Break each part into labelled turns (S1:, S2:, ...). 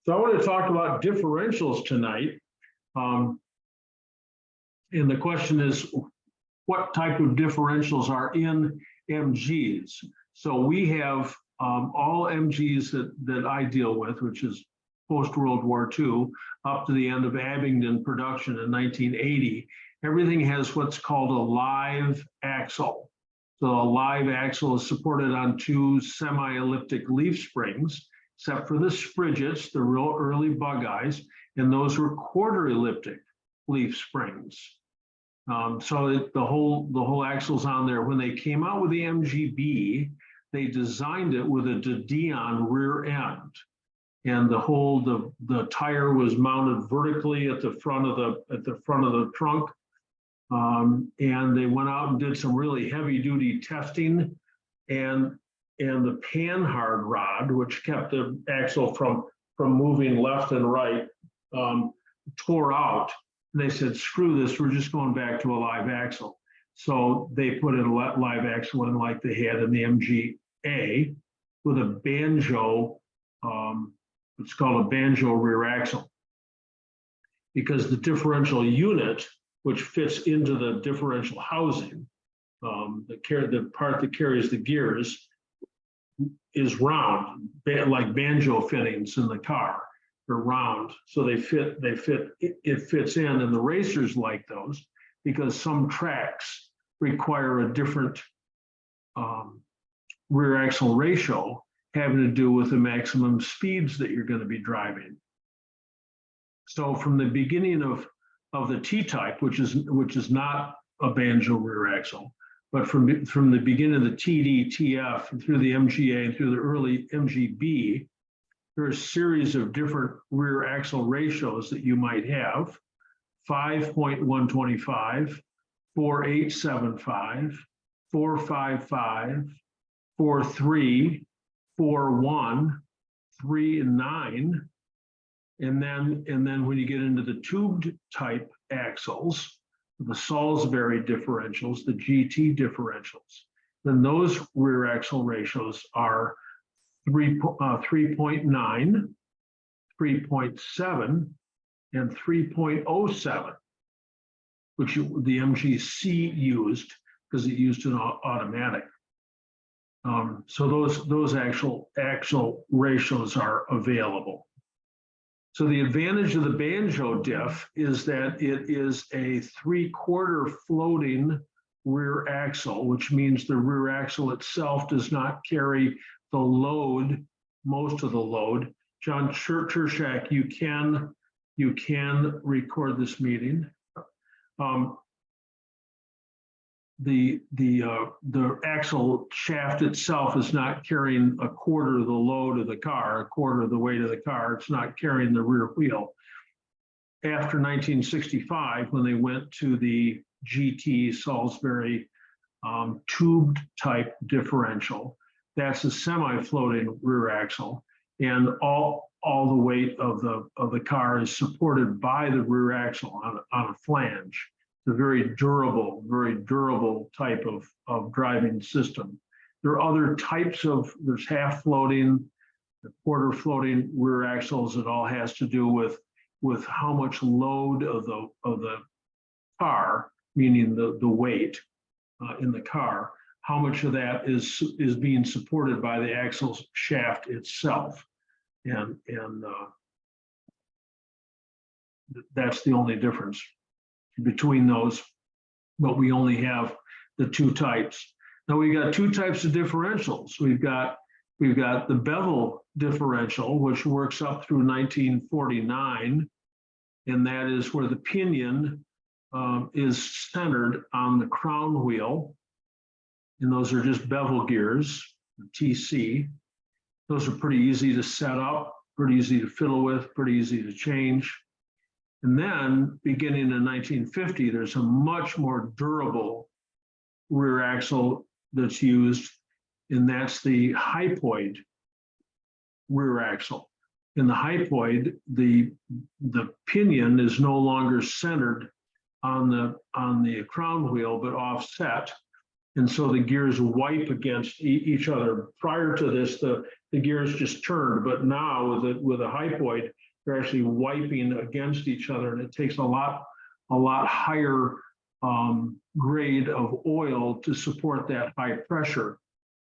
S1: So I want to talk about differentials tonight. And the question is, what type of differentials are in MGs? So we have all MGs that I deal with, which is post-World War II, up to the end of Abingdon production in 1980. Everything has what's called a live axle. So a live axle is supported on two semi-elliptic leaf springs, except for the Spriggets, the real early bug eyes, and those were quarter elliptic leaf springs. So the whole axle's on there. When they came out with the MGB, they designed it with a Didion rear end, and the tire was mounted vertically at the front of the trunk. And they went out and did some really heavy duty testing, and the panhard rod, which kept the axle from moving left and right, tore out. And they said, screw this, we're just going back to a live axle. So they put in a live axle in like they had in the MGA with a banjo, it's called a banjo rear axle, because the differential unit, which fits into the differential housing, the part that carries the gears, is round, like banjo fittings in the car. They're round, so it fits in, and the racers like those because some tracks require a different rear axle ratio having to do with the maximum speeds that you're going to be driving. So from the beginning of the T-type, which is not a banjo rear axle, but from the beginning of the TD, TF, and through the MGA and through the early MGB, there are a series of different rear axle ratios that you might have: 5.125, 4.875, 4.55, 4.3, 4.1, 3, and 9. And then when you get into the tubed type axles, the Salisbury differentials, the GT differentials, then those rear axle ratios are 3.9, 3.7, and 3.07, which the MGC used because it used an automatic. So those actual ratios are available. So the advantage of the banjo diff is that it is a 3/4 floating rear axle, which means the rear axle itself does not carry the load, most of the load. John Chershak, you can record this meeting. The axle shaft itself is not carrying 1/4 of the load of the car, 1/4 of the weight of the car. It's not carrying the rear wheel. After 1965, when they went to the GT Salisbury tubed type differential, that's a semi-floating rear axle, and all the weight of the car is supported by the rear axle on a flange. It's a very durable type of driving system. There are other types there's half floating, the quarter floating rear axles. It all has to do with how much load of the car, meaning the weight in the car, how much of that is being supported by the axle shaft itself. And that's the only difference between those, but we only have the two types. Now we got two types of differentials. We've got the bevel differential, which works up through 1949, and that is where the pinion is centered on the crown wheel, and those are just bevel gears, TC. Those are pretty easy to set up, pretty easy to fiddle with, pretty easy to change. And then beginning in 1950, there's a much more durable rear axle that's used, and that's the hypoid rear axle. In the hypoid, the pinion is no longer centered on the crown wheel, but offset. And so the gears wipe against each other. Prior to this, the the gears just turned. But now with a hypoid, they're actually wiping against each other, and it takes a lot higher grade of oil to support that high pressure.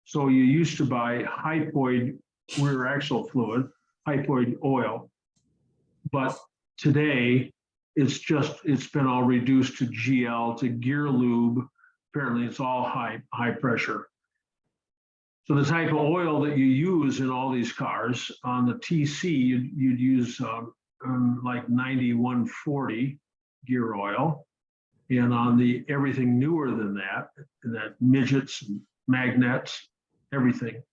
S1: So you used to buy hypoid rear axle fluid, hypoid oil, but today it's been all reduced to GL, to gear lube. Apparently it's all high pressure. So the type of oil that you use in all these cars, on the TC, you'd use like 9140 gear oil. And on the everything newer than that, midgets and magnets, everything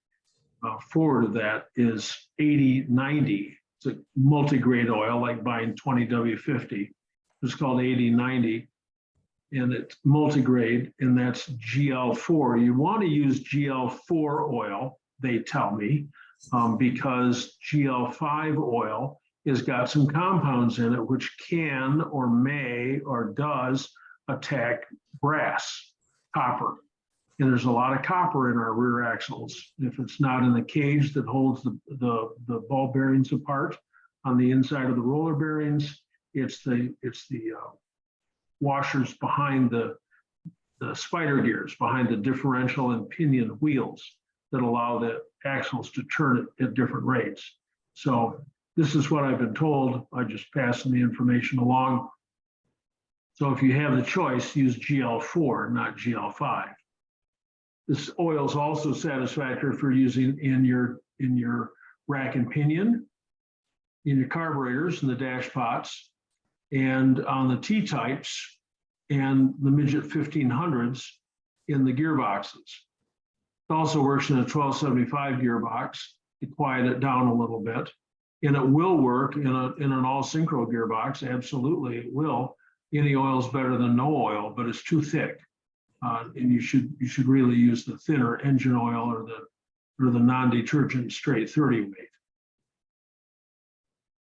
S1: forward of that is 8090. It's a multi-grade oil, like buying 20W50. It's called 8090, and it's multi-grade, and that's GL4. You want to use GL4 oil, they tell me, because GL5 oil has got some compounds in it which can or may or does attack brass, copper. And there's a lot of copper in our rear axles. If it's not in the cage that holds the ball bearings apart on the inside of the roller bearings, it's the washers behind the spider gears, behind the differential and pinion wheels that allow the axles to turn at different rates. So this is what I've been told. I just passing the information along. So if you have the choice, use GL4, not GL5. This oil is also satisfactory for using in your rack and pinion, in your carburetors and the dash pots, and on the T-types and the midget 1500s in the gearboxes. It also works in a 1275 gearbox to quiet it down a little bit. And it will work in an all-synchro gearbox. Absolutely, it will. Any oil is better than no oil, but it's too thick. And you should really use the thinner engine oil or the non-detergent straight 30 weight.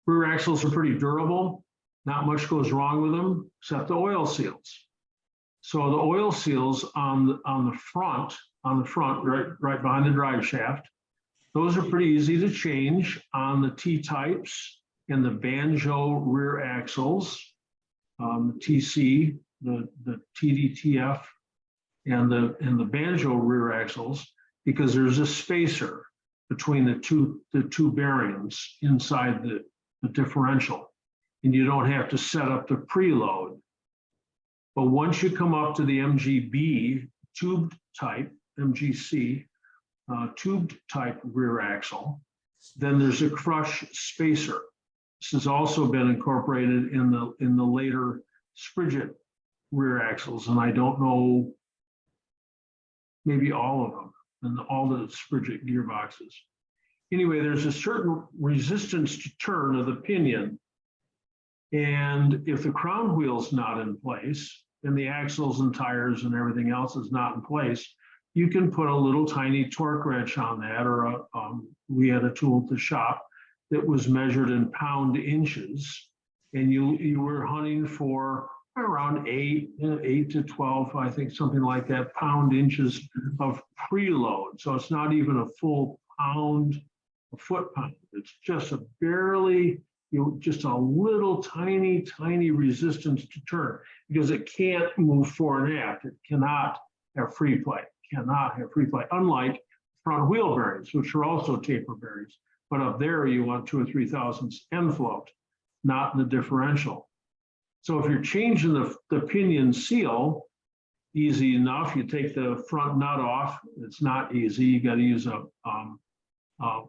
S1: Rear axles are pretty durable. Not much goes wrong with them except the oil seals. So the oil seals on the front, right behind the drive shaft, those are pretty easy to change on the T-types and the banjo rear axles, the TC, the TDTF, and the banjo rear axles, because there's a spacer between the two bearings inside the differential, and you don't have to set up the preload. But once you come up to the MGB tubed type, MGC tubed type rear axle, then there's a crush spacer. This has also been incorporated in the later Sprigget rear axles, and I don't know, maybe all of them, and all the Sprigget gearboxes. Anyway, there's a certain resistance to turn of the pinion. And if the crown wheel's not in place, and the axles and tires and everything else is not in place, you can put a little tiny torque wrench on that, or we had a tool at the shop that was measured in pound inches, and you were hunting for around 8 to 12, I think, something like that, pound inches of preload. So it's not even a full pound, a foot pound. It's just a barely, just a little tiny resistance to turn, because it can't move fore and aft. It cannot have free play, unlike front wheel bearings, which are also taper bearings. But up there, you want 2 or 3 thousandths end float, not in the differential. So if you're changing the pinion seal, easy enough. You take the front nut off. It's not easy. You got to use a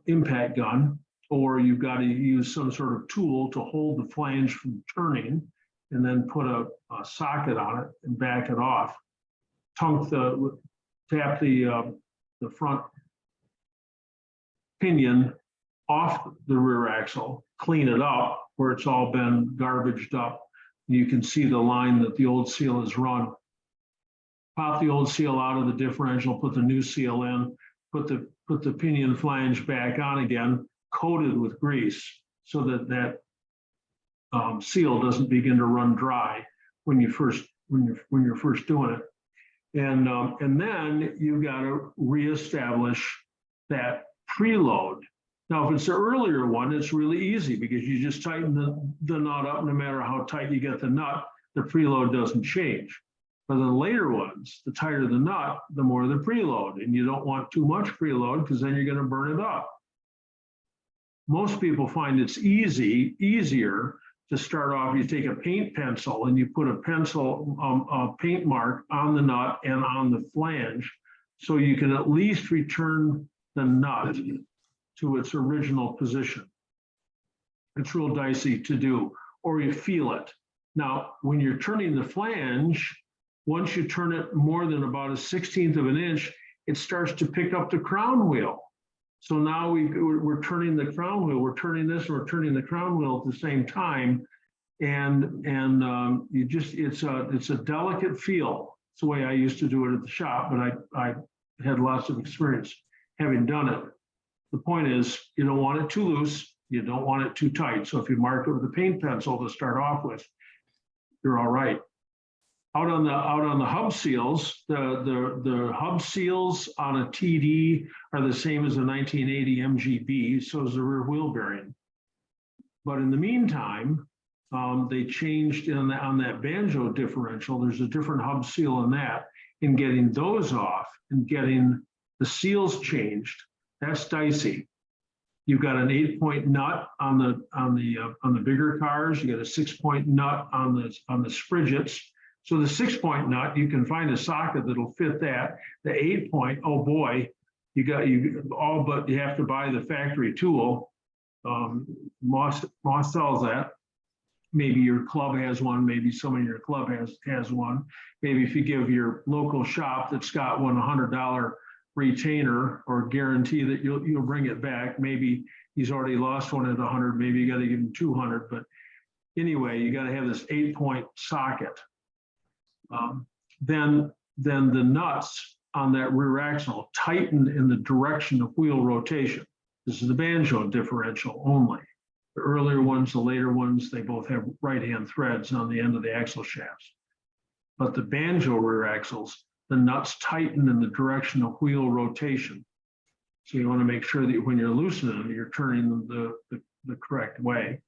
S1: impact gun, or you've got to use some sort of tool to hold the flange from turning, and then put a socket on it and back it off. Tap the front pinion off the rear axle, clean it up where it's all been garbaged up. You can see the line that the old seal is run. Pop the old seal out of the differential, put the new seal in, put the pinion flange back on again, coated with grease, so that seal doesn't begin to run dry when you're first doing it. And then you got to reestablish that preload. Now, if it's the earlier one, it's really easy because you just tighten the nut up. No matter how tight you get the nut, the preload doesn't change. For the later ones, the tighter the nut, the more the preload. And you don't want too much preload because then you're going to burn it up. Most people find it's easier to start off. You take a paint pencil and you put a paint mark on the nut and on the flange, so you can at least return the nut to its original position. It's real dicey to do, or you feel it. Now, when you're turning the flange, once you turn it more than about 1/16 of an inch, it starts to pick up the crown wheel. So now we're turning the crown wheel, we're turning this, and we're turning the crown wheel at the same time. And you just, it's a delicate feel. It's the way I used to do it at the shop, but I had lots of experience having done it. The point is, you don't want it too loose, you don't want it too tight. So if you mark it with a paint pencil to start off with, you're all right. Out on the hub seals, the hub seals on a TD are the same as a 1980 MGB, so is the rear wheel bearing. But in the meantime, they changed on that banjo differential. There's a different hub seal in that. In getting those off and getting the seals changed, that's dicey. You've got an 8-point nut on the bigger cars. You got a 6-point nut on the Spriggets. So the 6-point nut, you can find a socket that'll fit that. The 8-point, oh boy, you have to buy the factory tool. Moss sells that. Maybe your club has one. Maybe someone in your club has one. Maybe if you give your local shop that's got one $100 retainer or guarantee that you'll bring it back. Maybe he's already lost one at 100. Maybe you got to give him 200. But anyway, you got to have this 8-point socket. Then the nuts on that rear axle tighten in the direction of wheel rotation. This is the banjo differential only. The earlier ones, the later ones, they both have right-hand threads on the end of the axle shafts. But the banjo rear axles, the nuts tighten in the direction of wheel rotation. So you want to make sure that when you're loosening them, you're turning them the correct way.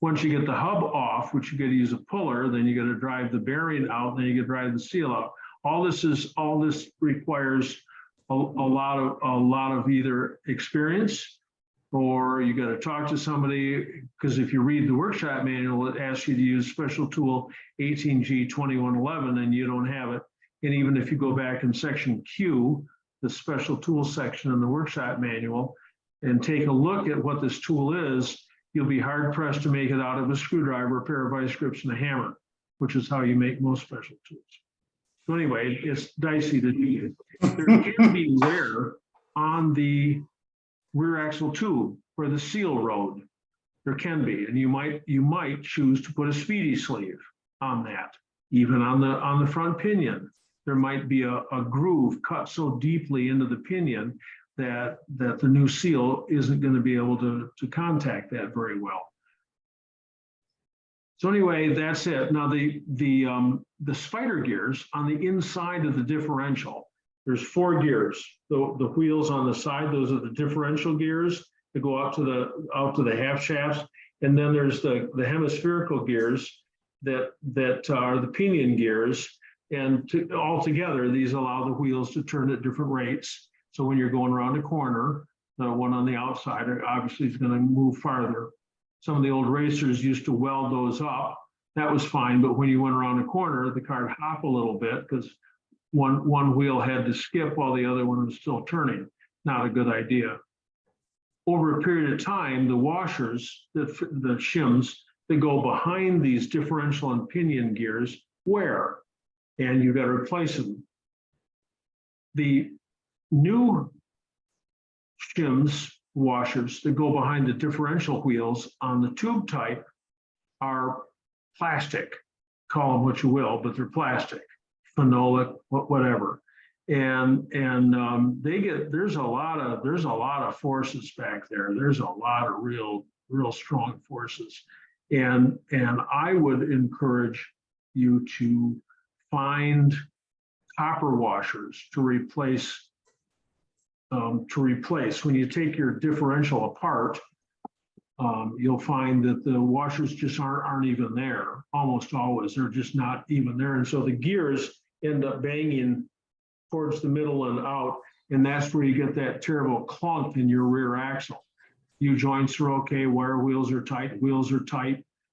S1: Once you get the hub off, which you got to use a puller, then you got to drive the bearing out, then you got to drive the seal out. All this requires a lot of either experience, or you got to talk to somebody, because if you read the workshop manual, it asks you to use special tool 18G2111 and you don't have it. And even if you go back in section Q, the special tool section in the workshop manual, and take a look at what this tool is, you'll be hard pressed to make it out of a screwdriver, a pair of vice grips, and a hammer, which is how you make most special tools. So anyway, it's dicey to do. There can be wear on the rear axle tube for the seal road. There can be, and you might choose to put a speedy sleeve on that. Even on the front pinion, there might be a groove cut so deeply into the pinion that the new seal isn't going to be able to contact that very well. So anyway, that's it. Now the spider gears on the inside of the differential, there's 4 gears. The wheels on the side, those are the differential gears that go out to the half shafts, and then there's the hemispherical gears that are the pinion gears, and altogether these allow the wheels to turn at different rates. So when you're going around a corner, the one on the outside obviously is going to move farther. Some of the old racers used to weld those up. That was fine, but when you went around a corner, the car would hop a little bit because one wheel had to skip while the other one was still turning. Not a good idea. Over a period of time, the washers, the shims that go behind these differential and pinion gears wear, and you got to replace them. The new shims washers that go behind the differential wheels on the tube type are plastic. Call them what you will, but they're plastic, phenolic, whatever. And there's a lot of forces back there. There's a lot of real strong forces. And I would encourage you to find copper washers to replace to replace. When you take your differential apart, you'll find that the washers just aren't even there. Almost always, they're just not even there. And so the gears end up banging towards the middle and out. And that's where you get that terrible clunk in your rear axle. U-joints are okay, wire wheels are tight,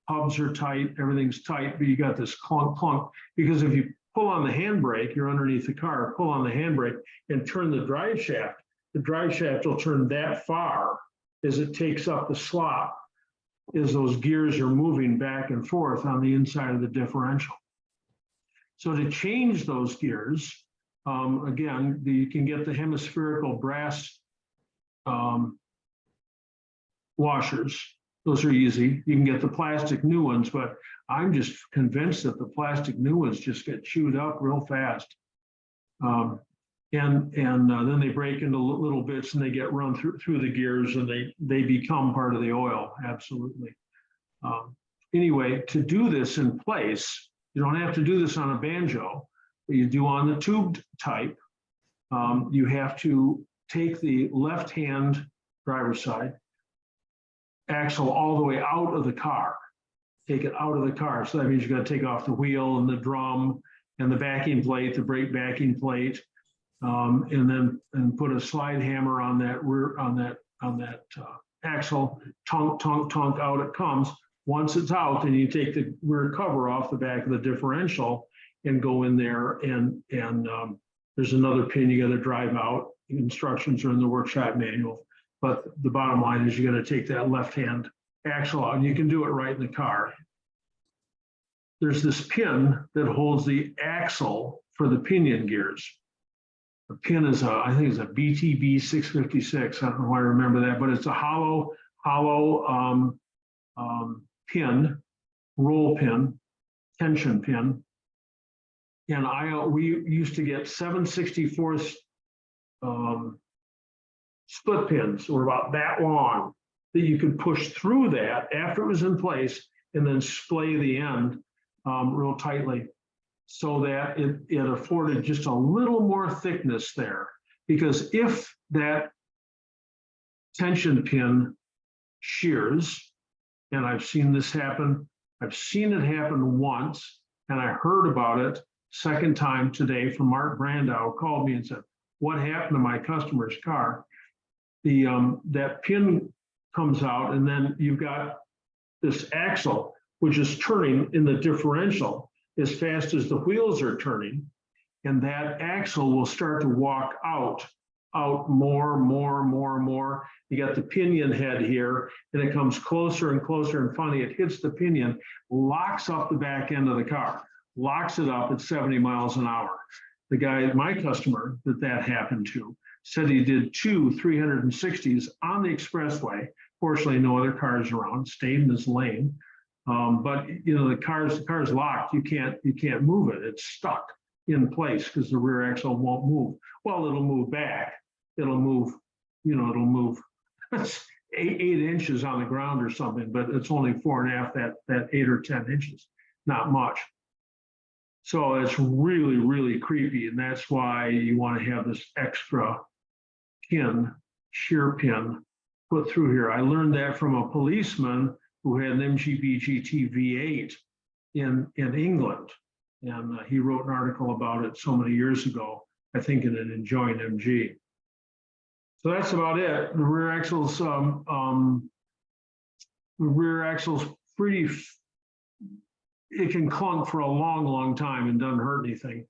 S1: hubs are tight, everything's tight, but you got this clunk, because if you pull on the handbrake, you're underneath the car, pull on the handbrake and turn the drive shaft will turn that far as it takes up the slot, as those gears are moving back and forth on the inside of the differential. So to change those gears, again, you can get the hemispherical brass washers. Those are easy. You can get the plastic new ones, but I'm just convinced that the plastic new ones just get chewed up real fast. And then they break into little bits and they get run through the gears and they become part of the oil, absolutely. Anyway, to do this in place, you don't have to do this on a banjo, but you do on the tubed type. You have to take the left-hand driver's side axle all the way out of the car. Take it out of the car. So that means you got to take off the wheel and the drum and the backing plate, the brake backing plate, and put a slide hammer on that rear on that axle. Tonk out it comes. Once it's out, then you take the rear cover off the back of the differential and go in there and there's another pin you got to drive out. The instructions are in the workshop manual. But the bottom line is you're going to take that left-hand axle out, and you can do it right in the car. There's this pin that holds the axle for the pinion gears. The pin is I think it's a BTB 656. I don't know why I remember that, but it's a hollow pin, roll pin, tension pin. And we used to get 7/64 split pins were about that long that you could push through that after it was in place and then splay the end real tightly so that it afforded just a little more thickness there. Because if that tension pin shears, and I've seen this happen, I've seen it happen once, and I heard about it second time today from Mark Brandau, called me and said, what happened to my customer's car? That pin comes out, and then you've got this axle, which is turning in the differential as fast as the wheels are turning, and that axle will start to walk out more. You got the pinion head here, and it comes closer and closer, and finally it hits the pinion, locks up the back end of the car, locks it up at 70 miles an hour. The guy, my customer that happened to, said he did 2 360s on the expressway. Fortunately, no other cars around, stayed in his lane. But you know, the car's locked. You can't move it. It's stuck in place because the rear axle won't move. Well, it'll move back. It'll move 8 inches on the ground or something, but it's only 4.5, that 8 or 10 inches, not much. So it's really, really creepy. And that's why you want to have this extra pin, shear pin, put through here. I learned that from a policeman who had an MG BGT V8 in England. And he wrote an article about it so many years ago, I think in an Enjoying MG. So that's about it. The rear axle's pretty, it can clunk for a long time and doesn't hurt anything.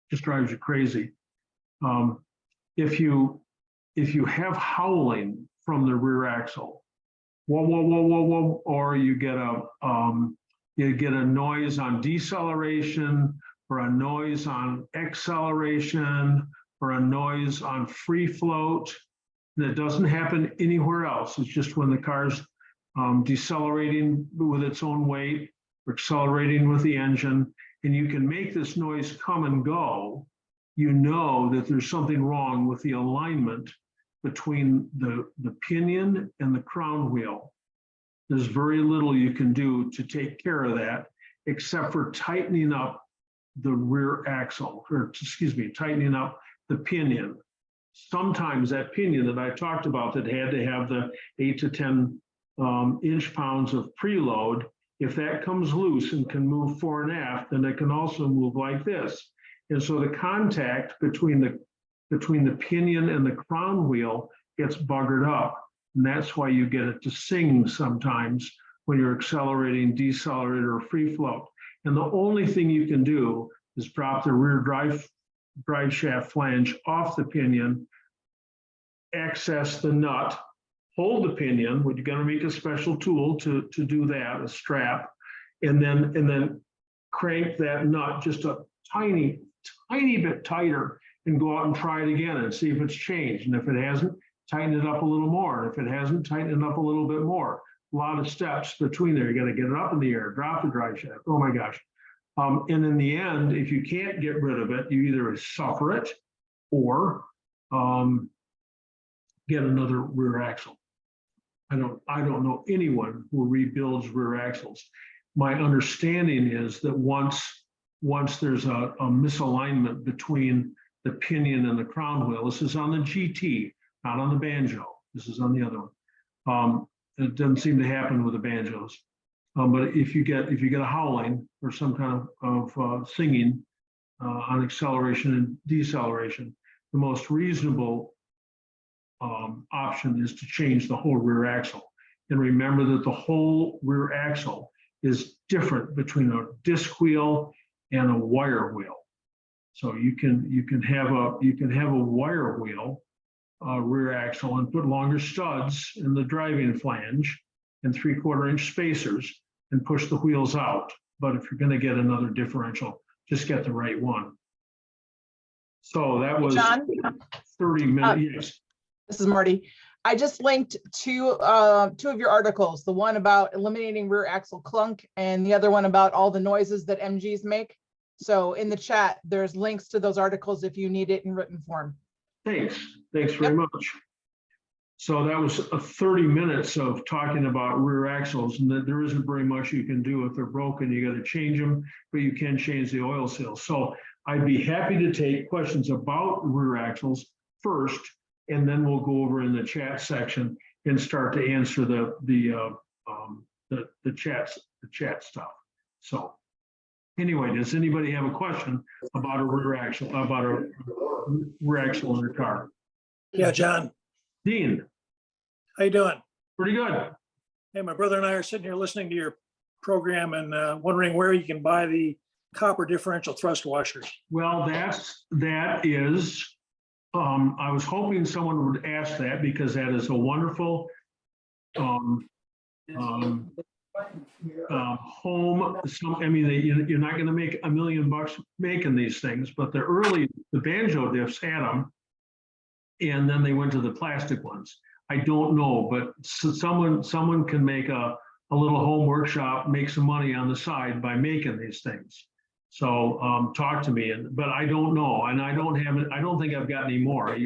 S1: Just drives you crazy. If you have howling from the rear axle, whoa, or you get a noise on deceleration, or a noise on acceleration, or a noise on free float, that doesn't happen anywhere else. It's just when the car's decelerating with its own weight, or accelerating with the engine, and you can make this noise come and go, you know that there's something wrong with the alignment between the pinion and the crown wheel. There's very little you can do to take care of that, except for tightening up the rear axle, or excuse me, tightening up the pinion. sometimes that pinion that I talked about that had to have the 8 to 10 inch-pounds of preload, if that comes loose and can move fore and aft, then it can also move like this. And so the contact between the pinion and the crown wheel gets buggered up. And that's why you get it to sing sometimes when you're accelerating, decelerating, or free float. And the only thing you can do is drop the rear drive shaft flange off the pinion, access the nut, hold the pinion. You're going to make a special tool to do that, a strap, and then crank that nut just a tiny bit tighter and go out and try it again and see if it's changed. And if it hasn't, tighten it up a little more. And if it hasn't, tighten it up a little bit more. A lot of steps between there. You got to get it up in the air, drop the drive shaft. Oh my gosh. And in the end, if you can't get rid of it, you either suffer it or get another rear axle. I don't know anyone who rebuilds rear axles. My understanding is that once there's a misalignment between the pinion and the crown wheel, this is on the GT, not on the banjo. This is on the other one. It doesn't seem to happen with the banjos. But if you get a howling or some kind of singing on acceleration and deceleration, the most reasonable option is to change the whole rear axle. And remember that the whole rear axle is different between a disc wheel and a wire wheel. So you can have a wire wheel rear axle and put longer studs in the driving flange and 3/4 inch spacers and push the wheels out. But if you're going to get another differential, just get the right one. So that was
S2: John?
S1: 30 minutes. Yes.
S2: This is Marty. I just linked two of your articles, the one about eliminating rear axle clunk and the other one about all the noises that MGs make. So in the chat, there's links to those articles if you need it in written form.
S1: Thanks very much. So that was 30 minutes of talking about rear axles, and that there isn't very much you can do if they're broken. You got to change them, but you can change the oil seals. So I'd be happy to take questions about rear axles first, and then we'll go over in the chat section and start to answer the chat stuff. So anyway, does anybody have a question about a rear axle, in their car?
S3: Yeah, John.
S1: Dean,
S3: How you doing?
S1: pretty good.
S3: Hey, my brother and I are sitting here listening to your program and wondering where you can buy the copper differential thrust washers.
S1: Well, that is, I was hoping someone would ask that because that is a wonderful home. I mean, you're not going to make $1 million making these things, but the banjo diffs had them, and then they went to the plastic ones. I don't know, but someone can make a little home workshop, make some money on the side by making these things. So talk to me, but I don't know, and I don't think I've got any more. I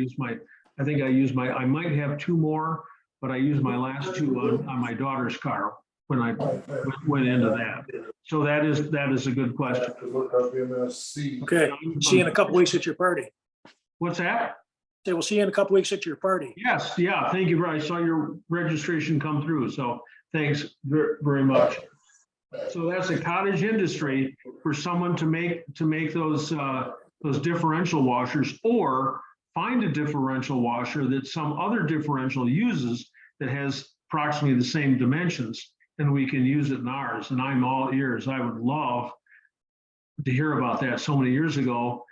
S1: might have 2 more, but I used my last 2 on my daughter's car when I went into that. So that is a good question.
S3: Okay, see you in a couple weeks at your party.
S1: What's that?
S3: Say, we'll see you in a couple weeks at your party.
S1: Yes, yeah, thank you. I saw your registration come through, so thanks very much. So that's a cottage industry for someone to make those differential washers, or find a differential washer that some other differential uses that has approximately the same dimensions, and we can use it in ours. And I'm all ears. I would love to hear about that. So many years ago,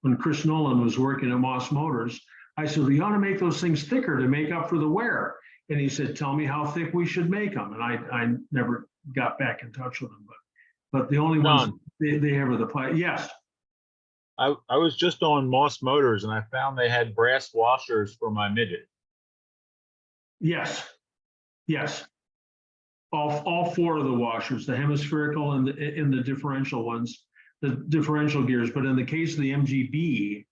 S1: when Chris Nolan was working at Moss Motors, I said, well, you ought to make those things thicker to make up for the wear. And he said, tell me how thick we should make them. And I never got back in touch with him, but the only ones they have are the plastic. Yes.
S4: I was just on Moss Motors and I found they had brass washers for my midget.
S1: Yes. All 4 of the washers, the hemispherical and the differential ones, the differential gears. But in the case of the MGB,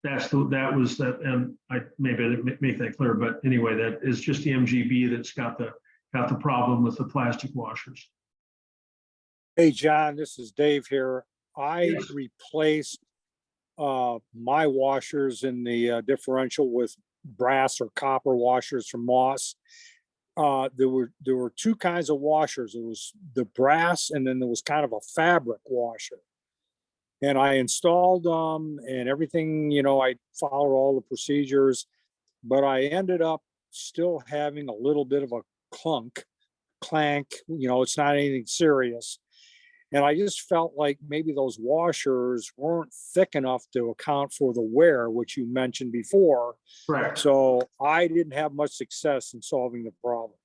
S1: and maybe I didn't make that clear, but anyway, that is just the MGB that's got the problem with the plastic washers.
S5: Hey, John, this is Dave here. I
S1: Yes.
S5: replaced my washers in the differential with brass or copper washers from Moss. There were two kinds of washers. It was the brass, and then there was kind of a fabric washer. And I installed them and everything, you know, I followed all the procedures, but I ended up still having a little bit of a clank, you know, it's not anything serious. And I just felt like maybe those washers weren't thick enough to account for the wear, which you mentioned before.
S1: Correct.
S5: So I didn't have much success in solving the problem.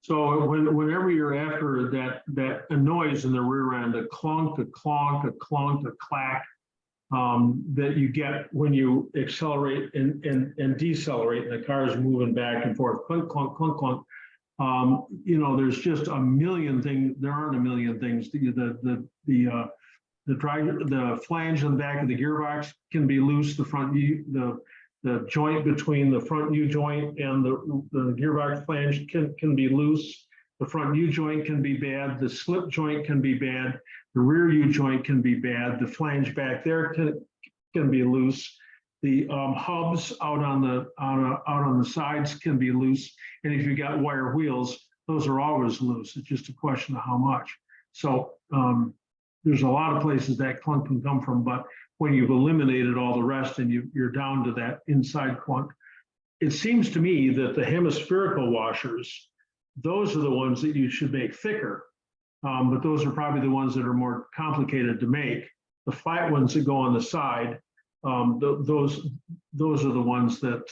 S1: So whenever you're after that noise in the rear end, a clunk, a clonk, a clunk, a clack, that you get when you accelerate and decelerate, and the car is moving back and forth, clunk, clunk, clunk, clunk. You know, there's just a million things. There aren't a million things. The flange on the back of the gearbox can be loose. The joint between the front U joint and the gearbox flange can be loose. The front U joint can be bad. The slip joint can be bad. The rear U joint can be bad. The flange back there can be loose. The hubs out on the sides can be loose. And if you got wire wheels, those are always loose. It's just a question of how much. So there's a lot of places that clunk can come from, but when you've eliminated all the rest and you're down to that inside clunk, it seems to me that the hemispherical washers, those are the ones that you should make thicker, but those are probably the ones that are more complicated to make. The flat ones that go on the side, those are the ones that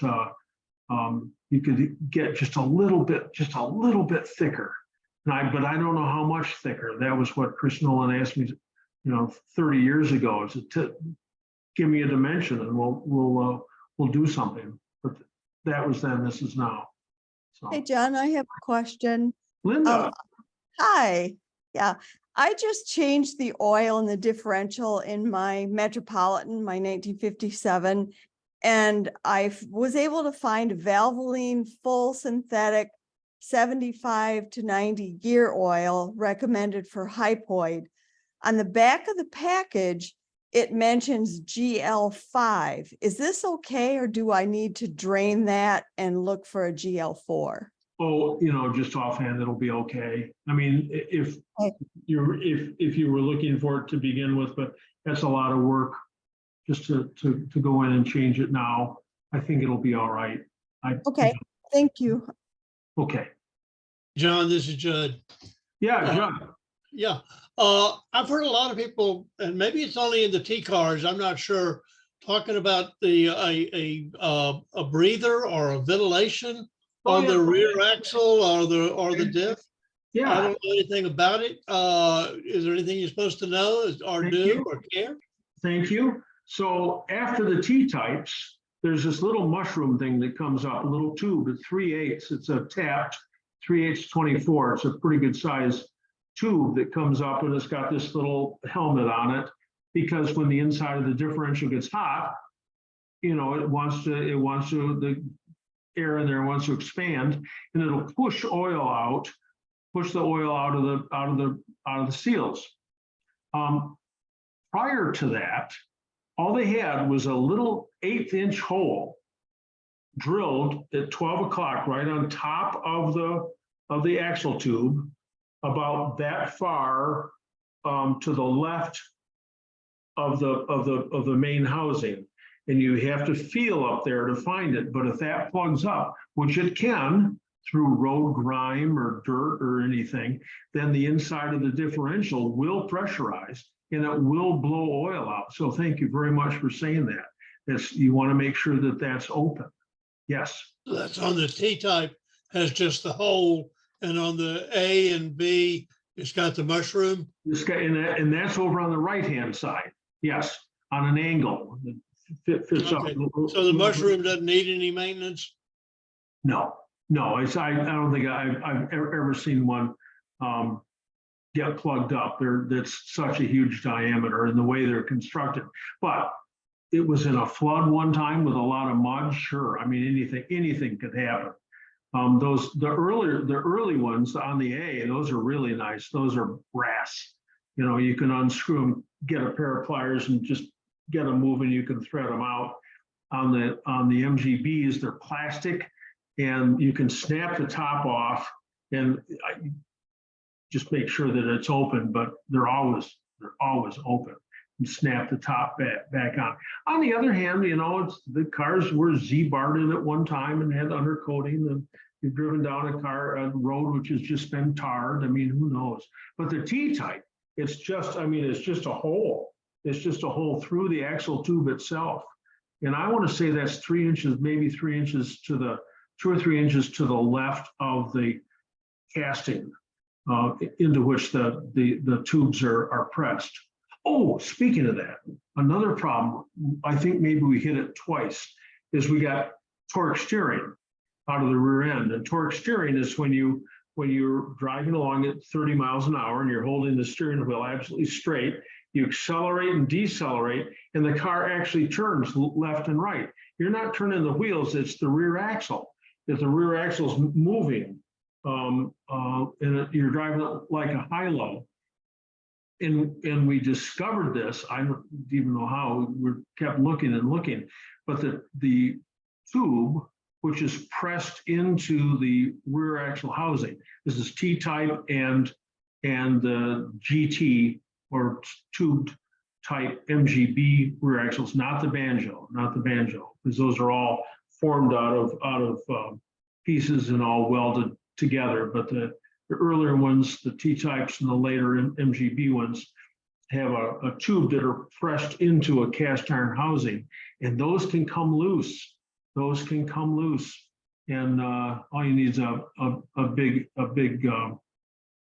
S1: you could get just a little bit thicker. But I don't know how much thicker. That was what Chris Nolan asked me, 30 years ago, is to give me a dimension and we'll do something. But that was then. This is now. So.
S6: Hey, John, I have a question.
S1: Linda.
S6: Hi. Yeah, I just changed the oil in the differential in my Metropolitan, my 1957, and I was able to find Valvoline full synthetic 75 to 90 gear oil recommended for hypoid. On the back of the package, it mentions GL5. Is this okay, or do I need to drain that and look for a GL4?
S1: Oh, just offhand, it'll be okay. I mean, if you were looking for it to begin with, but that's a lot of work just to go in and change it now. I think it'll be all right.
S6: Okay, thank you.
S1: Okay.
S7: John, this is Judd.
S1: Yeah, John.
S7: Yeah, I've heard a lot of people, and maybe it's only in the T cars, I'm not sure, talking about a breather or a ventilation on the rear axle or the diff.
S1: Yeah,
S7: I don't know anything about it. Is there anything you're supposed to know or do or care? Thank
S1: you. So after the T-types, there's this little mushroom thing that comes up, a little tube at 3/8. It's a tapped 3/8 24. It's a pretty good size tube that comes up, and it's got this little helmet on it, because when the inside of the differential gets hot, it wants to the air in there wants to expand, and it'll push the oil out of the seals. Prior to that, all they had was a little 1/8 hole drilled at 12 o'clock right on top of the axle tube, about that far to the left of the main housing. And you have to feel up there to find it. But if that plugs up, which it can through road grime or dirt or anything, then the inside of the differential will pressurize and it will blow oil out. So thank you very much for saying that. You want to make sure that that's open. Yes.
S7: That's on the T-type, has just the hole, and on the A and B, it's got the mushroom.
S1: And that's over on the right-hand side. Yes, on an angle. Fits up.
S7: So the mushroom doesn't need any maintenance?
S1: No. I don't think I've ever seen one get plugged up. That's such a huge diameter in the way they're constructed. But it was in a flood one time with a lot of mud. Sure, I mean anything could happen. The early ones on the A, those are really nice. Those are brass. You can unscrew them, get a pair of pliers, and just get them moving, you can thread them out. On the MGBs, they're plastic, and you can snap the top off, and just make sure that it's open, but they're always open. You snap the top back on. On the other hand, you know, the cars were Z-barred in at one time and had undercoating, and you've driven down a road which has just been tarred. I mean, who knows? But the T-type, it's just, I mean, it's just a hole. It's just a hole through the axle tube itself. And I want to say that's 3 inches, maybe 3 inches to the 2 or 3 inches to the left of the casting into which the tubes are pressed. Oh, speaking of that, another problem, I think maybe we hit it twice, is we got torque steering out of the rear end. And torque steering is when you're driving along at 30 miles an hour and you're holding the steering wheel absolutely straight, you accelerate and decelerate, and the car actually turns left and right. You're not turning the wheels, it's the rear axle. If the rear axle's moving, and you're driving it like a high-low. And we discovered this, I don't even know how, we kept looking and looking, but the tube, which is pressed into the rear axle housing, this is T-type and the GT or tubed type MGB rear axles, not the banjo, because those are all formed out of pieces and all welded together. But the earlier ones, the T-types and the later MGB ones, have a tube that are pressed into a cast iron housing, and those can come loose. And all you need is a big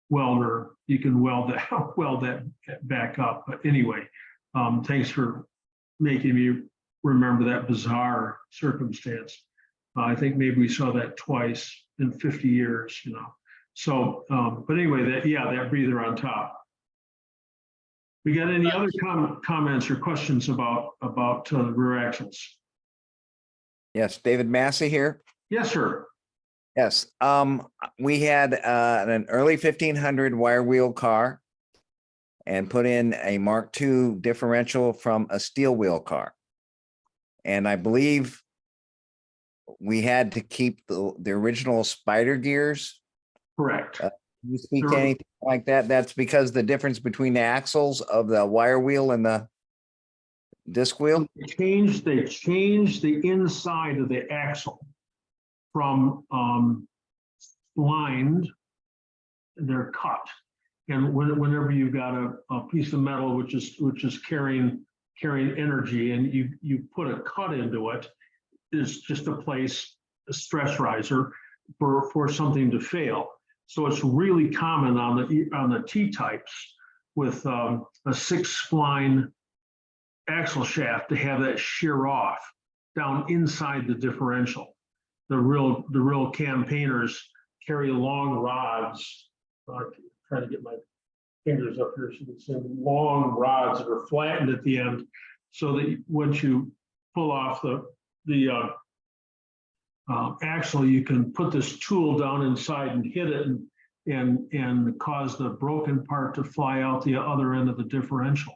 S1: welder. You can weld that back up. But anyway, thanks for making me remember that bizarre circumstance. I think maybe we saw that twice in 50 years, you know. So, but anyway, that breather on top. We got any other comments or questions about the rear axles?
S8: Yes, David Massey here.
S1: Yes, sir.
S8: Yes, we had an early 1500 wire wheel car and put in a Mark II differential from a steel wheel car. And I believe we had to keep the original spider gears.
S1: Correct.
S8: Can you speak to anything like that? That's because the difference between the axles of the wire wheel and the disc wheel?
S1: They changed the inside of the axle from splined, they're cut. And whenever you've got a piece of metal which is carrying energy, and you put a cut into it, is just a stress riser for something to fail. So it's really common on the T-types with a 6-spline axle shaft to have that shear off down inside the differential. The real campaigners carry long rods. Trying to get my fingers up here so you can see long rods that are flattened at the end, so that once you pull off the axle, you can put this tool down inside and hit it and cause the broken part to fly out the other end of the differential.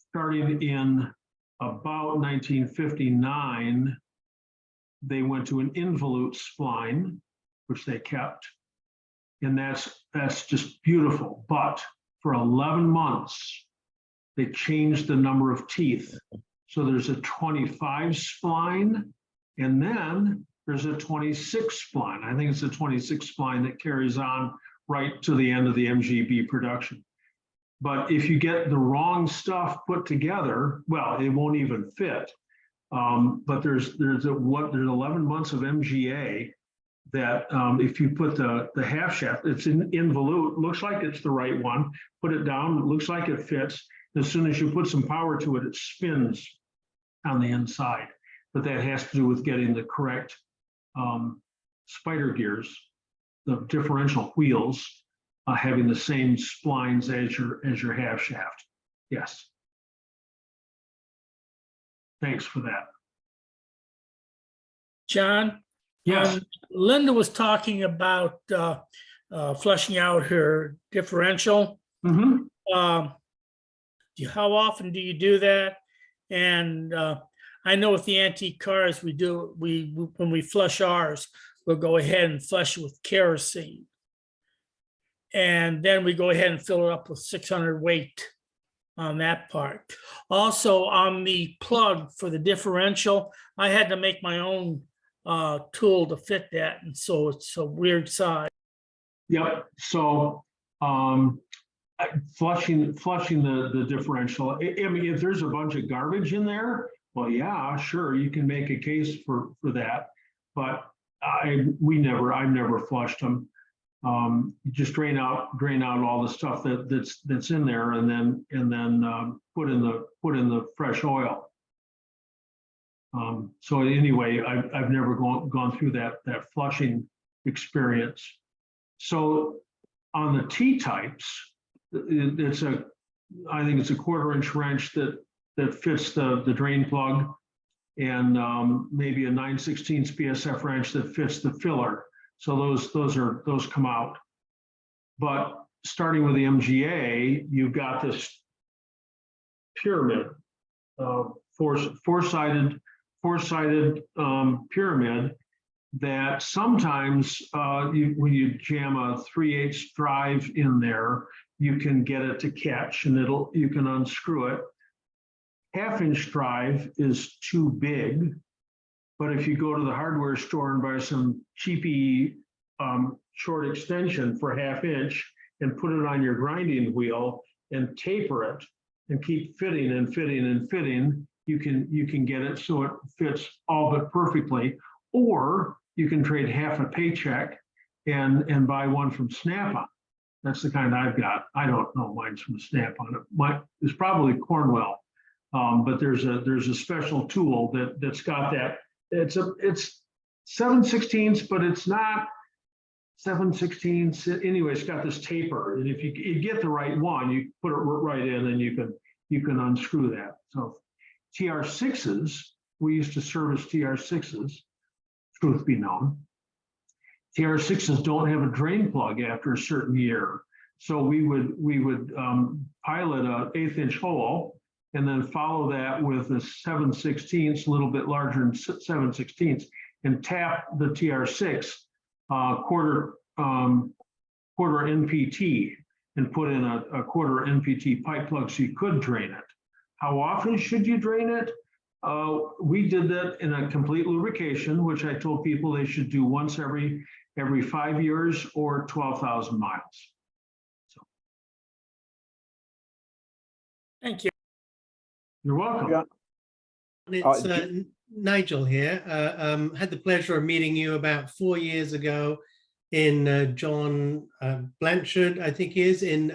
S1: Starting in about 1959, they went to an involute spline, which they kept, and that's just beautiful. But for 11 months, they changed the number of teeth. So there's a 25 spline, and then there's a 26 spline. I think it's a 26 spline that carries on right to the end of the MGB production. But if you get the wrong stuff put together, well, it won't even fit. But there's 11 months of MGA that if you put the half shaft, it's in involute, looks like it's the right one, put it down, it looks like it fits. As soon as you put some power to it, it spins on the inside. But that has to do with getting the correct spider gears, the differential wheels, having the same splines as your half shaft. Yes. Thanks for that.
S3: John?
S1: Yes.
S3: Linda was talking about fleshing out her differential.
S1: Mm-hmm.
S9: How often do you do that? And I know with the antique cars, when we flush ours, we'll go ahead and flush it with kerosene. And then we go ahead and fill it up with 600 weight on that part. Also on the plug for the differential, I had to make my own tool to fit that. And so it's a weird size.
S1: Yep, so flushing the differential, I mean, if there's a bunch of garbage in there, well, yeah, sure, you can make a case for that. But I've never flushed them. You just drain out all the stuff that's in there, and then put in the fresh oil. So anyway, I've never gone through that flushing experience. So on the T types, I think it's a 1/4-inch wrench that fits the drain plug, and maybe a 9/16 BSF wrench that fits the filler. So those come out. But starting with the MGA, you've got this pyramid, four-sided pyramid that sometimes when you jam a 3/8 drive in there, you can get it to catch, and you can unscrew it. 1/2-inch drive is too big, but if you go to the hardware store and buy some cheapy short extension for 1/2-inch and put it on your grinding wheel and taper it and keep fitting and fitting and fitting, you can get it so it fits all but perfectly. Or you can trade half a paycheck and buy one from Snap-on. That's the kind I've got. I don't know, mine's from Snap-on. It's probably Cornwell, but there's a special tool that's got that. It's 7/16, but it's not 7/16. Anyway, it's got this taper, and if you get the right one, you put it right in, and you can unscrew that. So TR6s, we used to service TR6s. Truth be known, TR6s don't have a drain plug after a certain year, so we would pilot a 1/8-inch hole and then follow that with a 7/16, a little bit larger than 7/16, and tap the TR6 quarter NPT and put in a quarter NPT pipe plug so you could drain it. How often should you drain it? We did that in a complete lubrication, which I told people they should do once every 5 years or 12,000 miles. So.
S9: Thank you.
S1: You're welcome.
S5: Yeah.
S7: It's Nigel here. Had the pleasure of meeting you about 4 years ago in John Blanchard, I think he is, in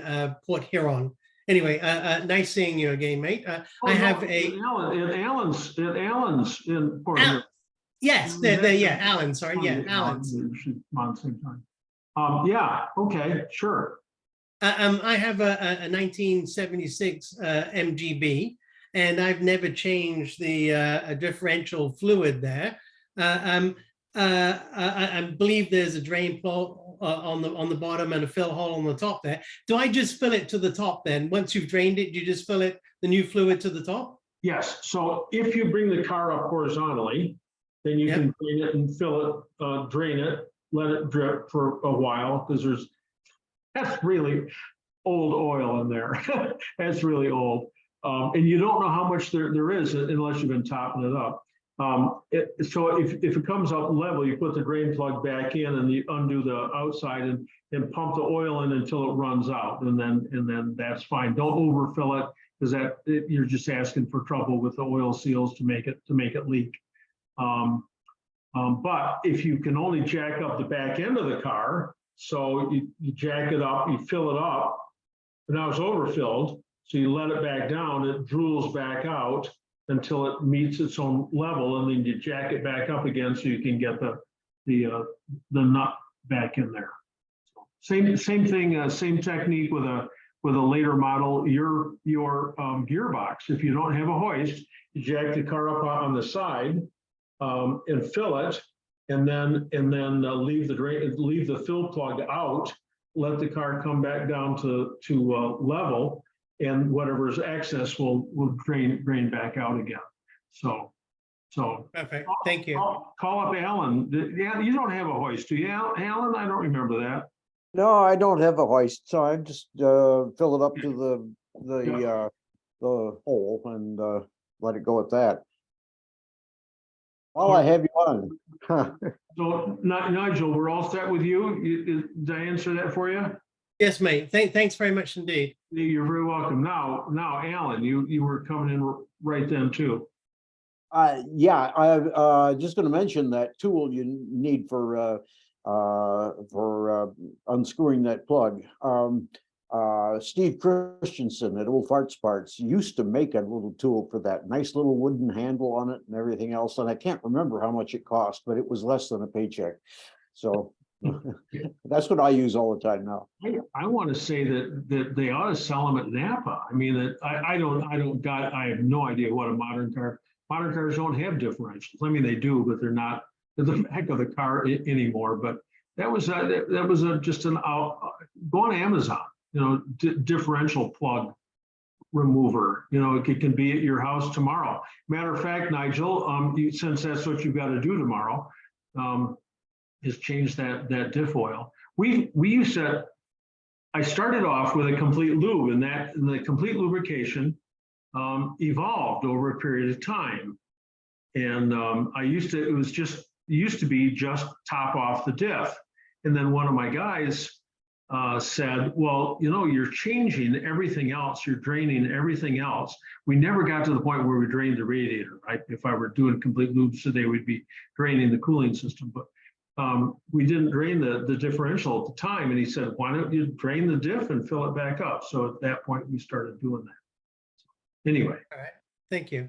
S7: Port Huron. Anyway, nice seeing you again, mate. I have
S1: Allen's in Port Huron.
S7: Yes, Alan, sorry, yeah, Alan's.
S1: Yeah, okay, sure.
S7: I have a 1976 MGB, and I've never changed the differential fluid there. I believe there's a drain plug on the bottom and a fill hole on the top there. Do I just fill it to the top then? Once you've drained it, you just fill the new fluid to the top?
S1: Yes, so if you bring the car up horizontally, then you can drain it and fill it, drain it, let it drip for a while, because that's really old oil in there. That's really old. And you don't know how much there is unless you've been topping it up. So if it comes up level, you put the drain plug back in and you undo the outside and pump the oil in until it runs out, and then that's fine. Don't overfill it, because you're just asking for trouble with the oil seals to make it leak. But if you can only jack up the back end of the car, so you jack it up, you fill it up, and now it's overfilled, so you let it back down, it drools back out until it meets its own level, and then you jack it back up again so you can get the nut back in there. Same thing, same technique with a later model. Your gearbox, if you don't have a hoist, you jack the car up on the side and fill it, and then leave the fill plug out, let the car come back down to level, and whatever's excess will drain back out again. So
S10: Perfect. Thank you.
S1: call up Alan. Yeah, you don't have a hoist, do you, Alan? I don't remember that.
S11: No, I don't have a hoist, so I just fill it up to the hole and let it go at that. While I have you on.
S1: So Nigel, we're all set with you? Did I answer that for you?
S10: Yes, mate. Thanks very much indeed.
S1: You're very welcome. Now, Alan, you were coming in right then too.
S11: Yeah, I just going to mention that tool you need for unscrewing that plug. Steve Christensen at Old Farts Parts used to make a little tool for that, nice little wooden handle on it and everything else. And I can't remember how much it cost, but it was less than a paycheck. So that's what I use all the time now.
S1: I want to say that they ought to sell them at Napa. I mean, I have no idea what a modern cars don't have differentials. I mean, they do, but they're not at the back of the car anymore. But that was just go on Amazon, differential plug remover. It can be at your house tomorrow. Matter of fact, Nigel, since that's what you've got to do tomorrow, is change that diff oil. We used to. I started off with a complete lube, and the complete lubrication evolved over a period of time. And it used to be just top off the diff. And then one of my guys said, well, you're changing everything else, you're draining everything else. We never got to the point where we drained the radiator, right? If I were doing complete lubes today, we'd be draining the cooling system. But we didn't drain the differential at the time. And he said, why don't you drain the diff and fill it back up? So at that point, we started doing that. Anyway.
S10: All right. Thank you.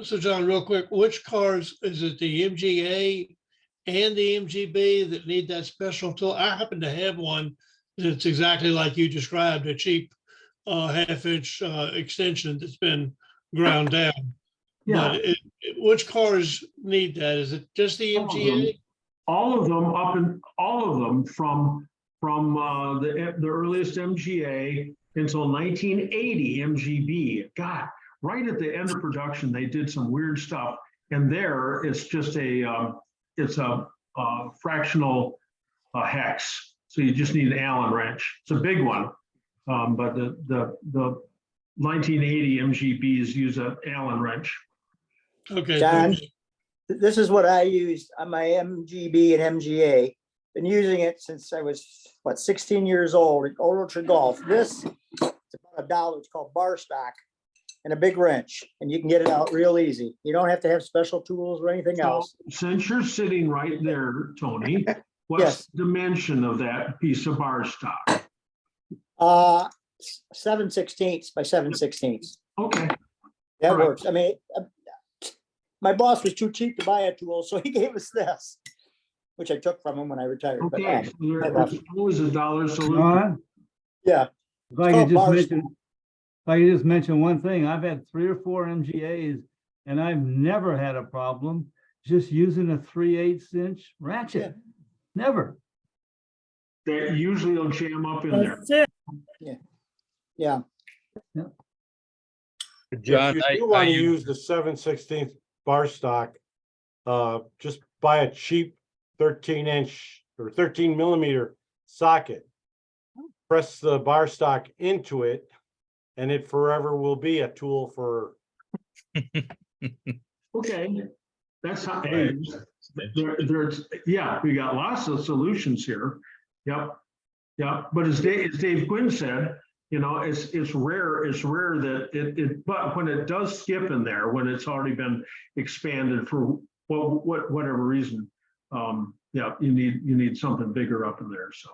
S7: So John, real quick, which cars, is it the MGA and the MGB that need that special tool? I happen to have one that's exactly like you described, a cheap half-inch extension that's been ground down.
S1: Yeah.
S7: But which cars need that? Is it just the MGA?
S1: All of them from the earliest MGA until 1980 MGB. God, right at the end of production, they did some weird stuff, and there it's just a fractional hex. So you just need an Allen wrench. It's a big one, but the 1980 MGBs use an Allen wrench.
S7: Okay.
S12: John,
S7: thanks.
S12: this is what I used on my MGB and MGA. Been using it since I was, 16 years old at Old Orchard Golf. This is about $1. It's called bar stock and a big wrench, and you can get it out real easy. You don't have to have special tools or anything else.
S1: Since you're sitting right there, Tony, what's
S12: Yes.
S1: the dimension of that piece of bar stock?
S12: 7/16 by 7/16.
S1: Okay.
S12: That
S1: All right.
S12: works. I mean, my boss was too cheap to buy a tool, so he gave us this, which I took from him when I retired. But,
S1: Okay. So there's always $1 salute.
S13: John,
S12: yeah,
S13: if I could just mention one thing, I've had 3 or 4 MGAs and I've never had a problem just using a 3/8 inch ratchet. Never.
S1: That usually will jam up in there.
S9: That's it.
S12: yeah.
S5: If you do want to use the 7/16 bar stock, just buy a cheap 13-inch or 13 millimeter socket. Press the bar stock into it, and it forever will be a tool for.
S1: Okay. That's how, hey, we got lots of solutions here. Yep. But as Dave Quinn said, it's rare that it, but when it does skip in there, when it's already been expanded for whatever reason, you need something bigger up in there. So.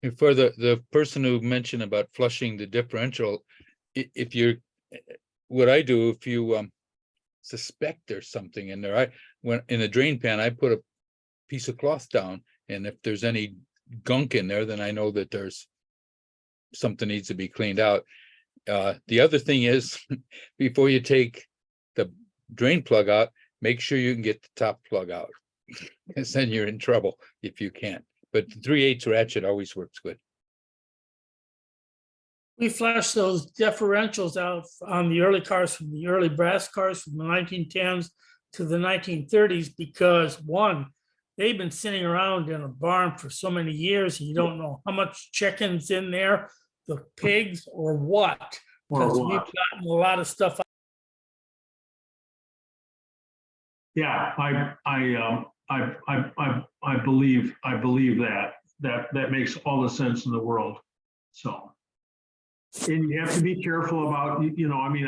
S14: And for the person who mentioned about flushing the differential, what I do, if you suspect there's something in there, when in a drain pan, I put a piece of cloth down, and if there's any gunk in there, then I know that there's something needs to be cleaned out. The other thing is, before you take the drain plug out, make sure you can get the top plug out, because then you're in trouble if you can't. But the 3/8 ratchet always works good.
S9: We flashed those differentials out on the early cars, from the early brass cars from the 1910s to the 1930s, because one, they've been sitting around in a barn for so many years, and you don't know how much chicken's in there, the pigs or what.
S1: Or
S9: Because
S1: what.
S9: we've gotten a lot of stuff.
S1: Yeah, I believe that makes all the sense in the world. So, and you have to be careful about, I mean,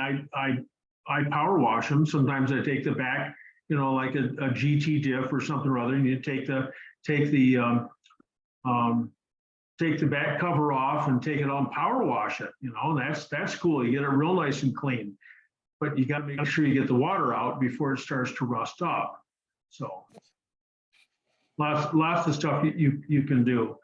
S1: I power wash them. Sometimes I take the back, like a GT diff or something or other, and you take the back cover off and take it on, power wash it. That's cool. You get it real nice and clean. But you got to make sure you get the water out before it starts to rust up. So lots of stuff you can do.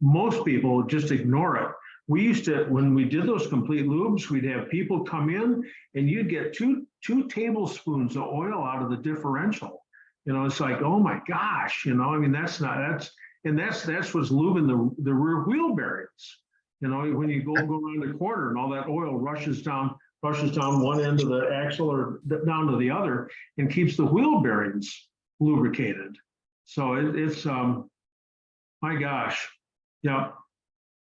S1: Most people just ignore it. We used to, when we did those complete lubes, we'd have people come in and you'd get two tablespoons of oil out of the differential. It's like, oh my gosh, I mean, that's what's lubing the rear wheel bearings. When you go around the corner and all that oil rushes down one end of the axle or down to the other and keeps the wheel bearings lubricated. So it's my gosh. Yeah.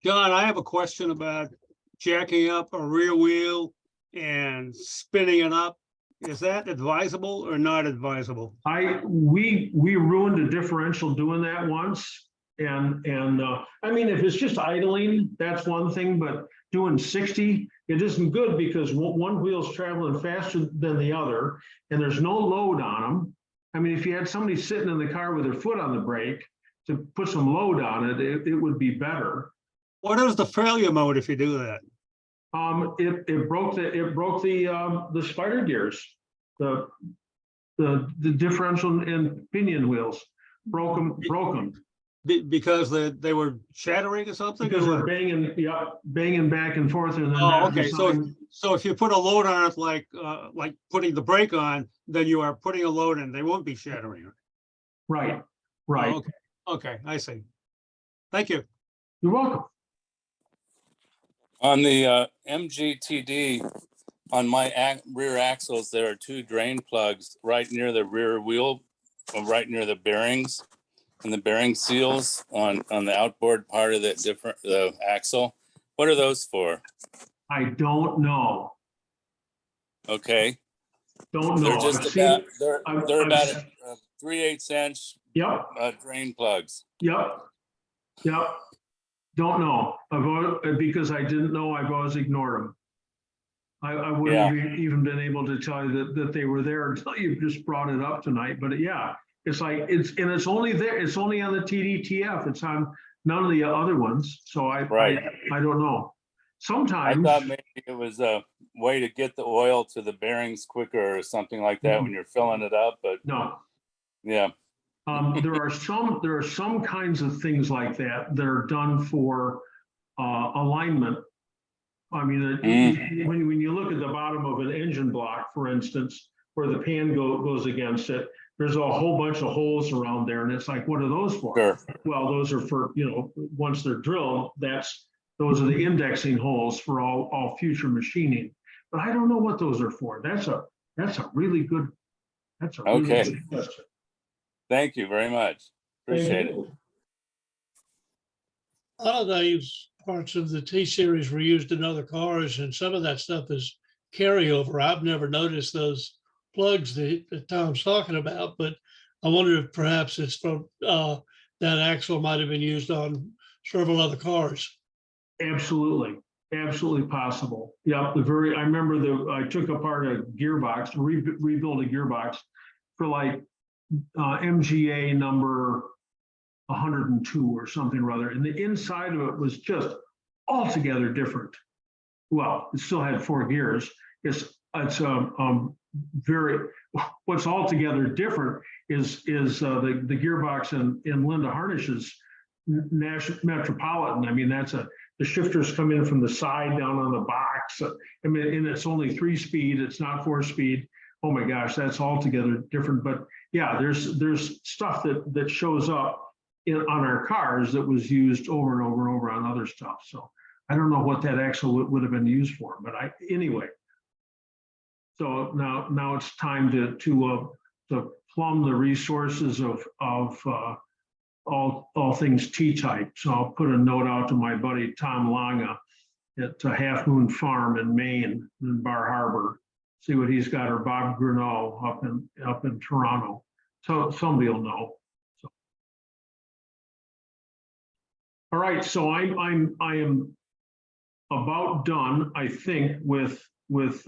S15: John, I have a question about jacking up a rear wheel and spinning it up. Is that advisable or not advisable?
S1: We ruined a differential doing that once. And I mean, if it's just idling, that's one thing, but doing 60, it isn't good because one wheel's traveling faster than the other and there's no load on them. I mean, if you had somebody sitting in the car with their foot on the brake to put some load on it, it would be better.
S15: What is the failure mode if you do that?
S1: It broke the spider gears, the differential and pinion wheels broke them.
S15: Because they were shattering or something?
S1: Because they're banging back and forth. And then
S15: okay. So if you put a load on it, like putting the brake on, then you are putting a load in. They won't be shattering.
S1: Right.
S15: Oh, okay. I see. Thank you.
S1: You're welcome.
S16: On the MGTD, on my rear axles, there are two drain plugs right near the rear wheel, right near the bearings and the bearing seals on the outboard part of the axle. What are those for?
S1: I don't know.
S16: Okay.
S1: Don't know.
S16: They're just about they're about a 3/8 inch.
S1: Yep.
S16: Drain plugs.
S1: Yep. Don't know. Because I didn't know, I've always ignored them. I wouldn't have even been able to tell you that they were there until you just brought it up tonight. But yeah, it's like it's only there. It's only on the TDTF. It's on none of the other ones. So I don't know. Sometimes
S16: I thought maybe it was a way to get the oil to the bearings quicker or something like that when you're filling it up. But
S1: no.
S16: Yeah.
S1: There are some kinds of things like that are done for alignment. I mean, when you look at the bottom of an engine block, for instance, where the pan goes against it, there's a whole bunch of holes around there, and it's like, what are those for?
S16: Sure.
S1: Well, those are for, once they're drilled, those are the indexing holes for all future machining. But I don't know what those are for. That's a really good question.
S16: Thank you very much. Appreciate it.
S7: A lot of those parts of the T-Series were used in other cars, and some of that stuff is carryover. I've never noticed those plugs that Tom's talking about, but I wonder if perhaps it's from that axle might have been used on several other cars.
S1: Absolutely possible. Yeah, I remember I took apart a gearbox, rebuilt a gearbox for like MGA number 102 or something or other, and the inside of it was just altogether different. Well, it still had 4 gears. What's altogether different is the gearbox in Linda Harnish's Metropolitan. I mean, the shifters come in from the side down on the box. I mean, and it's only 3-speed. It's not 4-speed. Oh my gosh, that's altogether different. But yeah, there's stuff that shows up on our cars that was used over and over and over on other stuff. So I don't know what that axle would have been used for, but anyway. So now it's time to plumb the resources of all things T-type. So I'll put a note out to my buddy Tom Longa at Half Moon Farm in Maine, in Bar Harbor. See what he's got, or Bob Gruneau up in Toronto. So somebody will know. So. All right, so I am about done, I think, with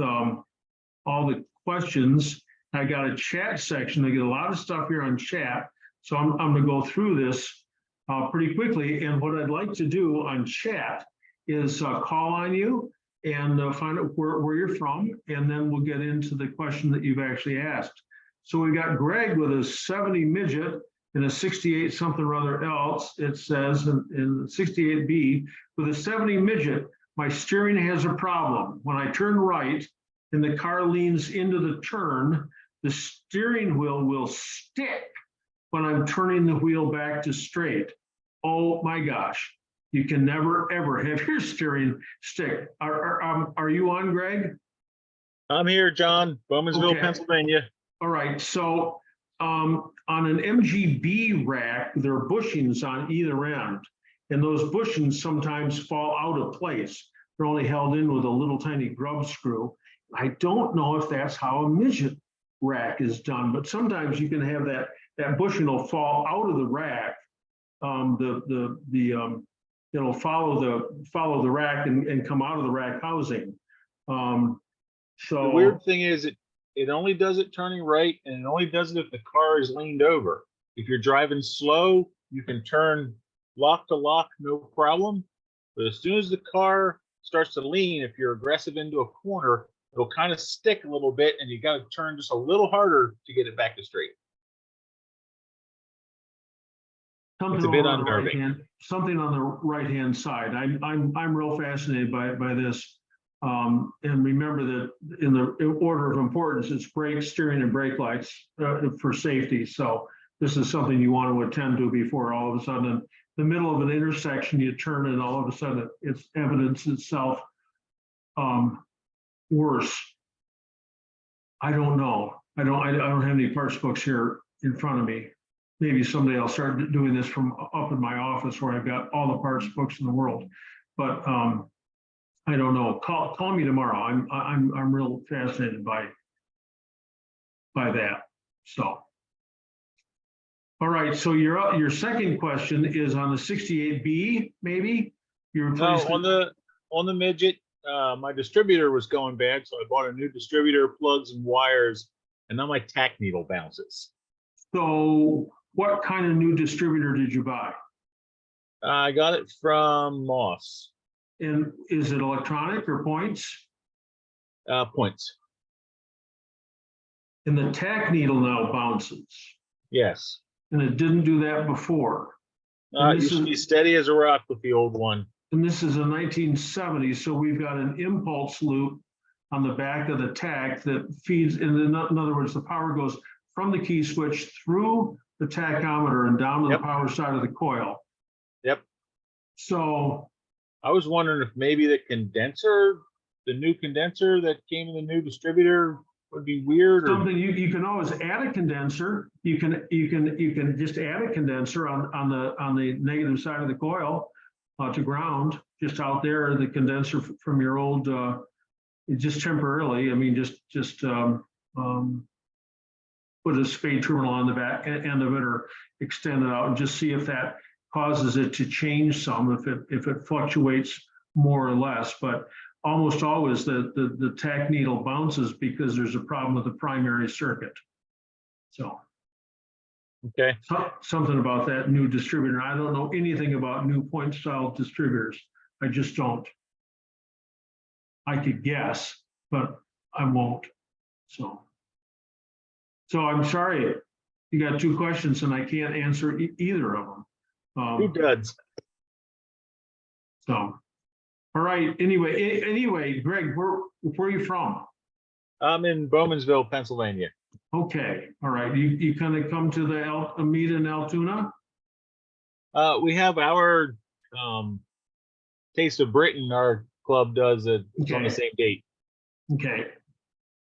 S1: all the questions. I got a chat section. I get a lot of stuff here on chat. So I'm going to go through this pretty quickly. And what I'd like to do on chat is call on you and find out where you're from. And then we'll get into the question that you've actually asked. So we got Greg with a 70 midget and a 68 something or other else. It says in 68B, with a 70 midget, my steering has a problem. When I turn right and the car leans into the turn, the steering wheel will stick when I'm turning the wheel back to straight. Oh my gosh, you can never ever have your steering stick. Are you on, Greg?
S4: I'm here, John, Bowmansville,
S1: Okay.
S4: Pennsylvania.
S1: All right, so on an MGB rack, there are bushings on either end, and those bushings sometimes fall out of place. They're only held in with a little tiny grub screw. I don't know if that's how a midget rack is done, but sometimes you can have that bushing will fall out of the rack. It'll follow the rack and come out of the rack housing. So
S4: the weird thing is it only does it turning right, and it only does it if the car is leaned over. If you're driving slow, you can turn lock to lock, no problem. But as soon as the car starts to lean, if you're aggressive into a corner, it'll kind of stick a little bit, and you got to turn just a little harder to get it back to straight. It's a bit unnerving.
S1: Something on the right-hand side. I'm real fascinated by this. And remember that in the order of importance, it's brake, steering, and brake lights for safety. So this is something you want to attend to before all of a sudden, in the middle of an intersection, you turn and all of a sudden it's evidence itself worse. I don't know. I don't have any parts books here in front of me. Maybe someday I'll start doing this from up in my office where I've got all the parts books in the world. But I don't know. Call me tomorrow. I'm real fascinated by that. So, all right. So your second question is on the 68B, maybe?
S4: No, on the midget, my distributor was going bad, so I bought a new distributor, plugs and wires, and now my tack needle bounces.
S1: So what kind of new distributor did you buy?
S4: I got it from Moss.
S1: And is it electronic or points?
S4: Points.
S1: And the tack needle now bounces.
S4: Yes.
S1: And it didn't do that before.
S4: It used to be steady as a rock with the old one.
S1: And this is a 1970, so we've got an impulse loop on the back of the tack that feeds, in other words, the power goes from the key switch through the tachometer and down to the power side of the coil.
S4: Yep.
S1: So
S4: I was wondering if maybe the condenser, the new condenser that came in the new distributor, would be weird.
S1: Something you can always add a condenser. You can just add a condenser on the negative side of the coil to ground, just out there. The condenser from your old, just temporarily. I mean, just put a spade terminal on the back end of it, or extend it out, and just see if that causes it to change some, if it fluctuates more or less. But almost always the tack needle bounces because there's a problem with the primary circuit. So
S4: okay,
S1: something about that new distributor. I don't know anything about new point style distributors. I just don't. I could guess, but I won't. So I'm sorry, you got two questions and I can't answer either of them.
S4: Who does?
S1: So, all right. Anyway, Greg, where are you from?
S4: I'm in Bowmansville, Pennsylvania.
S1: Okay. All right. You kind of come to the meet in Altoona?
S4: We have our Taste of Britain, our club does it. It's on the
S1: Okay.
S4: same date.
S1: Okay.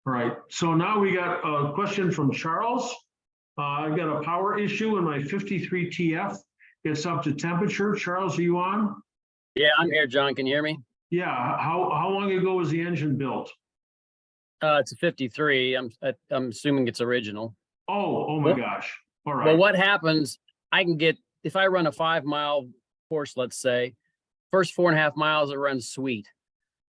S1: All right. So now we got a question from Charles. I've got a power issue in my 53 TF. It's up to temperature. Charles, are you on?
S17: Yeah, I'm here, John. Can you hear me?
S1: Yeah. How long ago was the engine built?
S17: It's a 53. I'm assuming it's original.
S1: Oh my gosh. All right.
S17: Well, what happens, I can get, if I run a 5-mile course, let's say, first 4.5 miles, it runs sweet.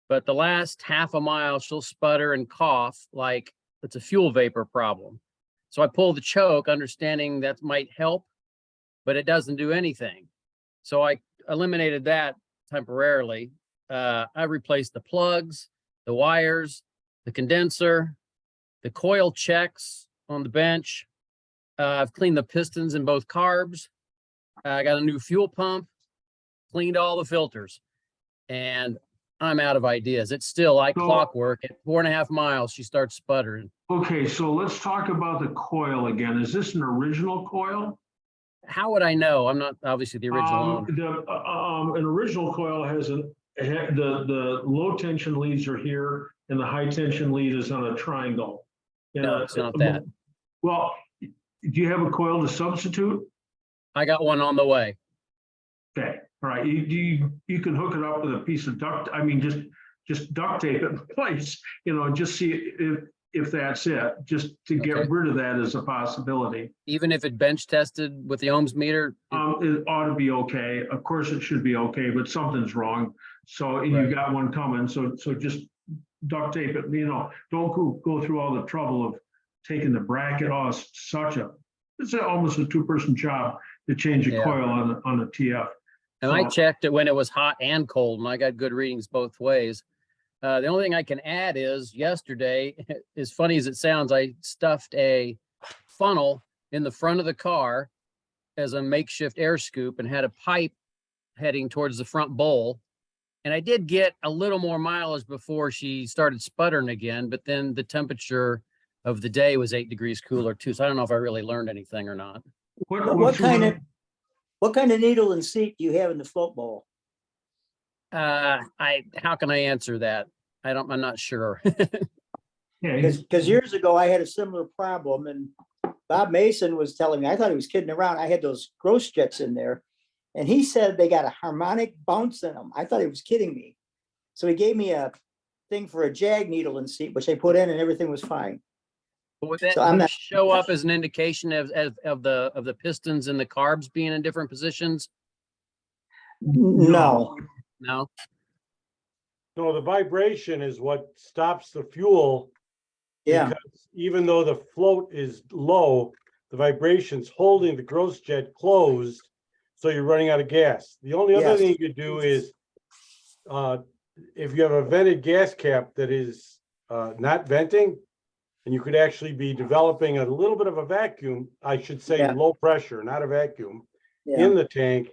S17: But the last half a mile, she'll sputter and cough like it's a fuel vapor problem. So I pull the choke, understanding that might help, but it doesn't do anything. So I eliminated that temporarily. I replaced the plugs, the wires, the condenser, the coil checks on the bench. I've cleaned the pistons in both carbs. I got a new fuel pump, cleaned all the filters, and I'm out of ideas. It's still like clockwork. At 4.5 miles, she starts sputtering.
S1: Okay, so let's talk about the coil again. Is this an original coil?
S17: How would I know? I'm not obviously the original owner.
S1: An original coil has the low tension leads are here and the high tension lead is on a triangle.
S17: No, it's not that.
S1: Well, do you have a coil to substitute?
S17: I got one on the way.
S1: Okay, all right. You can hook it up with a piece of duct. I mean, just duct tape it in place. Just see if that's it. Just to get rid of that as a possibility.
S17: Even if it bench tested with the ohms meter,
S1: it ought to be okay. Of course, it should be okay, but something's wrong. So you got one coming. So just duct tape it. Don't go through all the trouble of taking the bracket off. It's almost a 2-person job to change a coil on a TF.
S17: And I checked it when it was hot and cold, and I got good readings both ways. The only thing I can add is yesterday, as funny as it sounds, I stuffed a funnel in the front of the car as a makeshift air scoop and had a pipe heading towards the front bowl. And I did get a little more mileage before she started sputtering again, but then the temperature of the day was 8 degrees cooler too. So I don't know if I really learned anything or not.
S12: What kind of needle and seat do you have in the float bowl?
S17: How can I answer that? I'm not sure.
S12: Because years ago I had a similar problem, and Bob Mason was telling me, I thought he was kidding around. I had those gross jets in there, and he said they got a harmonic bounce in them. I thought he was kidding me. So he gave me a thing for a jag needle and seat, which I put in, and everything was fine.
S17: But would that show up as an indication of the pistons and the carbs being in different positions?
S12: No.
S17: No.
S18: No, the vibration is what stops the fuel.
S12: Yeah.
S18: Because even though the float is low, the vibration's holding the gross jet closed, so you're running out of gas. The only other thing you could do is, if you have a vented gas cap that is not venting, and you could actually be developing a little bit of a vacuum, I should say low pressure, not a vacuum, in the tank.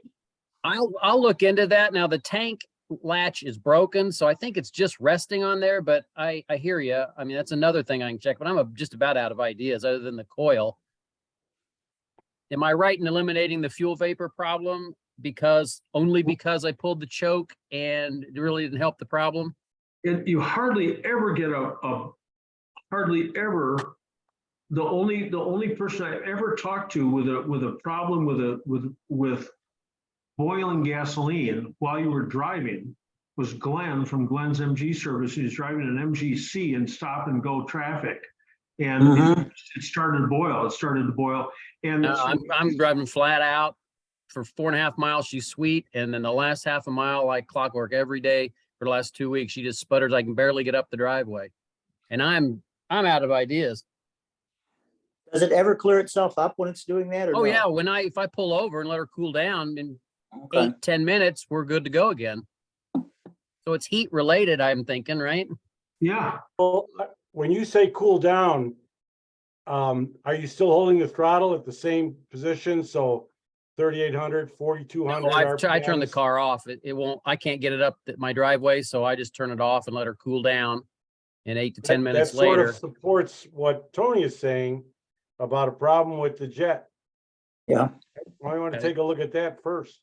S17: I'll look into that. Now the tank latch is broken, so I think it's just resting on there, but I hear you. I mean, that's another thing I can check, but I'm just about out of ideas other than the coil. Am I right in eliminating the fuel vapor problem only because I pulled the choke and it really didn't help the problem?
S1: You hardly ever get the only person I ever talked to with a problem with boiling gasoline while you were driving was Glenn from Glenn's MG service. He was driving an MGC in stop and go traffic, and it started to boil. And
S17: I'm driving flat out for 4.5 miles. She's sweet, and then the last half a mile like clockwork every day for the last 2 weeks. She just sputters. I can barely get up the driveway, and I'm out of ideas.
S12: Does it ever clear itself up when it's doing that? Or no?
S17: Yeah, if I pull over and let her cool down in 8-10 minutes, we're good to go again. So it's heat related, I'm thinking, right?
S1: Yeah.
S18: Well, when you say cool down, are you still holding the throttle at the same position? So 3,800, 4,200.
S17: No, I turn the car off. It won't. I can't get it up my driveway, so I just turn it off and let her cool down. And 8 to 10 minutes
S18: that
S17: later,
S18: sort of supports what Tony is saying about a problem with the jet.
S12: Yeah.
S18: I want to take a look at that first.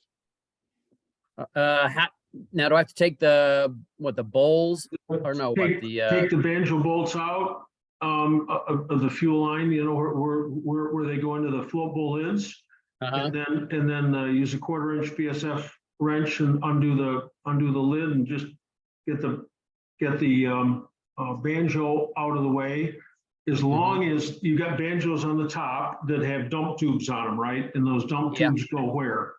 S17: Now, do I have to take the bowls or no, what
S1: Take the banjo bolts out of the fuel line, you know, where they go into the float bowl lids. And then use a 1/4-inch BSF wrench and undo the lid and just get the banjo out of the way. As long as you got banjos on the top that have dump tubes on them, right? And those dump tubes go where?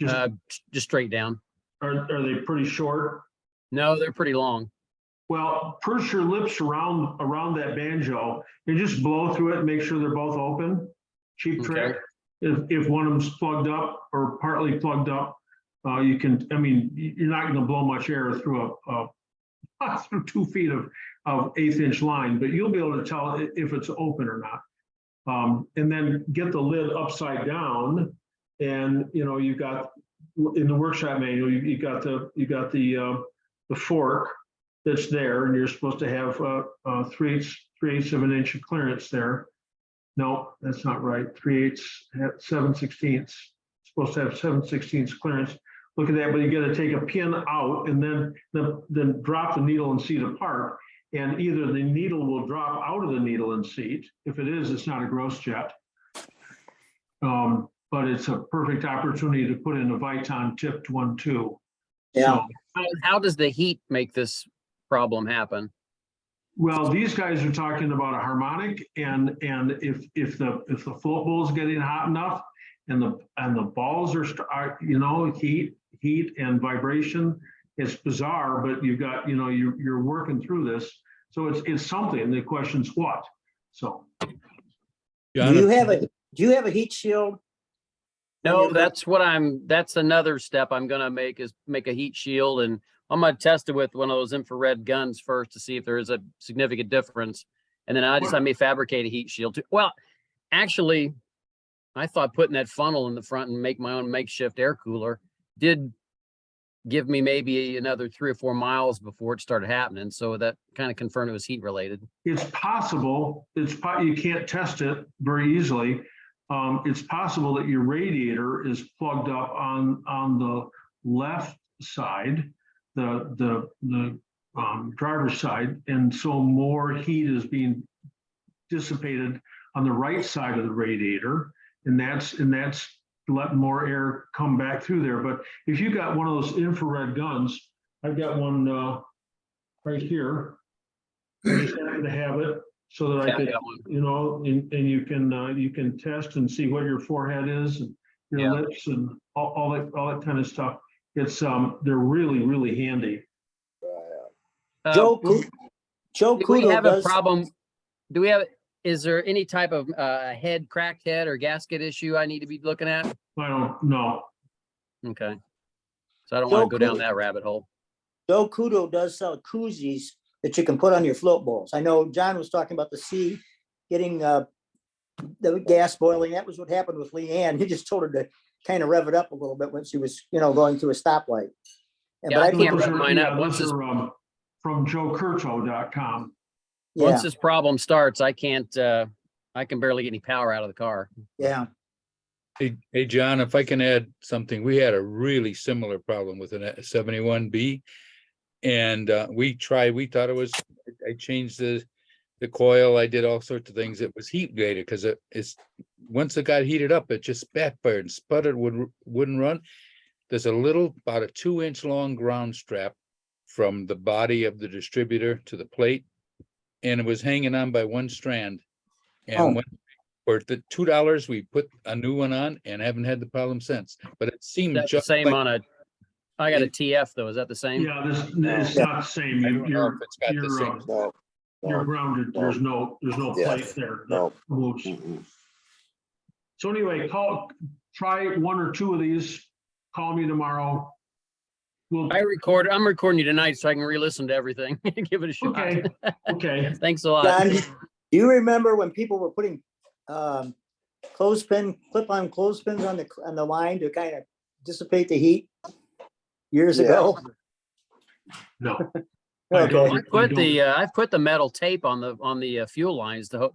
S17: Just straight down.
S1: Are they pretty short?
S17: No, they're pretty long.
S1: Well, purse your lips around that banjo and just blow through it and make sure they're both open. Cheap trick. If one of them's plugged up or partly plugged up, you can, I mean, you're not going to blow much air through through 2 feet of 1/8-inch line, but you'll be able to tell if it's open or not. And then get the lid upside down, and you know you've got in the workshop manual you got the fork that's there, and you're supposed to have 3/8 of an inch of clearance there. No, that's not right. 3/8, 7/16. Supposed to have 7/16 clearance. Look at that, but you got to take a pin out and then drop the needle and seat apart. And either the needle will drop out of the needle and seat. If it is, it's not a gross jet. But it's a perfect opportunity to put in a Viton tipped one too.
S17: Yeah. So, how does the heat make this problem happen?
S1: Well, these guys are talking about a harmonic, and if the float bowl is getting hot enough, and the balls are you know, heat and vibration, it's bizarre, but you've got, you know, you're working through this, so it's something. The question's what. So,
S12: do you have a heat shield?
S17: No, that's another step I'm gonna make, is make a heat shield, and I'm gonna test it with one of those infrared guns first to see if there is a significant difference. And then I may fabricate a heat shield too. Well, actually, I thought putting that funnel in the front and make my own makeshift air cooler did give me maybe another 3 or 4 miles before it started happening. So that kind of confirmed it was heat related.
S1: It's possible. You can't test it very easily. It's possible that your radiator is plugged up on the left side, the driver's side, and so more heat is being dissipated on the right side of the radiator, and that's letting more air come back through there. But if you got one of those infrared guns, I've got one right here. I just happen to have it so that I could, you know, and you can test and see what your forehead is and your lips and all that kind of stuff. It's they're really handy.
S12: Joe
S17: do we
S12: Kudo
S17: have
S12: does
S17: a problem? Is there any type of cracked head or gasket issue I need to be looking at?
S1: I don't know.
S17: Okay. So I don't want to go down that rabbit hole.
S12: Joe Kudo does sell koozies that you can put on your float bowls. I know John was talking about the sea getting the gas boiling. That was what happened with Leanne. He just told her to kind of rev it up a little bit when she was, you know, going through a stoplight.
S17: Yeah, I can't rev mine up.
S1: From joecurto.com.
S17: Once this problem starts, I can't, I can barely get any power out of the car.
S12: Yeah.
S14: Hey, John, if I can add something, we had a really similar problem with an 71B. And we thought it was, I changed the coil, I did all sorts of things. It was heat gated because it's once it got heated up, it just backfired and sputtered, wouldn't run. There's about a 2-inch long ground strap from the body of the distributor to the plate, and it was hanging on by one strand. And for the $2, we put a new one on and haven't had the problem since. But it seemed
S17: That's
S14: just
S17: the same
S14: like,
S17: on I got a TF though. Is that the same?
S1: Yeah, it's not the same. You're grounded. There's no plate there.
S19: No.
S1: So anyway, try 1 or 2 of these. Call me tomorrow.
S17: I'm recording you tonight so I can re-listen to everything. Give it a shot.
S1: Okay.
S17: Thanks a lot.
S12: John, do you remember when people were putting clip-on clothespins on the line to kind of dissipate the heat years ago?
S1: No.
S12: Okay.
S17: I've put the metal tape on the fuel lines, the what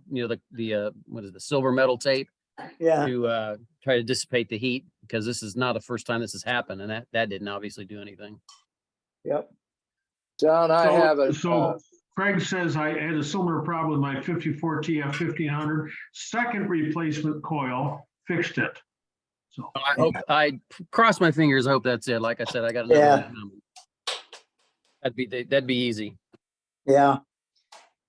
S17: is it, the silver metal tape,
S12: yeah,
S17: to try to dissipate the heat. because this is not the first time this has happened, and that didn't obviously do anything.
S12: Yep.
S19: John, I have a.
S1: So Craig says I had a similar problem with my 54 TF 1500. Second replacement coil fixed it. So
S17: I hope, I cross my fingers, hope that's it. Like I said, I got another
S12: Yeah.
S17: one coming. That'd be easy.
S12: Yeah.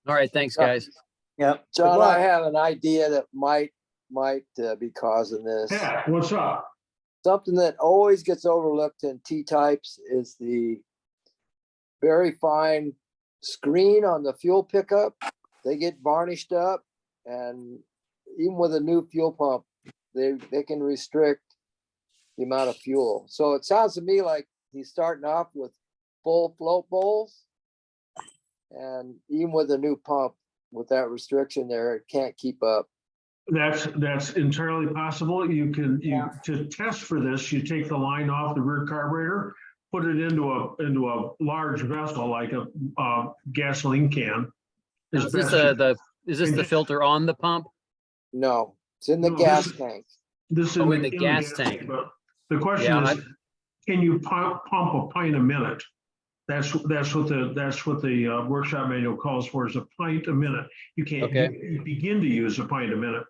S17: All right, thanks, guys.
S12: Yep.
S19: John, I have an idea that might be causing this.
S1: yeah, what's up?
S19: Something that always gets overlooked in T-types is the very fine screen on the fuel pickup. They get varnished up, and even with a new fuel pump, they can restrict the amount of fuel. So it sounds to me like he's starting off with full float bowls, and even with a new pump, with that restriction there, it can't keep up.
S1: That's entirely possible. To test for this, you take the line off the rear carburetor, put it into a large vessel like a gasoline can.
S17: Is this the filter on the pump?
S19: No, it's in the gas tank.
S1: This is
S17: in the gas tank.
S1: But the question is, can you pump a pint a minute? That's what the workshop manual calls for, is a pint a minute. You can't you begin to use a pint a minute.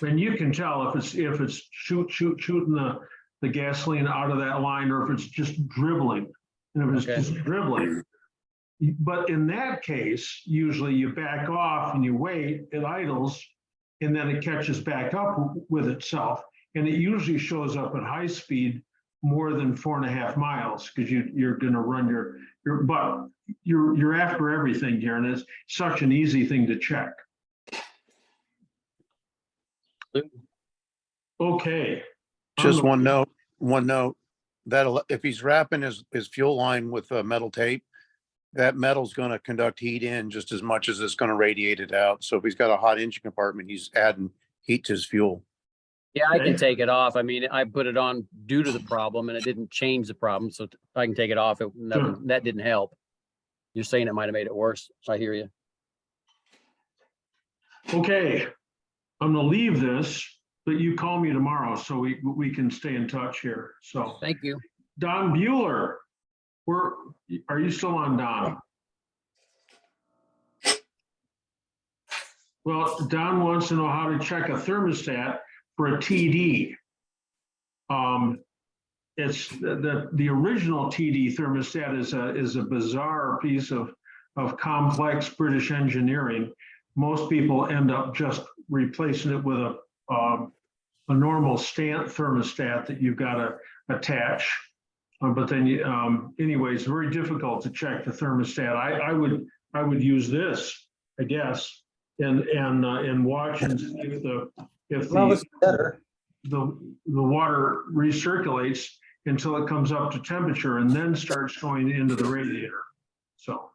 S1: And you can tell if it's shooting the gasoline out of that line, or if it's just dribbling. And if it's just dribbling. But in that case, usually you back off and you wait, it idles, and then it catches back up with itself. And it usually shows up at high speed more than 4.5 miles, because you're going to run but you're after everything here, and it's such an easy thing to check. Okay.
S20: Just one note, that if he's wrapping his fuel line with metal tape, that metal's going to conduct heat in just as much as it's going to radiate it out. So if he's got a hot engine compartment, he's adding heat to his fuel.
S17: Yeah, I can take it off. I mean, I put it on due to the problem, and it didn't change the problem, so I can take it off. That didn't help. You're saying it might have made it worse. I hear you.
S1: Okay, I'm gonna leave this, but you call me tomorrow so we can stay in touch here. So
S17: thank you.
S1: Don Bueller, are you still on, Don? Well, Don wants to know how to check a thermostat for a TD. It's the original TD thermostat is a bizarre piece of complex British engineering. Most people end up just replacing it with a normal stand thermostat that you've got to attach. But then anyway, it's very difficult to check the thermostat. I would use this, I guess, and watch and see if the water recirculates until it comes up to temperature, and then starts going into the radiator. So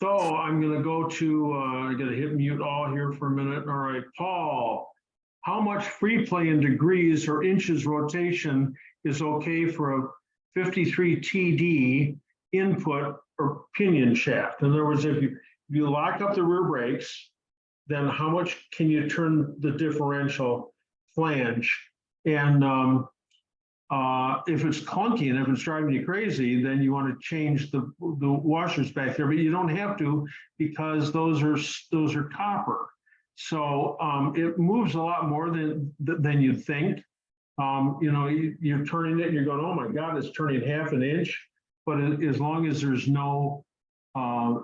S1: I'm going to go to, I got to hit mute all here for a minute. All right, Paul, how much free play in degrees or inches rotation is okay for a 53 TD input or pinion shaft? In other words, if you lock up the rear brakes, then how much can you turn the differential flange? And if it's clunky and if it's driving you crazy, then you want to change the washers back there, but you don't have to, because those are copper. So it moves a lot more than you'd think. You're turning it and you're going, oh my God, it's turning half an inch. But as long as there's no,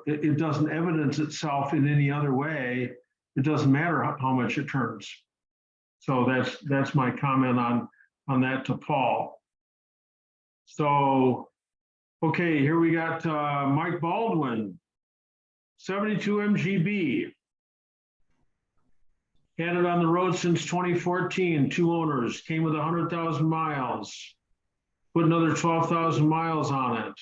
S1: it doesn't evidence itself in any other way, it doesn't matter how much it turns. So that's my comment on that to Paul. So, okay, here we got Mike Baldwin, 72 MGB. Had it on the road since 2014, 2 owners, came with 100,000 miles, put another 12,000 miles on it.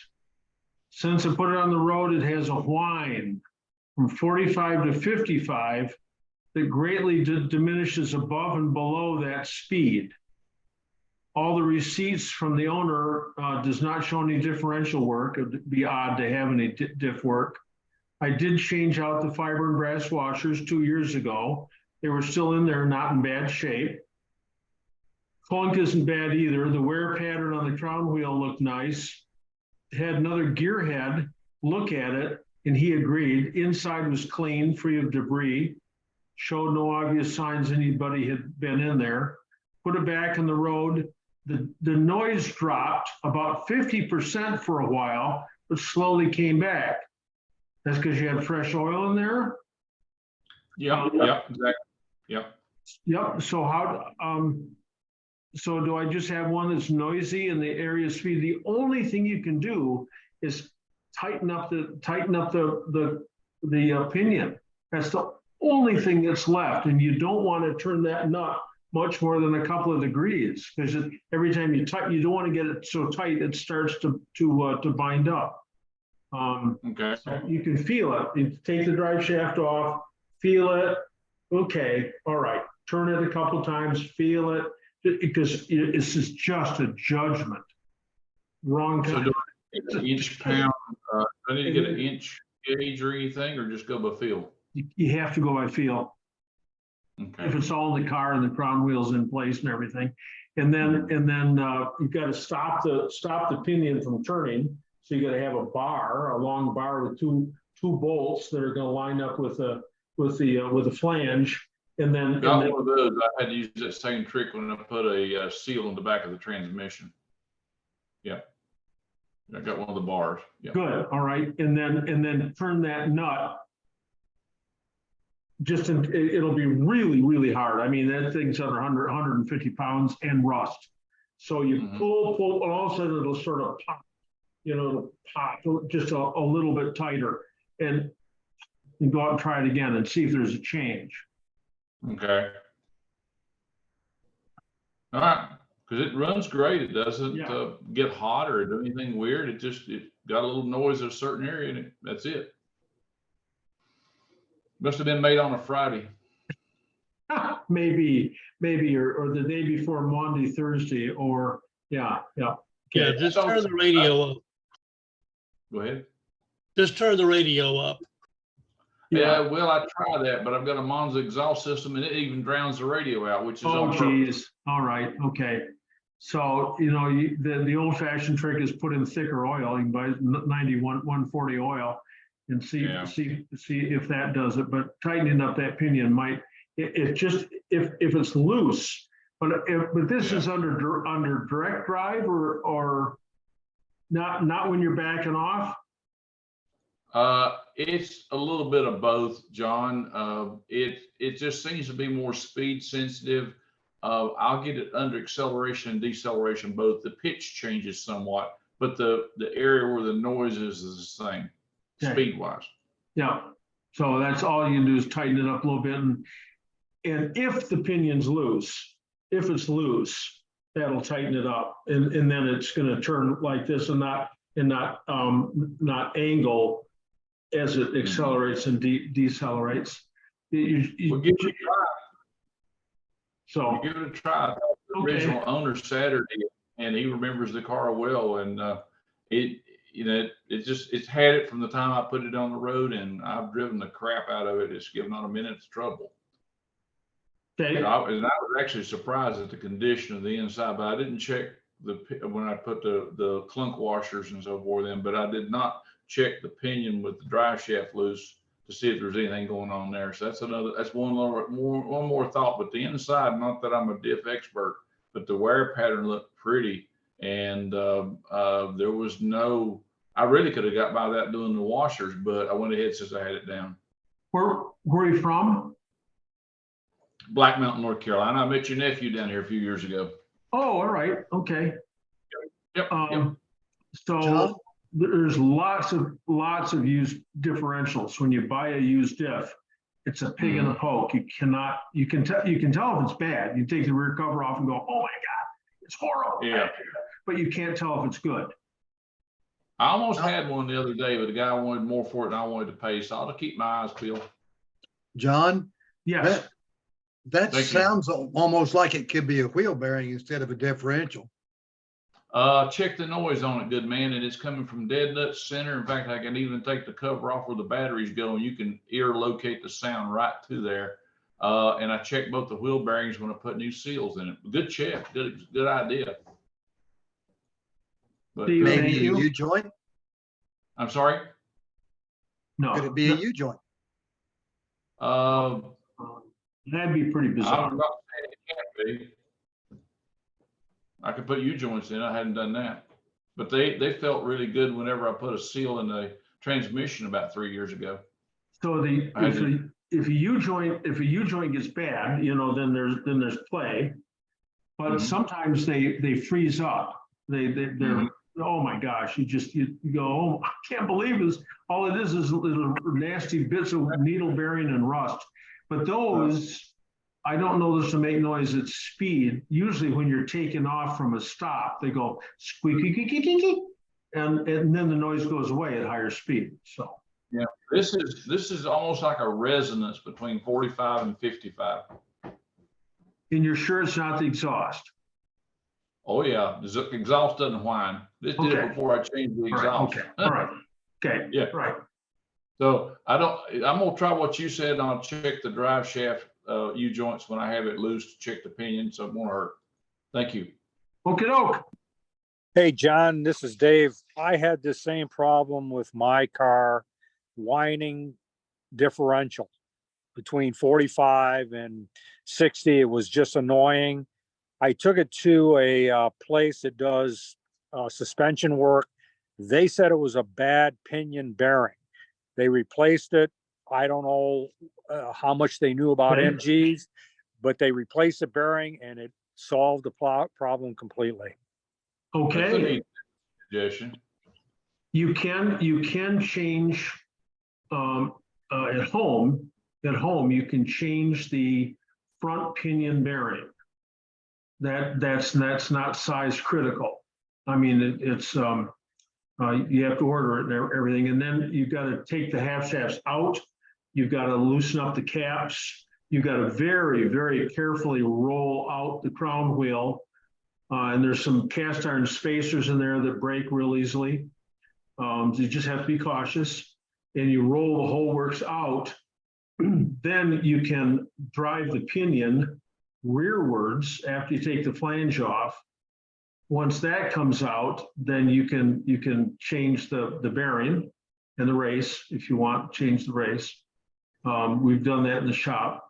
S1: Since I put it on the road, it has a whine from 45 to 55 that greatly diminishes above and below that speed. All the receipts from the owner does not show any differential work. It would be odd to have any diff work. I did change out the fiber and brass washers 2 years ago. They were still in there, not in bad shape. Clunk isn't bad either. The wear pattern on the crown wheel looked nice. Had another gearhead look at it, and he agreed. Inside was clean, free of debris. Showed no obvious signs anybody had been in there. Put it back on the road. The noise dropped about 50% for a while, but slowly came back. That's because you had fresh oil in there?
S21: Yeah, exactly. Yep.
S1: Yep. So so do I just have one that's noisy in the area of speed? The only thing you can do is tighten up the pinion. That's the only thing that's left, and you don't want to turn that nut much more than a couple of degrees, because every time you tighten, you don't want to get it so tight it starts to bind up.
S21: Okay.
S1: So you can feel it. You take the drive shaft off, feel it. Okay, all right. Turn it a couple times, feel it, because this is just a judgment. Wrong
S21: So
S1: kind.
S21: do I get an inch pound? Do I need to get an inch gauge or anything, or just go by feel?
S1: You have to go by feel.
S21: Okay.
S1: If it's all in the car and the crown wheel's in place and everything, and then you've got to stop the pinion from turning. So you got to have a long bar with two bolts that are going to line up with a flange, and then
S21: Got one of those. I had to use that same trick when I put a seal in the back of the transmission. Yeah, I got one of the bars. Yeah.
S1: Good. All right, and then turn that nut. It'll be really, really hard. I mean, that thing's under 150 pounds and rust. So you pull, and all of a sudden it'll sort of pop, pop just a little bit tighter, and you go out and try it again and see if there's a change.
S21: Okay. All right, because it runs great. It doesn't get hot or do anything weird. It got a little noise in a certain area, and that's it. Must have been made on a Friday.
S1: maybe, or the day before Monday, Thursday, or yeah.
S7: Yeah, just turn the radio up.
S21: Go ahead.
S7: Just turn the radio up.
S21: Yeah, well, I try that, but I've got a Monza exhaust system, and it even drowns the radio out, which is on purpose.
S1: Geez. All right. Okay. So, the old-fashioned trick is put in thicker oil. You can buy 140 oil and see if that does it. But tightening up that pinion might, if it's loose, but this is under direct drive or not when you're backing off.
S21: It's a little bit of both, John. It just seems to be more speed sensitive. I'll get it under acceleration and deceleration both. The pitch changes somewhat, but the area where the noise is the same, speed wise.
S1: Yeah. So that's all you can do is tighten it up a little bit, and if the pinion's loose, if it's loose, that'll tighten it up, and then it's going to turn like this and not angle as it accelerates and decelerates.
S21: We'll give it a try. So give it a try. The original owner Saturday, and he remembers the car well, and it's had it from the time I put it on the road, and I've driven the crap out of it. It's given not a minute's trouble.
S1: Okay.
S21: And I was actually surprised at the condition of the inside, but I didn't check when I put the clunk washers and so forth in, but I did not check the pinion with the drive shaft loose to see if there's anything going on there. So that's one more thought. But the inside, not that I'm a diff expert, but the wear pattern looked pretty, and there was I really could have got by that doing the washers, but I went ahead since I had it down.
S1: Where are you from?
S21: Black Mountain, North Carolina. I met your nephew down here a few years ago.
S1: Oh, all right. Okay.
S21: Yep.
S1: So
S21: John?
S1: There's lots of used differentials. When you buy a used diff, it's a pig in a poke. You can tell if it's bad. You take the rear cover off and go, oh my God, it's horrible.
S21: Yeah.
S1: But you can't tell if it's good.
S21: I almost had one the other day, but the guy wanted more for it than I wanted to pay. So I'll keep my eyes peeled.
S22: John?
S1: Yes.
S22: That sounds almost like it could be a wheel bearing instead of a differential.
S21: Check the noise on it, good man, and it's coming from dead nut center. In fact, I can even take the cover off where the batteries go, and you can ear locate the sound right to there. And I checked both the wheel bearings when I put new seals in it. Good check, good idea. But
S1: Steve,
S22: Maybe
S1: thank
S22: a
S1: you.
S22: U-joint?
S21: I'm sorry.
S1: No.
S22: Could it be a U-joint?
S1: That'd be pretty bizarre.
S21: I'm not saying it can't be. I could put U-joints in. I hadn't done that. But they felt really good whenever I put a seal in the transmission about 3 years ago.
S1: So
S21: I
S1: if
S21: did.
S1: a U-joint gets bad, you know, then there's play. But sometimes they freeze up. They're oh my gosh, you go, oh, I can't believe this. All it is little nasty bits of needle bearing and rust. But those, I don't know this to make noise at speed. Usually when you're taking off from a stop, they go squeaky, and then the noise goes away at higher speed. So
S21: yeah, this is almost like a resonance between 45 and 55.
S1: And you're sure it's not the exhaust?
S21: Oh yeah, the exhaust doesn't whine. This did it before I changed the exhaust.
S1: Okay, all right. Okay,
S21: yeah,
S1: right.
S21: So I'm gonna try what you said, and I'll check the drive shaft U-joints when I have it loose to check the pinion, so it won't hurt. Thank you.
S1: Okie doke.
S5: Hey, John, this is Dave. I had the same problem with my car, whining differential between 45 and 60. It was just annoying. I took it to a place that does suspension work. They said it was a bad pinion bearing. They replaced it. I don't know how much they knew about MGs, but they replaced the bearing and it solved the problem completely.
S1: Okay.
S21: Suggestion.
S1: You can change at home. At home, you can change the front pinion bearing. That's not size critical. I mean, it's you have to order it and everything, and then you've got to take the half shafts out. You've got to loosen up the caps. You've got to very, very carefully roll out the crown wheel. And there's some cast iron spacers in there that break real easily. So you just have to be cautious. And you roll the whole works out. Then you can drive the pinion rearwards after you take the flange off. Once that comes out, then you can change the bearing and the race if you want to change the race. We've done that in the shop.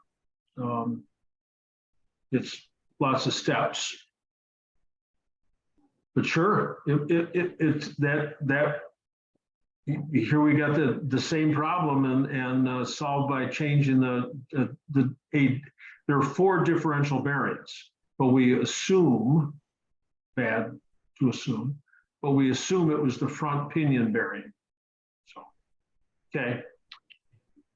S1: It's lots of steps. But sure, it's that here we got the same problem and solved by changing there are 4 differential bearings, but we assume, bad to assume, but we assume it was the front pinion bearing. So, okay.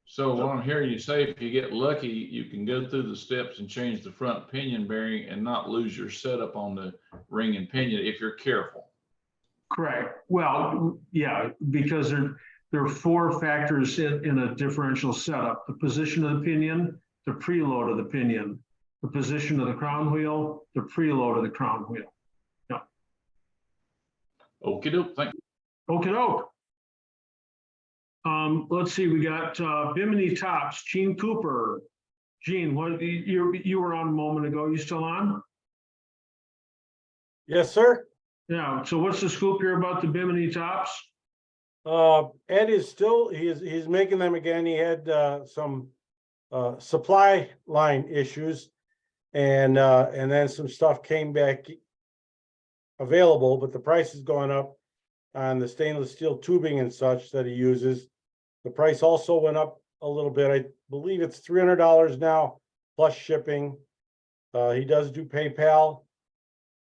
S21: So what I'm hearing you say, if you get lucky, you can go through the steps and change the front pinion bearing and not lose your setup on the ring and pinion if you're careful.
S1: Correct. Well, yeah, because there are 4 factors in a differential setup: the position of the pinion, the preload of the pinion, the position of the crown wheel, the preload of the crown wheel. Yeah.
S21: Okie doke. Thank you.
S1: Okie doke. Let's see. We got Bimini Tops, Gene Cooper. Gene, what you were on a moment ago? You still on?
S18: Yes, sir.
S1: Yeah. So what's the scoop here about the Bimini Tops?
S18: Ed is still, he's making them again. He had some supply line issues and then some stuff came back available, but the price is going up on the stainless steel tubing and such that he uses. The price also went up a little bit. I believe it's $300 now plus shipping. He does do PayPal.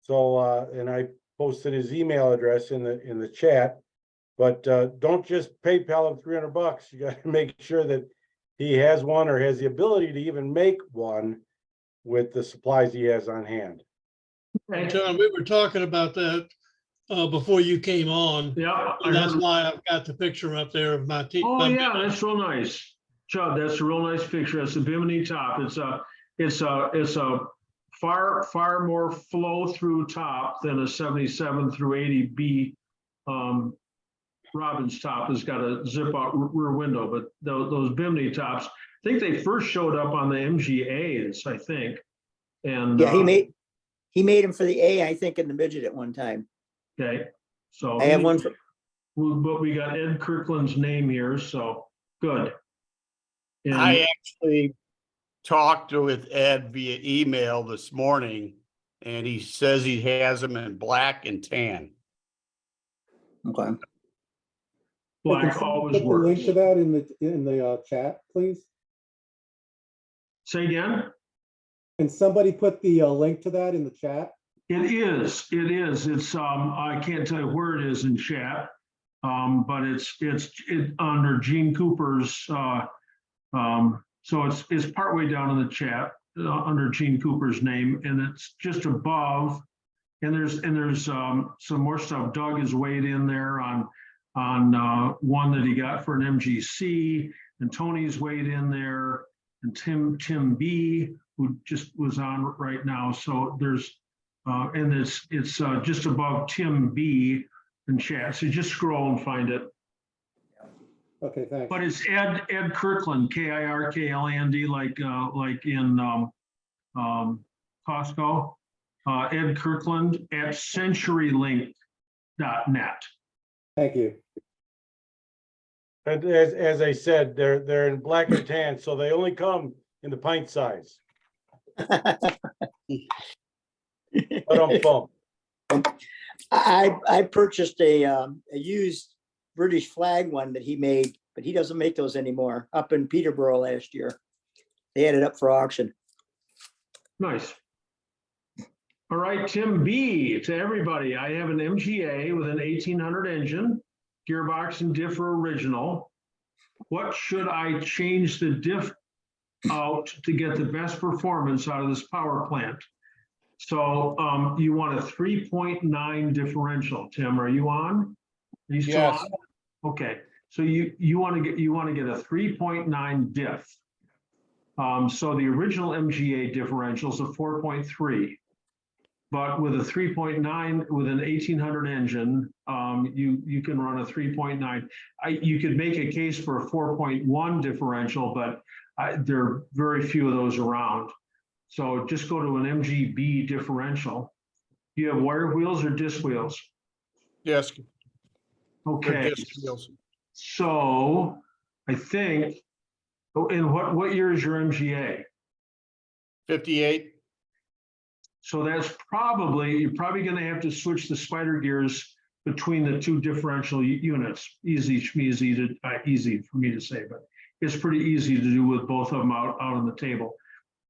S18: So, and I posted his email address in the chat, but don't just PayPal him $300. You got to make sure that he has one or has the ability to even make one with the supplies he has on hand.
S7: Hey, John, we were talking about that before you came on.
S1: Yeah.
S7: And that's why I've got the picture up there of my team.
S1: Oh yeah, that's real nice. Chubb, that's a real nice picture. It's a Bimini top. It's a far more flow through top than a 77 through 80B Robin's top has got a zip out rear window, but those Bimini tops, I think they first showed up on the MGAs, I think. And
S12: Yeah, he made them for the A, I think, in the midget at one time.
S1: okay, so
S12: I have one for,
S1: but we got Ed Kirkland's name here, so good. And
S15: I actually talked with Ed via email this morning, and he says he has them in black and tan.
S12: okay.
S1: black always
S2: Put the link
S1: works.
S2: to that in the chat, please.
S1: Say again?
S2: Can somebody put the link to that in the chat?
S1: It is. It's I can't tell you where it is in chat, but it's under Gene Cooper's. So it's partway down in the chat under Gene Cooper's name, and it's just above. And there's some more stuff. Doug is weighed in there on one that he got for an MGC, and Tony's weighed in there, and Tim B, who just was on right now. So there's and it's just above Tim B in chat. So just scroll and find it.
S2: Okay, thanks.
S1: But it's Ed Kirkland, Kirkland, like in Costco. Ed Kirkland at CenturyLink.net.
S2: Thank you.
S18: And as I said, they're in black and tan, so they only come in the pint size. But
S12: I purchased a used British flag one that he made, but he doesn't make those anymore, up in Peterborough last year. They had it up for auction.
S1: Nice. All right, Tim B, to everybody, I have an MGA with an 1800 engine, gearbox and differ original. What should I change the diff out to get the best performance out of this power plant? So you want a 3.9 differential. Tim, are you on? Are you still
S15: Yes.
S1: on? Okay, so you want to get a 3.9 diff. So the original MGA differential is a 4.3. But with a 3.9 with an 1800 engine, you can run a 3.9. You could make a case for a 4.1 differential, but there are very few of those around. So just go to an MGB differential. Do you have wire wheels or disc wheels?
S15: Yes.
S1: Okay.
S15: Disc wheels.
S1: So I think, and what year is your MGA?
S15: 58.
S1: So that's you're probably going to have to switch the spider gears between the two differential units. Easy for me to say, but it's pretty easy to do with both of them out on the table.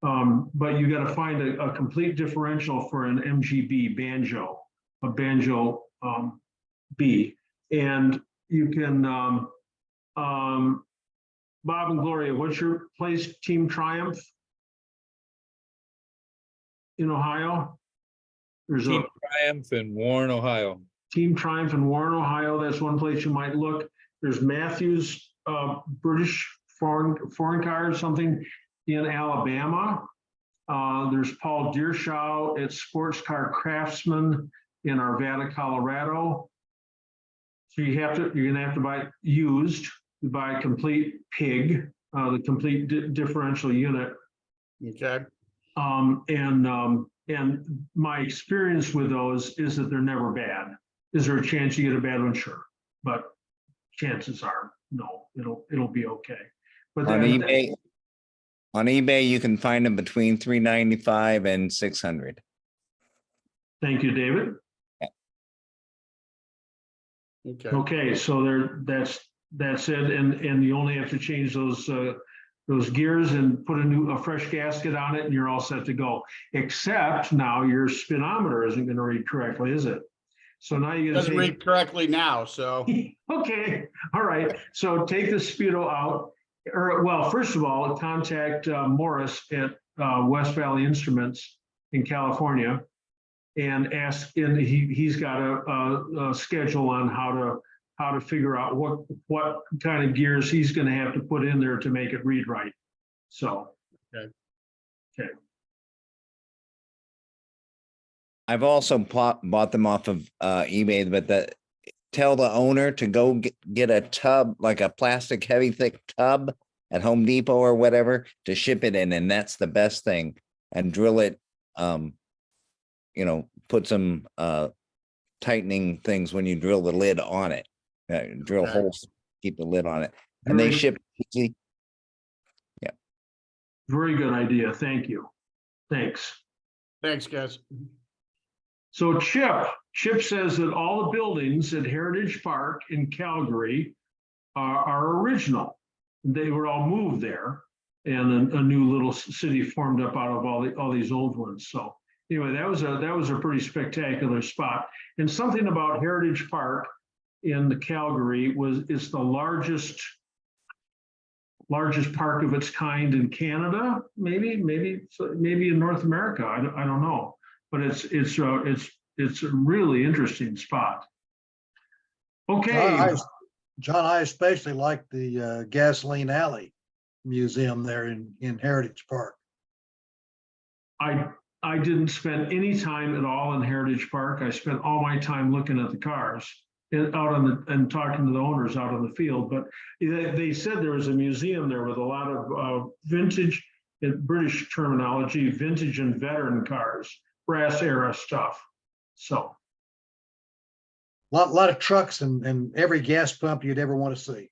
S1: But you got to find a complete differential for an MGB banjo, a banjo B. And you can, Bob and Gloria, what's your place, Team Triumph? In Ohio? There's
S14: Team Triumph in Warren, Ohio.
S1: Team Triumph in Warren, Ohio. That's one place you might look. There's Matthews British foreign car or something in Alabama. There's Paul Deershaw at Sports Car Craftsman in Arvada, Colorado. So you're gonna have to buy used. You buy a complete pig, the complete differential unit.
S15: Okay.
S1: And my experience with those is that they're never bad. Is there a chance you get a bad one? Sure, but chances are no. It'll be okay. But
S8: On eBay, you can find them between $395 and $600.
S1: Thank you, David.
S15: Okay.
S1: Okay, so that's it, and you only have to change those gears and put a fresh gasket on it, and you're all set to go. Except now your speedometer isn't going to read correctly, is it? So now you
S15: Doesn't read correctly now, so.
S1: Okay, all right. So take the speedo out, or well, first of all, contact Morris at West Valley Instruments in California, and ask. And he's got a schedule on how to figure out what kind of gears he's going to have to put in there to make it read right. So, okay.
S8: I've also bought them off of eBay, but tell the owner to go get a tub, like a plastic heavy thick tub at Home Depot or whatever to ship it in, and that's the best thing. And drill it, put some tightening things when you drill the lid on it. Drill
S1: Okay.
S8: holes, keep the lid on it, and they
S1: Very-
S8: ship easy.
S1: Very good idea. Thank you. Thanks.
S22: Thanks, guys.
S1: So Chip says that all the buildings at Heritage Park in Calgary are original. They were all moved there, and a new little city formed up out of all these old ones. So anyway, that was a pretty spectacular spot. And something about Heritage Park in the Calgary is the largest park of its kind in Canada, maybe in North America. I don't know, but it's a really interesting spot. Okay.
S22: John, I especially like the Gasoline Alley Museum there in Heritage Park.
S1: I didn't spend any time at all in Heritage Park. I spent all my time looking at the cars and talking to the owners out on the field. But they said there was a museum there with a lot of vintage, in British terminology, vintage and veteran cars, brass era stuff. So.
S22: Lot of trucks and every gas pump you'd ever want to see.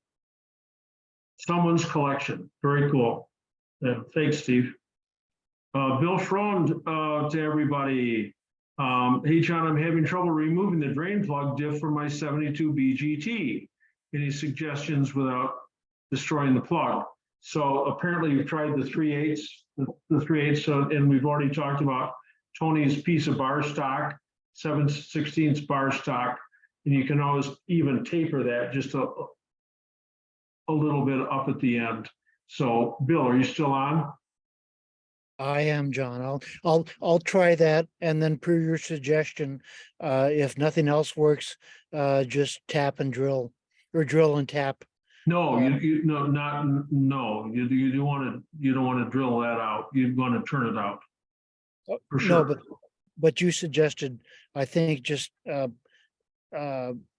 S1: Someone's collection. Very cool. Thanks, Steve. Bill Frone to everybody. Hey, John, I'm having trouble removing the drain plug diff from my 72 BGT. Any suggestions without destroying the plug? So apparently you've tried the 3/8, the 3/8, and we've already talked about Tony's piece of bar stock, 7/16 bar stock, and you can always even taper that just a little bit up at the end. So Bill, are you still on?
S3: I am, John. I'll try that, and then per your suggestion, if nothing else works, just tap and drill, or drill and tap.
S1: No, you don't want to drill that out. You want to turn it out. For sure.
S3: No, but you suggested, I think, just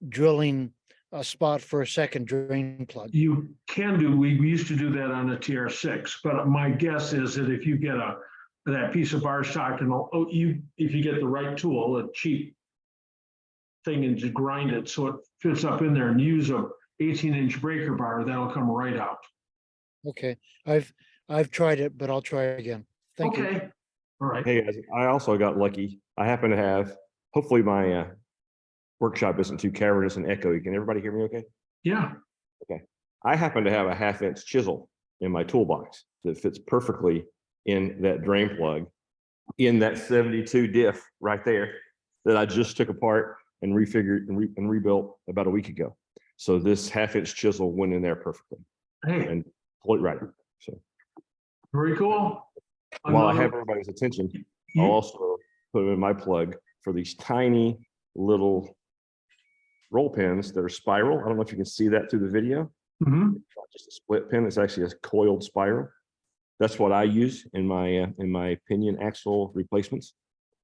S3: drilling a spot for a second drain plug.
S1: You can do, we used to do that on a TR6, but my guess is that if you get that piece of bar stock and if you get the right tool, a cheap thing, and just grind it so it fits up in there and use a 18-inch breaker bar, that'll come right out.
S3: Okay, I've tried it, but I'll try it again. Thank you.
S1: Okay. All right.
S6: Hey guys, I also got lucky. I happen to have, hopefully my workshop isn't too cavernous and echoey. Can everybody hear me okay?
S1: Yeah.
S6: Okay. I happen to have a 1/2-inch chisel in my toolbox that fits perfectly in that drain plug in that 72 diff right there that I just took apart and refigured and rebuilt about a week ago. So this 1/2-inch chisel went in there perfectly.
S1: Hey.
S6: And pulled it right. So
S1: very cool.
S6: While I have everybody's attention, I'll also put in my plug for these tiny little roll pins that are spiral. I don't know if you can see that through the video.
S1: Mm-hmm.
S6: It's not just a split pin, it's actually a coiled spiral. That's what I use in my pinion axle replacements.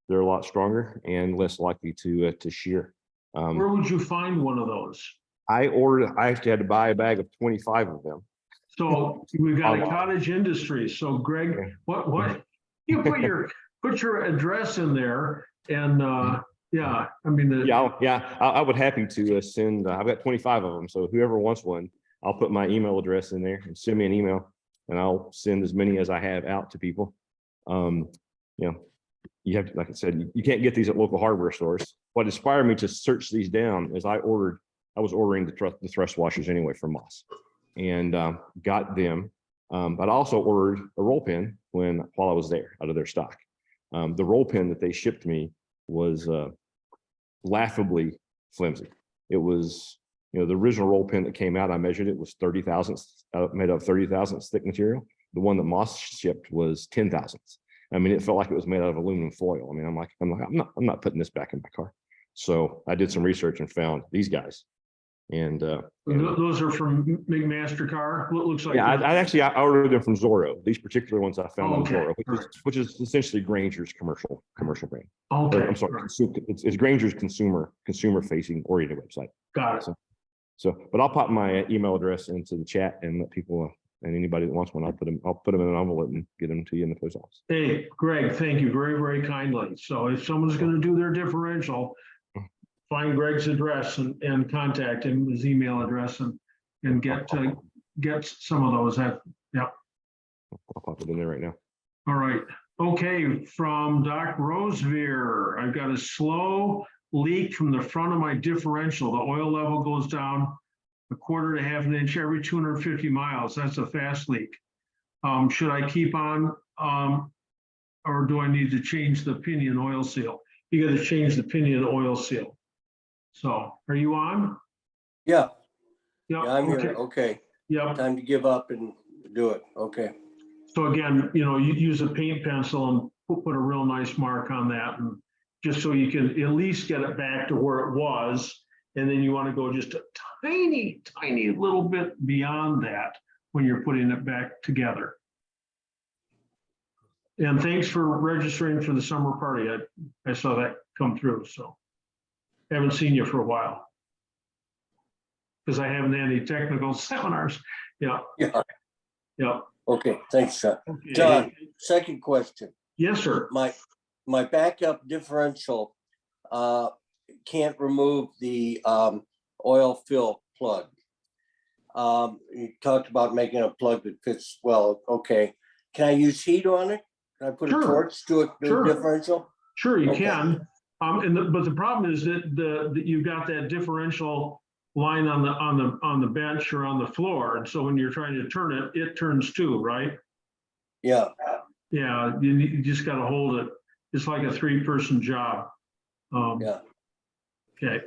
S6: They're a lot stronger and less likely to shear.
S1: Where would you find one of those?
S6: I actually had to buy a bag of 25 of them.
S1: So we've got a cottage industry. So Greg, what you put your address in there, and yeah, I mean
S6: I would happy to send. I've got 25 of them, so whoever wants one, I'll put my email address in there and send me an email, and I'll send as many as I have out to people. You have to, like I said, you can't get these at local hardware stores. What inspired me to search these down is I was ordering the thrust washers anyway from Moss, and got them. But I also ordered a roll pin while I was there out of their stock. The roll pin that they shipped me was laughably flimsy. It was, the original roll pin that came out, I measured it was 30 thousandths, made of 30 thousandths thick material. The one that Moss shipped was 10 thousandths. I mean, it felt like it was made out of aluminum foil. I mean, I'm not putting this back in my car. So I did some research and found these guys. And
S1: Those are from McMaster-Carr. Looks like.
S6: yeah, I ordered them from Zorro. These particular ones I found on
S1: Okay,
S6: Zorro,
S1: all right.
S6: which is essentially Granger's commercial brand.
S1: Okay,
S6: Or, I'm sorry,
S1: all right.
S6: it's Granger's consumer facing oriented website.
S1: Got it.
S6: So, but I'll pop my email address into the chat and let people and anybody that wants one, I'll put them in an envelope and get them to you in the post office.
S1: Hey, Greg, thank you very, very kindly. So if someone's going to do their differential, find Greg's address and contact him, his email address, and get some of those. Yep.
S6: I'll pop it in there right now.
S1: All right. Okay. From Doc Rosevear, I've got a slow leak from the front of my differential. The oil level goes down 1/4 to 1/2 inch every 250 miles. That's a fast leak. Should I keep on, or do I need to change the pinion oil seal? You got to change the pinion oil seal. So, are you on?
S10: Yeah.
S1: Yep.
S10: Yeah, I'm here. Okay.
S1: Yep.
S10: Time to give up and do it. Okay.
S1: So again, you use a paint pencil and put a real nice mark on that, and just so you can at least get it back to where it was. And then you want to go just a tiny, tiny little bit beyond that when you're putting it back together. And thanks for registering for the summer party. I saw that come through, so haven't seen you for a while. Because I haven't had any technical seminars. Yeah.
S10: Yeah.
S1: Yeah.
S10: Okay. Thanks, John.
S1: Okay.
S10: John, second question.
S1: Yes, sir.
S10: My backup differential can't remove the oil fill plug. You talked about making a plug that fits well. Okay. Can I use heat on it? Can I put a torch to the differential?
S1: Sure, you can. But the problem is that you've got that differential line on the bench or on the floor, and so when you're trying to turn it, it turns too, right?
S10: Yeah.
S1: Yeah, you just got to hold it. It's like a 3-person job.
S10: Yeah.
S1: Okay.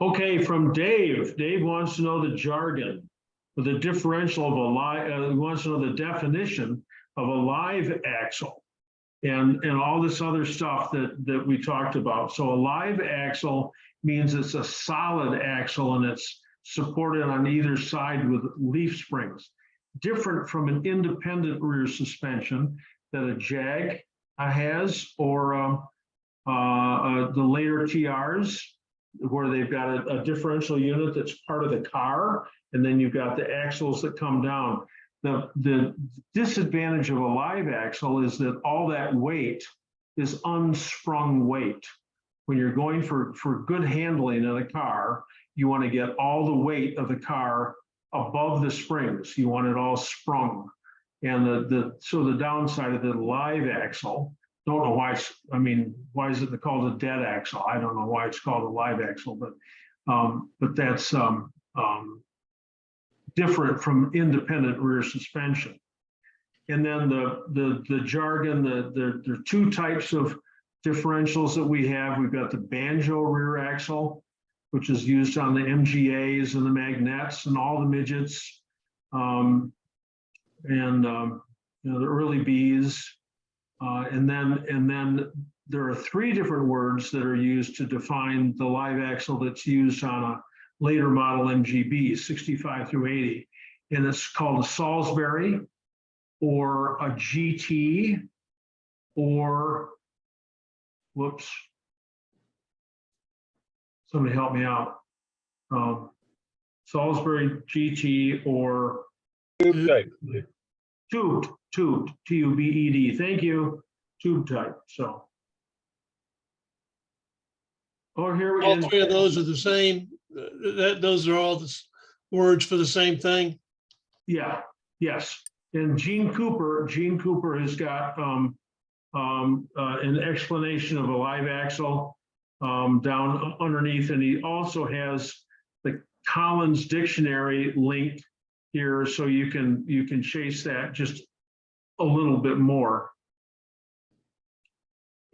S1: Okay, from Dave. Dave wants to know the jargon for the differential of a live. He wants to know the definition of a live axle and all this other stuff that we talked about. So a live axle means it's a solid axle and it's supported on either side with leaf springs, different from an independent rear suspension that a Jag has, or the later TRs, where they've got a differential unit that's part of the car, and then you've got the axles that come down. The disadvantage of a live axle is that all that weight is unsprung weight. When you're going for good handling of the car, you want to get all the weight of the car above the springs. You want it all sprung. And so the downside of the live axle, don't know why why is it called a dead axle? I don't know why it's called a live axle, but that's different from independent rear suspension. And then the jargon, there are 2 types of differentials that we have. We've got the banjo rear axle, which is used on the MGAs and the Magnets and all the midgets, and the early Bs. And then there are 3 different words that are used to define the live axle that's used on a later model MGB, 65 through 80. And it's called a Salisbury, or a GT, or, whoops, somebody help me out. Salisbury, GT, or
S4: tube type.
S1: Tubed, T-U-B-E-D. Thank you. Tube type. So. Oh, here we go.
S7: All 3 of those are the same. Those are all the words for the same thing.
S1: Yeah. Yes. And Gene Cooper has got an explanation of a live axle down underneath, and he also has the Collins Dictionary link here, so you can chase that just a little bit more.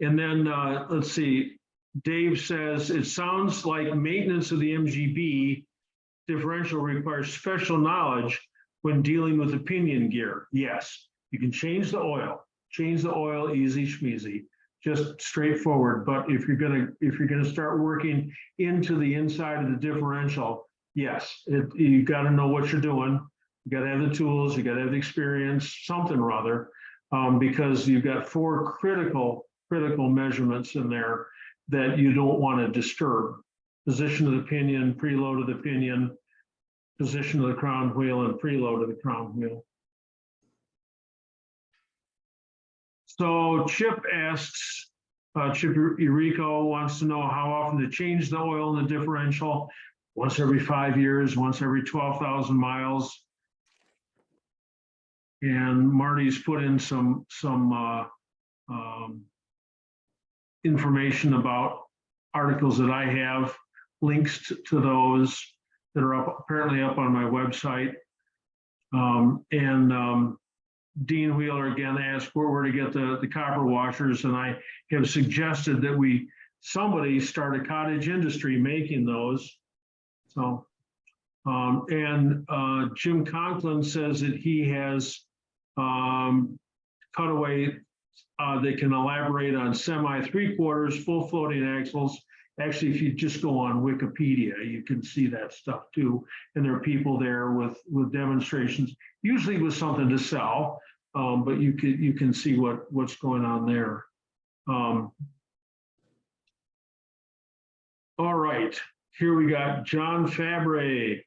S1: And then let's see, Dave says, it sounds like maintenance of the MGB differential requires special knowledge when dealing with the pinion gear. Yes, you can change the oil easy schmeezy, just straightforward. But if you're gonna start working into the inside of the differential, yes, you gotta know what you're doing. You gotta have the tools, you gotta have the experience, something or other, because you've got 4 critical measurements in there that you don't want to disturb. Position of the pinion, preload of the pinion, position of the crown wheel, and preload of the crown wheel. So Chip asks, Chip Eurico wants to know how often to change the oil in the differential. Once every 5 years, once every 12,000 miles. And Marty's put in some information about articles that I have, links to those that are apparently up on my website. Dean Wheeler again asked where to get the copper washers, and I have suggested that somebody start a cottage industry making those. So, Jim Conklin says that he has cutaway. They can elaborate on semi 3/4, full floating axles. Actually, if you just go on Wikipedia, you can see that stuff too. And there are people there with demonstrations, usually with something to sell, but you can see what's going on there. All right, here we got John Fabre.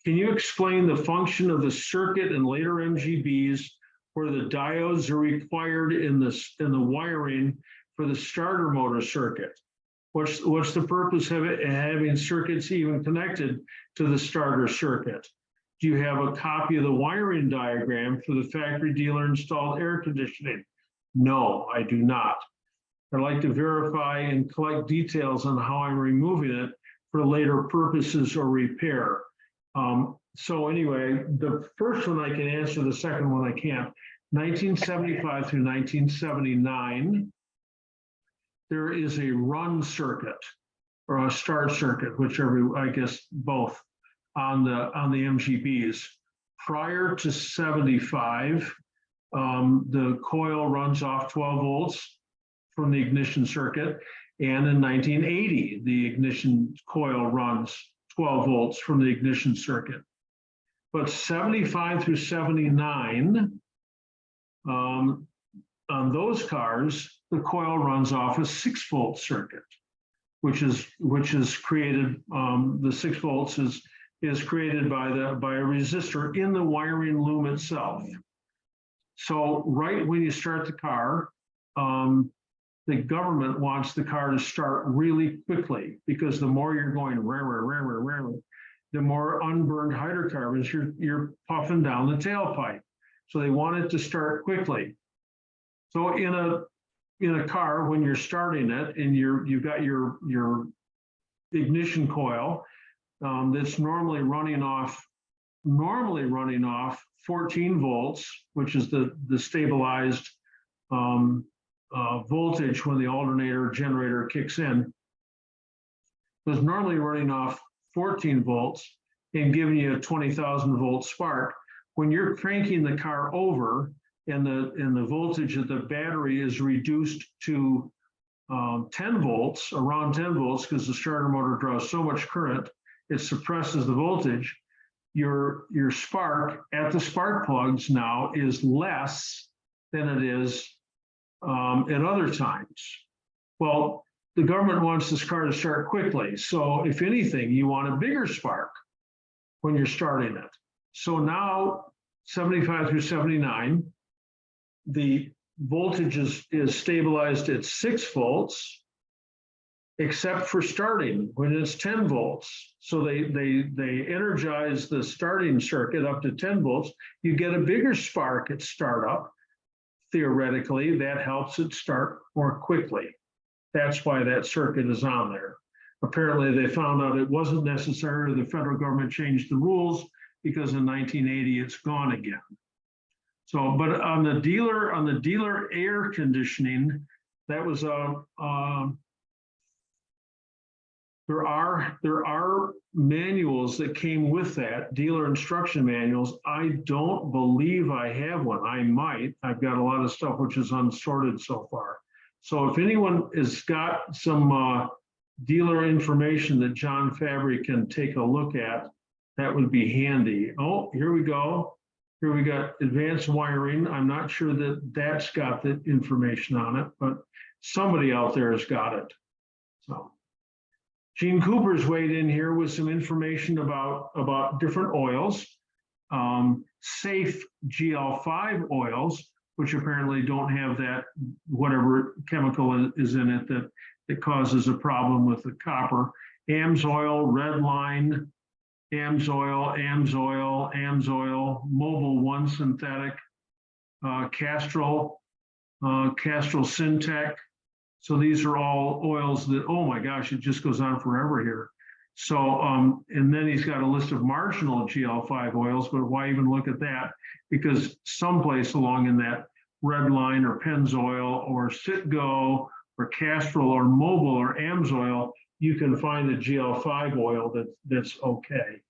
S1: Can you explain the function of the circuit and later MGBs where the diodes are required in the wiring for the starter motor circuit? What's the purpose of it, having circuits even connected to the starter circuit? Do you have a copy of the wiring diagram for the factory dealer installed air conditioning? No, I do not. I'd like to verify and collect details on how I'm removing it for later purposes or repair. So anyway, the first one I can answer, the second one I can't. 1975 through 1979, there is a run circuit or a start circuit, whichever, I guess both, on the MGBs. Prior to 75, the coil runs off 12 volts from the ignition circuit. And in 1980, the ignition coil runs 12 volts from the ignition circuit. But 75 through 79, on those cars, the coil runs off a 6-volt circuit, which is created. The 6 volts is created by a resistor in the wiring loom itself. So right when you start the car, the government wants the car to start really quickly, because the more you're going the more unburned hydrocarbons you're puffing down the tailpipe. So they want it to start quickly. So in a car, when you're starting it and you've got your ignition coil that's normally running off 14 volts, which is the stabilized voltage when the alternator generator kicks in, was normally running off 14 volts and giving you a 20,000 volt spark. When you're cranking the car over and the voltage of the battery is reduced to 10 volts, around 10 volts, because the starter motor draws so much current, it suppresses the voltage. Your spark at the spark plugs now is less than it is at other times. Well, the government wants this car to start quickly. So if anything, you want a bigger spark when you're starting it. So now 75 through 79, the voltage is stabilized at 6 volts, except for starting when it's 10 volts. So they energize the starting circuit up to 10 volts. You get a bigger spark at startup. Theoretically, that helps it start more quickly. That's why that circuit is on there. Apparently, they found out it wasn't necessary. The federal government changed the rules because in 1980 it's gone again. So, but on the dealer air conditioning, that was there are manuals that came with that, dealer instruction manuals. I don't believe I have one. I might. I've got a lot of stuff which is unsorted so far. So if anyone has got some dealer information that John Fabry can take a look at, that would be handy. Oh, here we go. Here we got advanced wiring. I'm not sure that that's got the information on it, but somebody out there has got it. So Gene Cooper's weighed in here with some information about different oils. Safe GL5 oils, which apparently don't have that whatever chemical is in it that causes a problem with the copper. AMSOIL, Redline, AMSOIL, AMSOIL, AMSOIL, Mobil 1 synthetic, Castrol, Castrol Syntec. So these are all oils that, oh my gosh, it just goes on forever here. So, and then he's got a list of marginal GL5 oils, but why even look at that? Because someplace along in that Redline or Pennzoil or Citgo or Castrol or Mobil or AMSOIL, you can find a GL5 oil that's okay.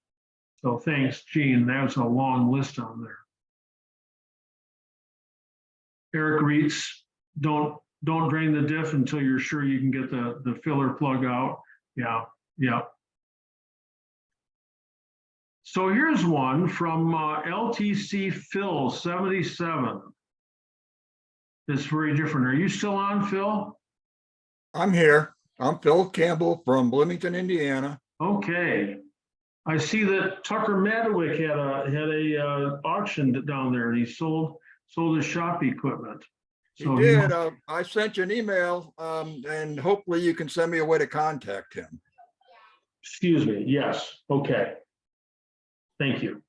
S1: So thanks, Gene. That was a long list on there. Eric Reitz, don't drain the diff until you're sure you can get the filler plug out. Yeah. So here's one from LTC Phil 77. It's very different. Are you still on, Phil?
S11: I'm here. I'm Phil Campbell from Bloomington, Indiana.
S1: Okay. I see that Tucker Madawick had a auction down there, and he sold his shop equipment. So
S11: He did. I sent you an email, and hopefully you can send me a way to contact him.
S1: Excuse me. Yes. Okay. Thank you.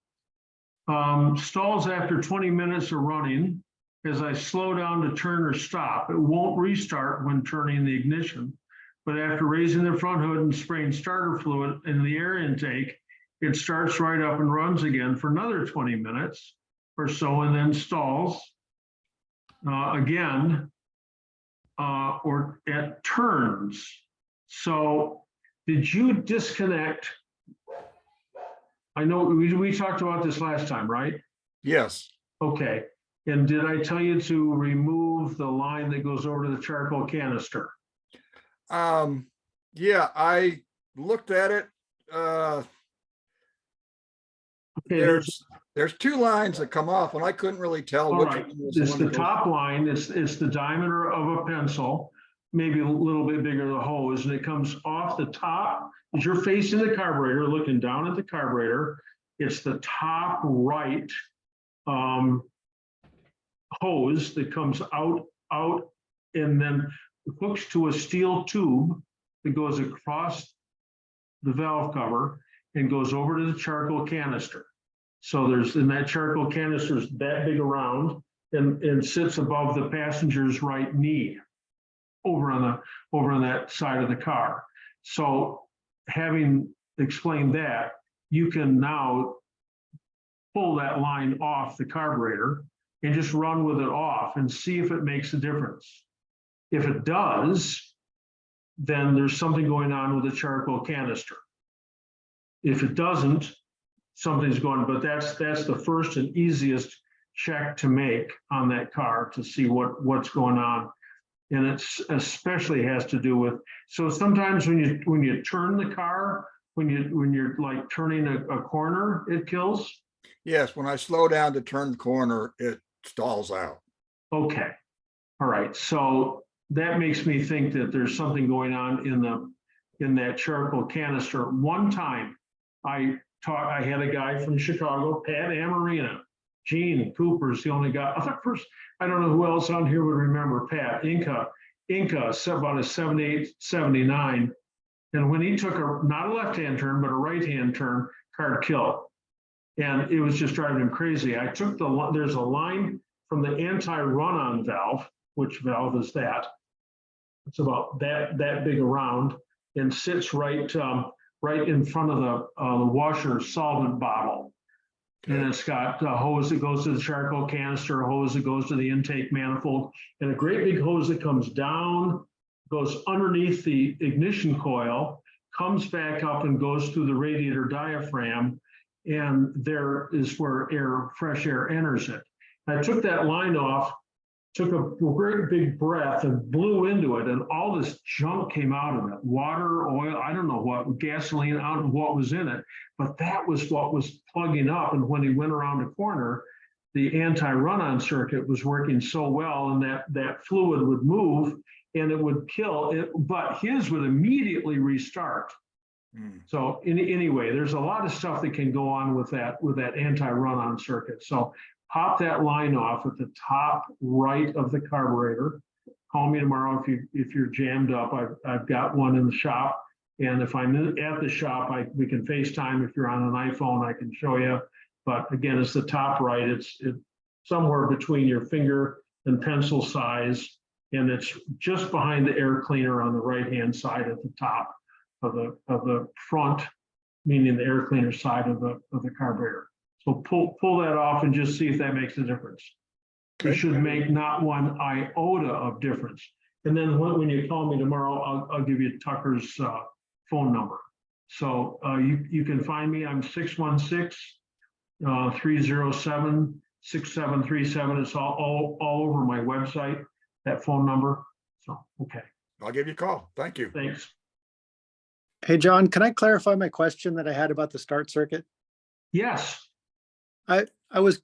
S1: Stalls after 20 minutes of running. As I slow down to turn or stop, it won't restart when turning the ignition. But after raising the front hood and spraying starter fluid in the air intake, it starts right up and runs again for another 20 minutes or so, and then stalls again or at turns. So did you disconnect? I know we talked about this last time, right?
S11: Yes.
S1: Okay. And did I tell you to remove the line that goes over to the charcoal canister?
S11: Yeah, I looked at it.
S1: Okay,
S11: there's two lines that come off, and I couldn't really tell
S1: all
S11: which
S1: right.
S11: one was
S1: It's
S11: one
S1: the
S11: that goes-
S1: top line. It's the diameter of a pencil, maybe a little bit bigger the hose, and it comes off the top. As you're facing the carburetor, looking down at the carburetor, it's the top right hose that comes out and then hooks to a steel tube that goes across the valve cover and goes over to the charcoal canister. So in that charcoal canister is that big around and sits above the passenger's right knee over on that side of the car. So having explained that, you can now pull that line off the carburetor and just run with it off and see if it makes a difference. If it does, then there's something going on with the charcoal canister. If it doesn't, something's going, but that's the first and easiest check to make on that car to see what's going on. And it's especially has to do with, so sometimes when you turn the car, when you're like turning a corner, it kills.
S11: Yes, when I slow down to turn the corner, it stalls out.
S1: Okay. All right. So that makes me think that there's something going on in that charcoal canister. One time I had a guy from Chicago, Pat Amarina. Gene Cooper's the only guy. I don't know who else on here would remember Pat. Inca, about a 78, 79. And when he took not a left-hand turn, but a right-hand turn, car killed. And it was just driving him crazy. I took there's a line from the anti-run-on valve. Which valve is that? It's about that big around and sits right in front of the washer solvent bottle. And it's got a hose that goes to the charcoal canister, a hose that goes to the intake manifold, and a great big hose that comes down, goes underneath the ignition coil, comes back up and goes through the radiator diaphragm, and there is where fresh air enters it. I took that line off took a great big breath and blew into it, and all this junk came out of it. Water, oil, I don't know what, gasoline, out of what was in it, but that was what was plugging up. And when he went around the corner, the anti-run-on circuit was working so well, and that fluid would move and it would kill it, but his would immediately restart. So anyway, there's a lot of stuff that can go on with that anti-run-on circuit. So pop that line off at the top right of the carburetor. Call me tomorrow if you're jammed up. I've got one in the shop, and if I'm at the shop, we can FaceTime. If you're on an iPhone, I can show you. But again, it's the top right. It's somewhere between your finger and pencil size, and it's just behind the air cleaner on the right-hand side at the top of the front, meaning the air cleaner side of the carburetor. So pull that off and just see if that makes a difference. It should make not one iota of difference. And then when you call me tomorrow, I'll give you Tucker's phone number. So you can find me. I'm 616-307-6737. It's all over my website, that phone number. So, okay.
S11: I'll give you a call. Thank you.
S1: Thanks.
S9: Hey, John, can I clarify my question that I had about the start circuit?
S1: Yes.
S9: I was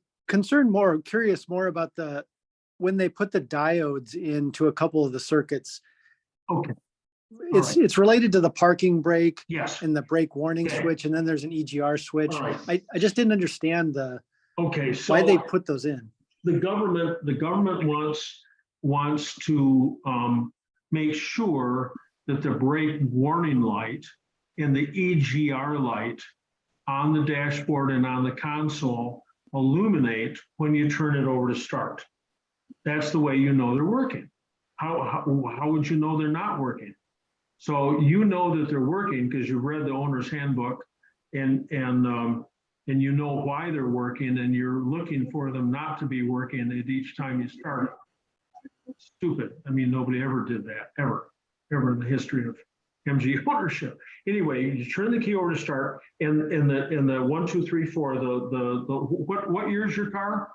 S9: curious more about when they put the diodes into a couple of the circuits.
S1: Okay.
S9: It's related to the parking brake.
S1: Yes.
S9: And the brake warning switch, and then there's an EGR switch.
S1: Right.
S9: I just didn't understand why they put those in.
S1: The government wants to make sure that the brake warning light and the EGR light on the dashboard and on the console illuminate when you turn it over to start. That's the way you know they're working. How would you know they're not working? So you know that they're working because you've read the owner's handbook, and you know why they're working, and you're looking for them not to be working at each time you start it. Stupid. I mean, nobody ever did that, ever in the history of MG ownership. Anyway, you turn the key over to start, and the 1, 2, 3, 4. What year is your car?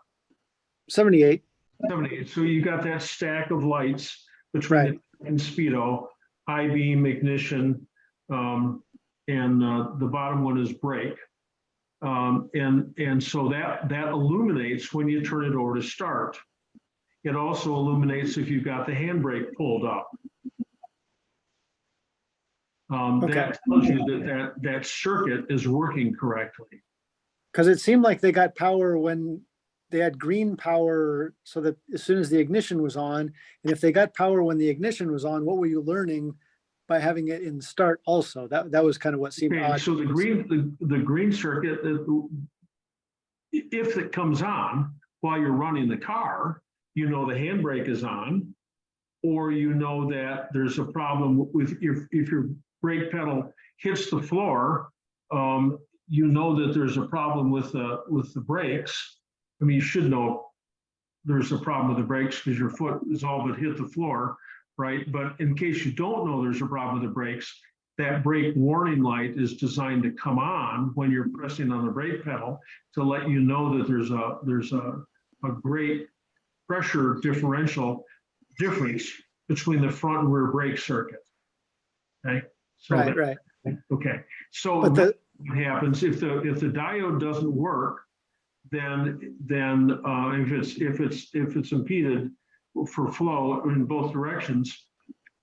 S9: 78.
S1: 78. So you got that stack of lights between and speedo, high beam, ignition, and the bottom one is brake. And so that illuminates when you turn it over to start. It also illuminates if you've got the handbrake pulled up. That tells you that circuit is working correctly.
S9: Because it seemed like they got power when they had green power, so that as soon as the ignition was on, and if they got power when the ignition was on, what were you learning by having it in start also? That was kind of what seemed odd.
S1: So the green circuit, if it comes on while you're running the car, you know the handbrake is on, or you know that there's a problem with if your brake pedal hits the floor, you know that there's a problem with the brakes. I mean, you should know there's a problem with the brakes because your foot is all but hit the floor, right? But in case you don't know there's a problem with the brakes, that brake warning light is designed to come on when you're pressing on the brake pedal to let you know that there's a great pressure differential difference between the front and rear brake circuit. Okay. So
S9: right.
S1: Okay. So what happens if the diode doesn't work, then if it's impeded for flow in both directions,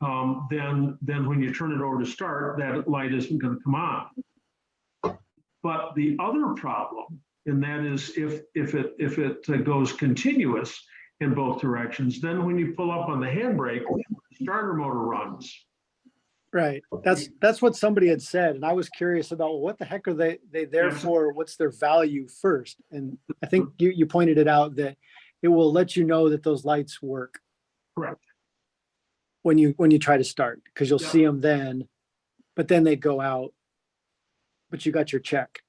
S1: then when you turn it over to start, that light isn't going to come on. But the other problem, and that is if it goes continuous in both directions, then when you pull up on the handbrake, the starter motor runs.
S9: Right. That's what somebody had said. And I was curious about, well, what the heck are they there for? What's their value first? And I think you pointed it out that it will let you know that those lights work.
S1: Correct.
S9: When you try to start, because you'll see them then, but then they go out, but you got your check.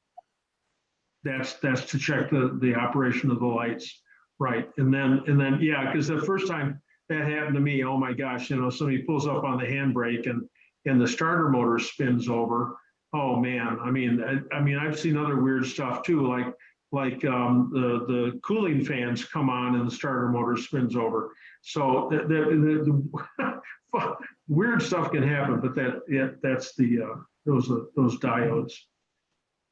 S1: That's to check the operation of the lights. Right. And then, yeah, because the first time that happened to me, oh my gosh, somebody pulls up on the handbrake and the starter motor spins over. Oh man. I mean, I've seen other weird stuff too. Like the cooling fans come on and the starter motor spins over. So the weird stuff can happen, but that's those diodes.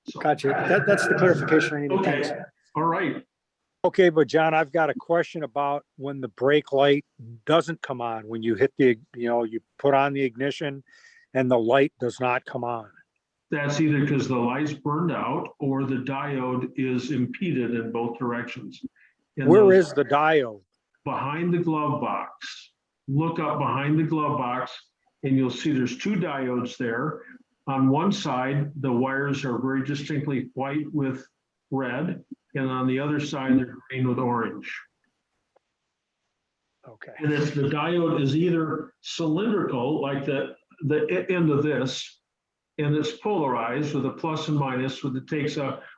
S1: So,
S5: Gotcha. That's the clarification I needed.
S1: okay,
S5: Thanks.
S1: all right.
S5: Okay, but John, I've got a question about when the brake light doesn't come on, when you hit you put on the ignition and the light does not come on.
S1: That's either because the light's burned out or the diode is impeded in both directions.
S5: Where is the diode?
S1: Behind the glove box. Look up behind the glove box and you'll see there's two diodes there. On one side, the wires are very distinctly white with red, and on the other side, they're green with orange.
S5: Okay.
S1: And if the diode is either cylindrical, like the end of this, and it's polarized with a plus and minus, with it takes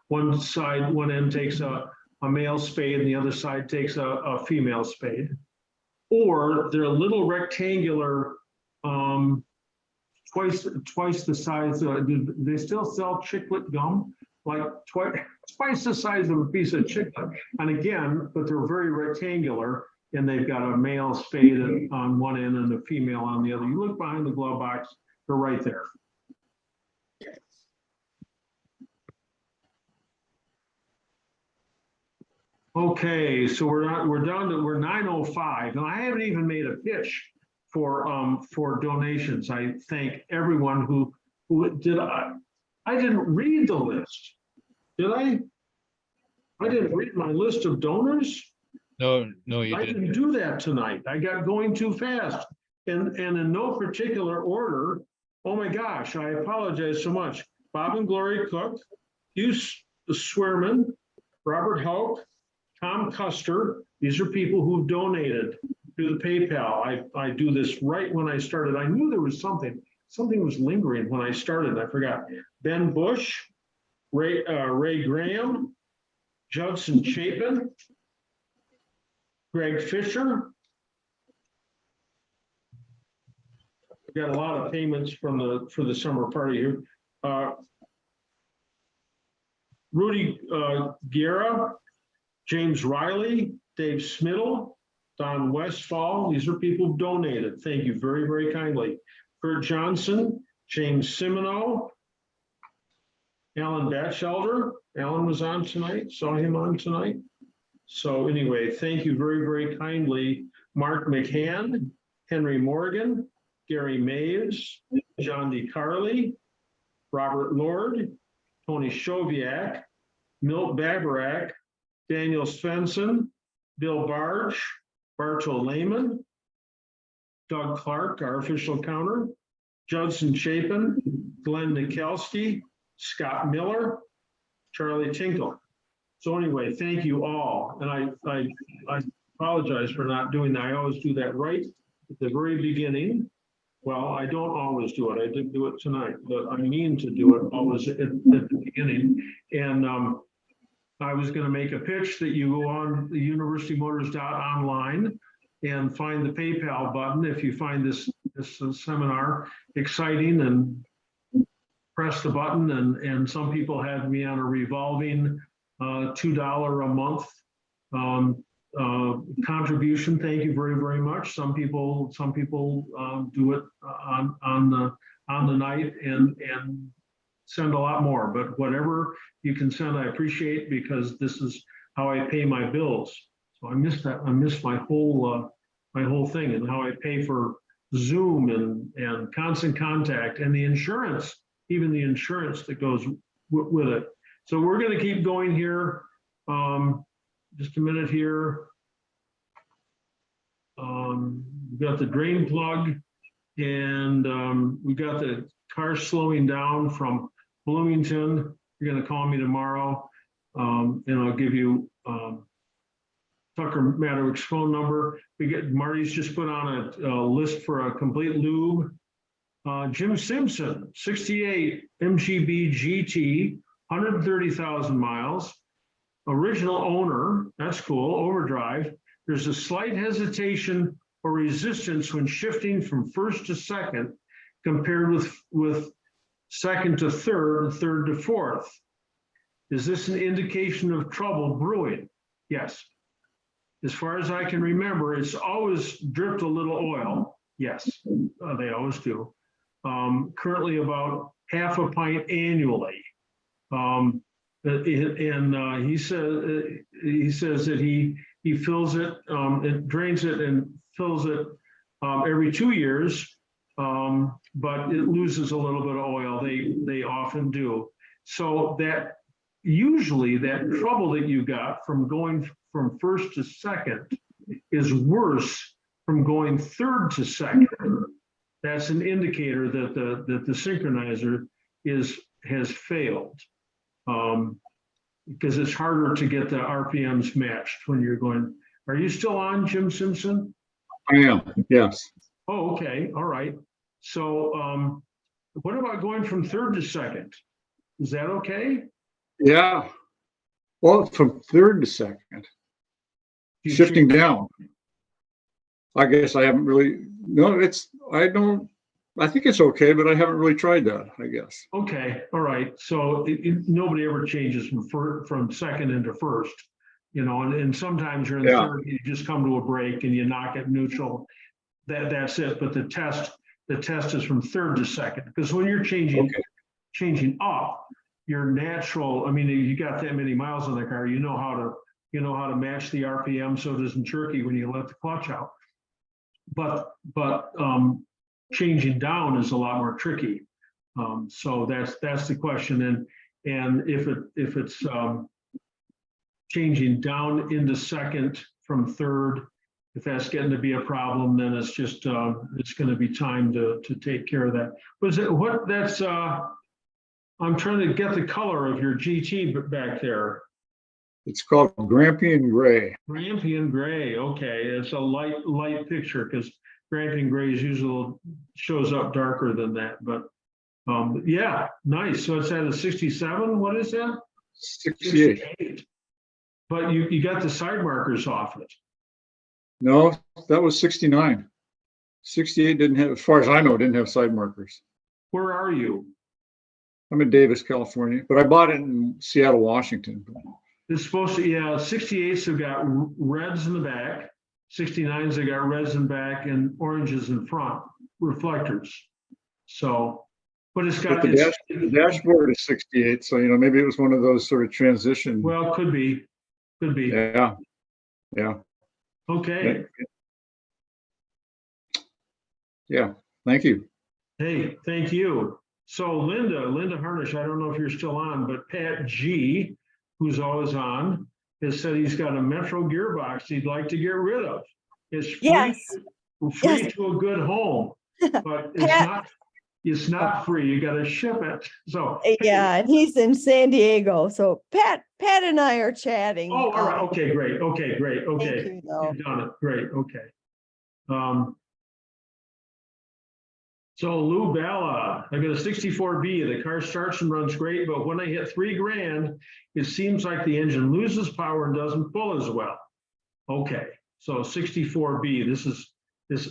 S1: one end takes a male spade and the other side takes a female spade. Or they're a little rectangular, twice the size. They still sell chiclet gum, like twice the size of a piece of chiclet. And again, but they're very rectangular, and they've got a male spade on one end and a female on the other. You look behind the glove box, they're right there. Okay, so we're 9:05, and I haven't even made a pitch for donations. I thank everyone who did. I didn't read the list, did I? I didn't read my list of donors.
S14: No, you
S1: I didn't do that tonight. I got going too fast, and in no particular order. Oh my gosh, I apologize so much. Bob and Gloria Cook, Hugh Swearman, Robert Houck, Tom Custer. These are people who've donated to the PayPal. I do this right when I started. I knew there was something was lingering when I started. I forgot. Ben Bush, Ray Graham, Judson Chapin, Greg Fisher. We've got a lot of payments for the summer party here. Rudy Guerra, James Riley, Dave Smittle, Don Westfall. These are people who donated. Thank you very, very kindly. Kurt Johnson, James Simino, Alan Batchelder. Alan was on tonight, saw him on tonight. So anyway, thank you very, very kindly. Mark McCann, Henry Morgan, Gary Maves, John DeCarly, Robert Lord, Tony Shoviak, Milt Babarak, Daniel Svensson, Bill Barge, Bartow Lehman, Doug Clark, our official counter, Judson Chapin, Glenn Nikelski, Scott Miller, Charlie Tinkle. So anyway, thank you all. And I apologize for not doing that. I always do that right at the very beginning. Well, I don't always do it. I didn't do it tonight, but I mean to do it always at the beginning. And I was going to make a pitch that you go on the UniversityMotors.Online and find the PayPal button if you find this seminar exciting, and press the button. And some people had me on a revolving $2 a month contribution. Thank you very, very much. Some people do it on the night and send a lot more, but whatever you can send, I appreciate, because this is how I pay my bills. So I miss that. I miss my whole thing, and how I pay for Zoom and Constant Contact and the insurance, even the insurance that goes with it. So we're going to keep going here. Just a minute here. We've got the drain plug, and we've got the car slowing down from Bloomington. You're going to call me tomorrow, and I'll give you Tucker Maddowick's phone number. Marty's just put on a list for a complete lube. Jim Simpson, 68 MGB GT, 130,000 miles. Original owner, that's cool, overdrive. There's a slight hesitation or resistance when shifting from first to second compared with second to third and third to fourth. Is this an indication of trouble brewing? Yes. As far as I can remember, it's always dripped a little oil. Yes, they always do. Currently about half a pint annually. He says that he fills it, and drains it and fills it every 2 years, but it loses a little bit of oil. They often do. So that usually that trouble that you got from going from first to second is worse from going third to second. That's an indicator that the synchronizer has failed. Because it's harder to get the RPMs matched when you're going. Are you still on, Jim Simpson?
S13: I am, yes.
S1: Oh, okay, all right. So what about going from third to second? Is that okay?
S13: Yeah. Well, from third to second, shifting down. I guess I haven't really, no, I think it's okay, but I haven't really tried that, I guess.
S1: Okay, all right. So nobody ever changes from second into first, and sometimes you're in third, you just come to a break and you knock it neutral. That's it. But the test is from third to second, because when you're changing up, your natural, I mean, you got that many miles on the car, you know how to match the RPM so it doesn't jerky when you let the clutch out. But changing down is a lot more tricky. So that's the question. And if it's changing down into second from third, if that's getting to be a problem, then it's just it's going to be time to take care of that. I'm trying to get the color of your GT back there.
S13: It's called Grampian Gray.
S1: Grampian Gray. Okay, it's a light picture because Grampian Gray usually shows up darker than that. But yeah, nice. So it's at a 67. What is that?
S13: 68.
S1: But you got the side markers off it.
S13: No, that was 69. 68 didn't have, as far as I know, didn't have side markers.
S1: Where are you?
S13: I'm in Davis, California, but I bought it in Seattle, Washington.
S1: It's supposed to, yeah, 68s have got reds in the back, 69s have got reds in the back and oranges in front, reflectors. So, but it's got
S13: the dashboard is 68, so maybe it was one of those sort of transition.
S1: Well, could be.
S13: Yeah.
S1: Okay.
S13: Yeah. Thank you.
S1: Hey, thank you. So Linda Harnish, I don't know if you're still on, but Pat G, who's always on, has said he's got a Metro gearbox he'd like to get rid of. It's free to a good home, but it's not free. You got to ship it. So
S16: yeah, and he's in San Diego. So Pat and I are chatting.
S1: Oh, all right. Okay, great. Okay.
S16: You've
S1: done it. Great. Okay. So Lou Bella, I got a 64B. The car starts and runs great, but when I hit $3,000, it seems like the engine loses power and doesn't pull as well. Okay, so 64B. This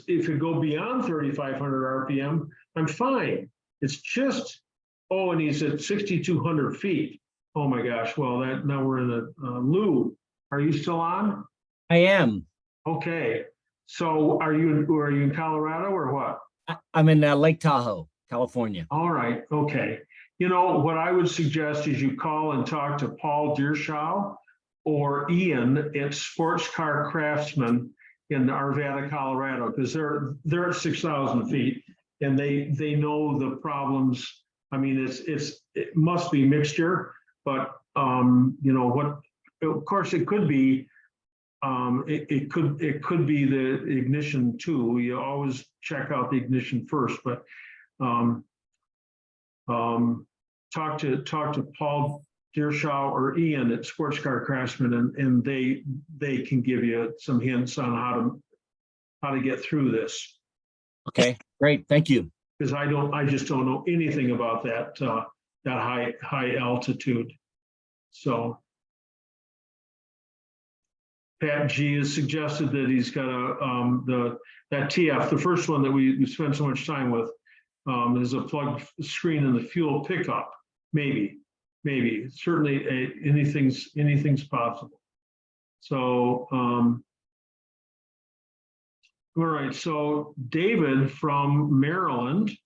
S1: if it go beyond 3,500 RPM, I'm fine. It's just, and he's at 6,200 feet. Oh my gosh. Well, now we're in the Lou. Are you still on?
S23: I am.
S1: Okay. So are you in Colorado or what?
S23: I'm in Lake Tahoe, California.
S1: All right. Okay. What I would suggest is you call and talk to Paul Deershaw or Ian at Sports Car Craftsman in Arvada, Colorado, because they're at 6,000 feet and they know the problems. I mean, it must be mixture, but of course it could be. It could be the ignition too. You always check out the ignition first, but talk to Paul Deershaw or Ian at Sports Car Craftsman, and they can give you some hints on how to get through this.
S23: Okay, great, thank you.
S1: Because I just don't know anything about that high altitude. So. Pat G has suggested that he's got that TF, the first one that we spent so much time with, is a plug screen in the fuel pickup, maybe. maybe, certainly anything's possible. So, all right, so David from Maryland,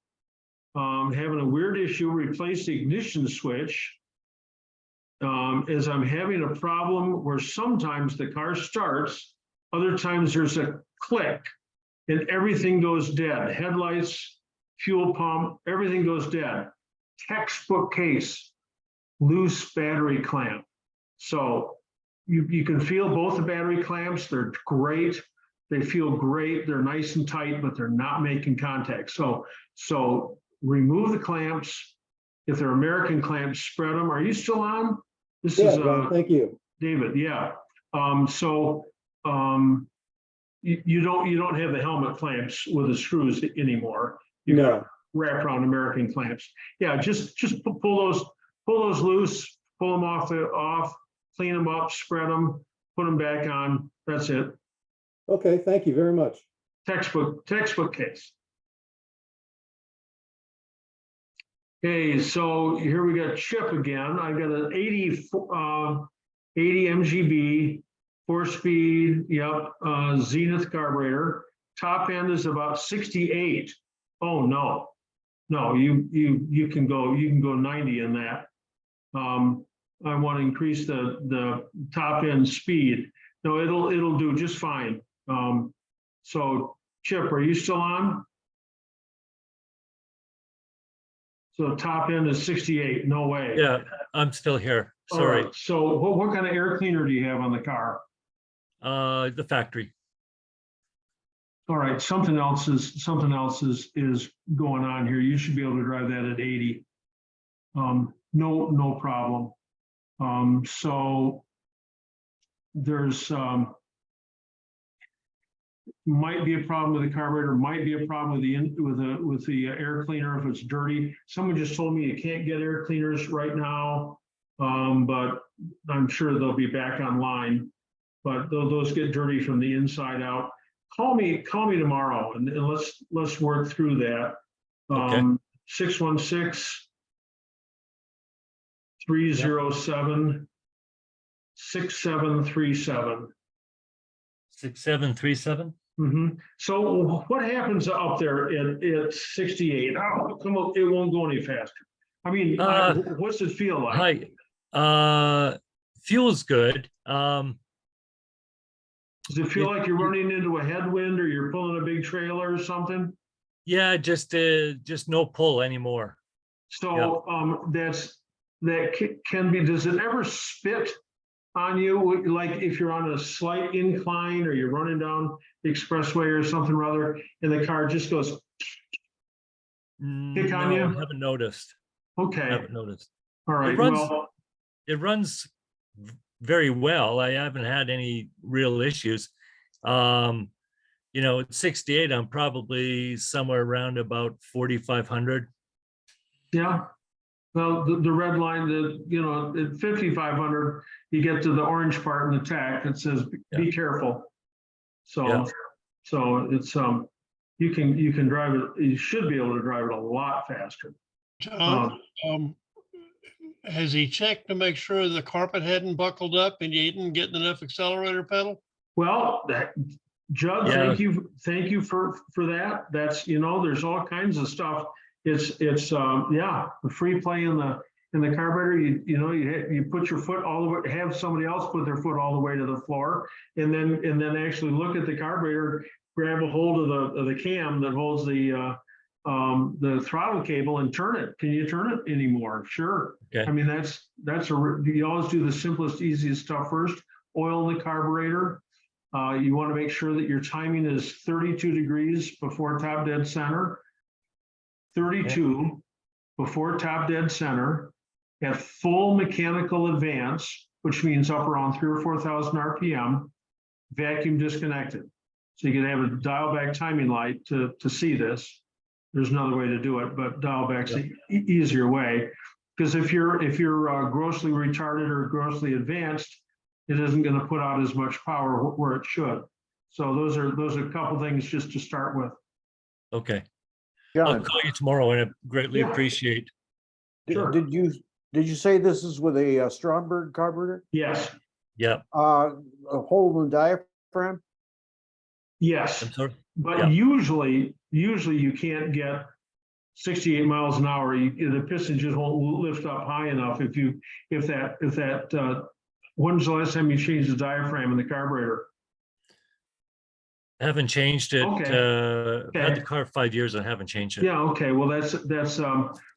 S1: having a weird issue, replace the ignition switch. As I'm having a problem where sometimes the car starts, other times there's a click and everything goes dead. Headlights, fuel pump, everything goes dead. Textbook case, loose battery clamp. So you can feel both the battery clamps, they're great. They feel great, they're nice and tight, but they're not making contact. So remove the clamps. If they're American clamps, spread them. Are you still on? This
S2: Yeah,
S1: is
S2: John, thank you.
S1: David, yeah. You don't have the helmet clamps with the screws anymore. You got wrap around American clamps. Yeah, just pull those loose, pull them off, clean them up, spread them, put them back on. That's it.
S2: Okay, thank you very much.
S1: Textbook case. Okay, so here we got Chip again. I got an 80 MGB, 4-speed, yep, Zenith carburetor. Top end is about 68. Oh no, you can go 90 in that. I want to increase the top end speed. No, it'll do just fine. So Chip, are you still on? So top end is 68, no way.
S17: Yeah, I'm still here.
S1: All
S17: Sorry.
S1: right, so what kind of air cleaner do you have on the car?
S17: The factory.
S1: All right, something else is going on here. You should be able to drive that at 80. No problem. So there's might be a problem with the carburetor, might be a problem with the air cleaner if it's dirty. Someone just told me you can't get air cleaners right now, but I'm sure they'll be back online. But those get dirty from the inside out. Call me tomorrow and let's work through that. 616-307-6737.
S17: 6737.
S1: So what happens up there at 68? Oh, come on, it won't go any faster. I mean, what's it feel like?
S17: Fuel's good.
S1: Does it feel like you're running into a headwind or you're pulling a big trailer or something?
S17: Yeah, just no pull anymore.
S1: So that can be. Does it ever spit on you? Like if you're on a slight incline or you're running down the expressway or something rather, and the car just goes kick on you?
S17: I haven't noticed.
S1: Okay.
S17: I haven't noticed.
S1: All right.
S17: It runs very well. I haven't had any real issues. You know, at 68, I'm probably somewhere around about 4,500.
S1: Yeah. Well, the red line, at 5,500, you get to the orange part in the tag that says be careful. So it's you can drive it. You should be able to drive it a lot faster.
S7: John, has he checked to make sure the carpet hadn't buckled up and you didn't get enough accelerator pedal?
S1: Well, Judd, thank you for that. That's there's all kinds of stuff. It's the free play in the carburetor. You put your foot all the way, have somebody else put their foot all the way to the floor, and then actually look at the carburetor, grab a hold of the cam that holds the throttle cable and turn it. Can you turn it anymore? Sure.
S17: Okay.
S1: I mean you always do the simplest, easiest stuff first. Oil the carburetor. You want to make sure that your timing is 32 degrees before top dead center. 32 before top dead center at full mechanical advance, which means up around 3,000 or 4,000 RPM, vacuum disconnected. So you can have a dial back timing light to see this. There's another way to do it, but dial back's the easier way. Because if you're grossly retarded or grossly advanced, it isn't going to put out as much power where it should. So those are a couple things just to start with.
S17: Okay.
S8: John,
S17: I'll call you tomorrow and I greatly appreciate.
S8: Did you
S19: Did you say this is with a Stromberg carburetor?
S1: Yes,
S17: Yep.
S19: A hole in the diaphragm?
S1: yes.
S17: I'm sorry.
S1: But
S17: Yeah.
S1: usually you can't get 68 miles an hour. The piston just won't lift up high enough if that when's the last time you changed the diaphragm in the carburetor?
S17: Haven't changed it.
S1: Okay.
S17: Had the car 5 years and haven't changed it.
S1: Yeah, okay, well, that's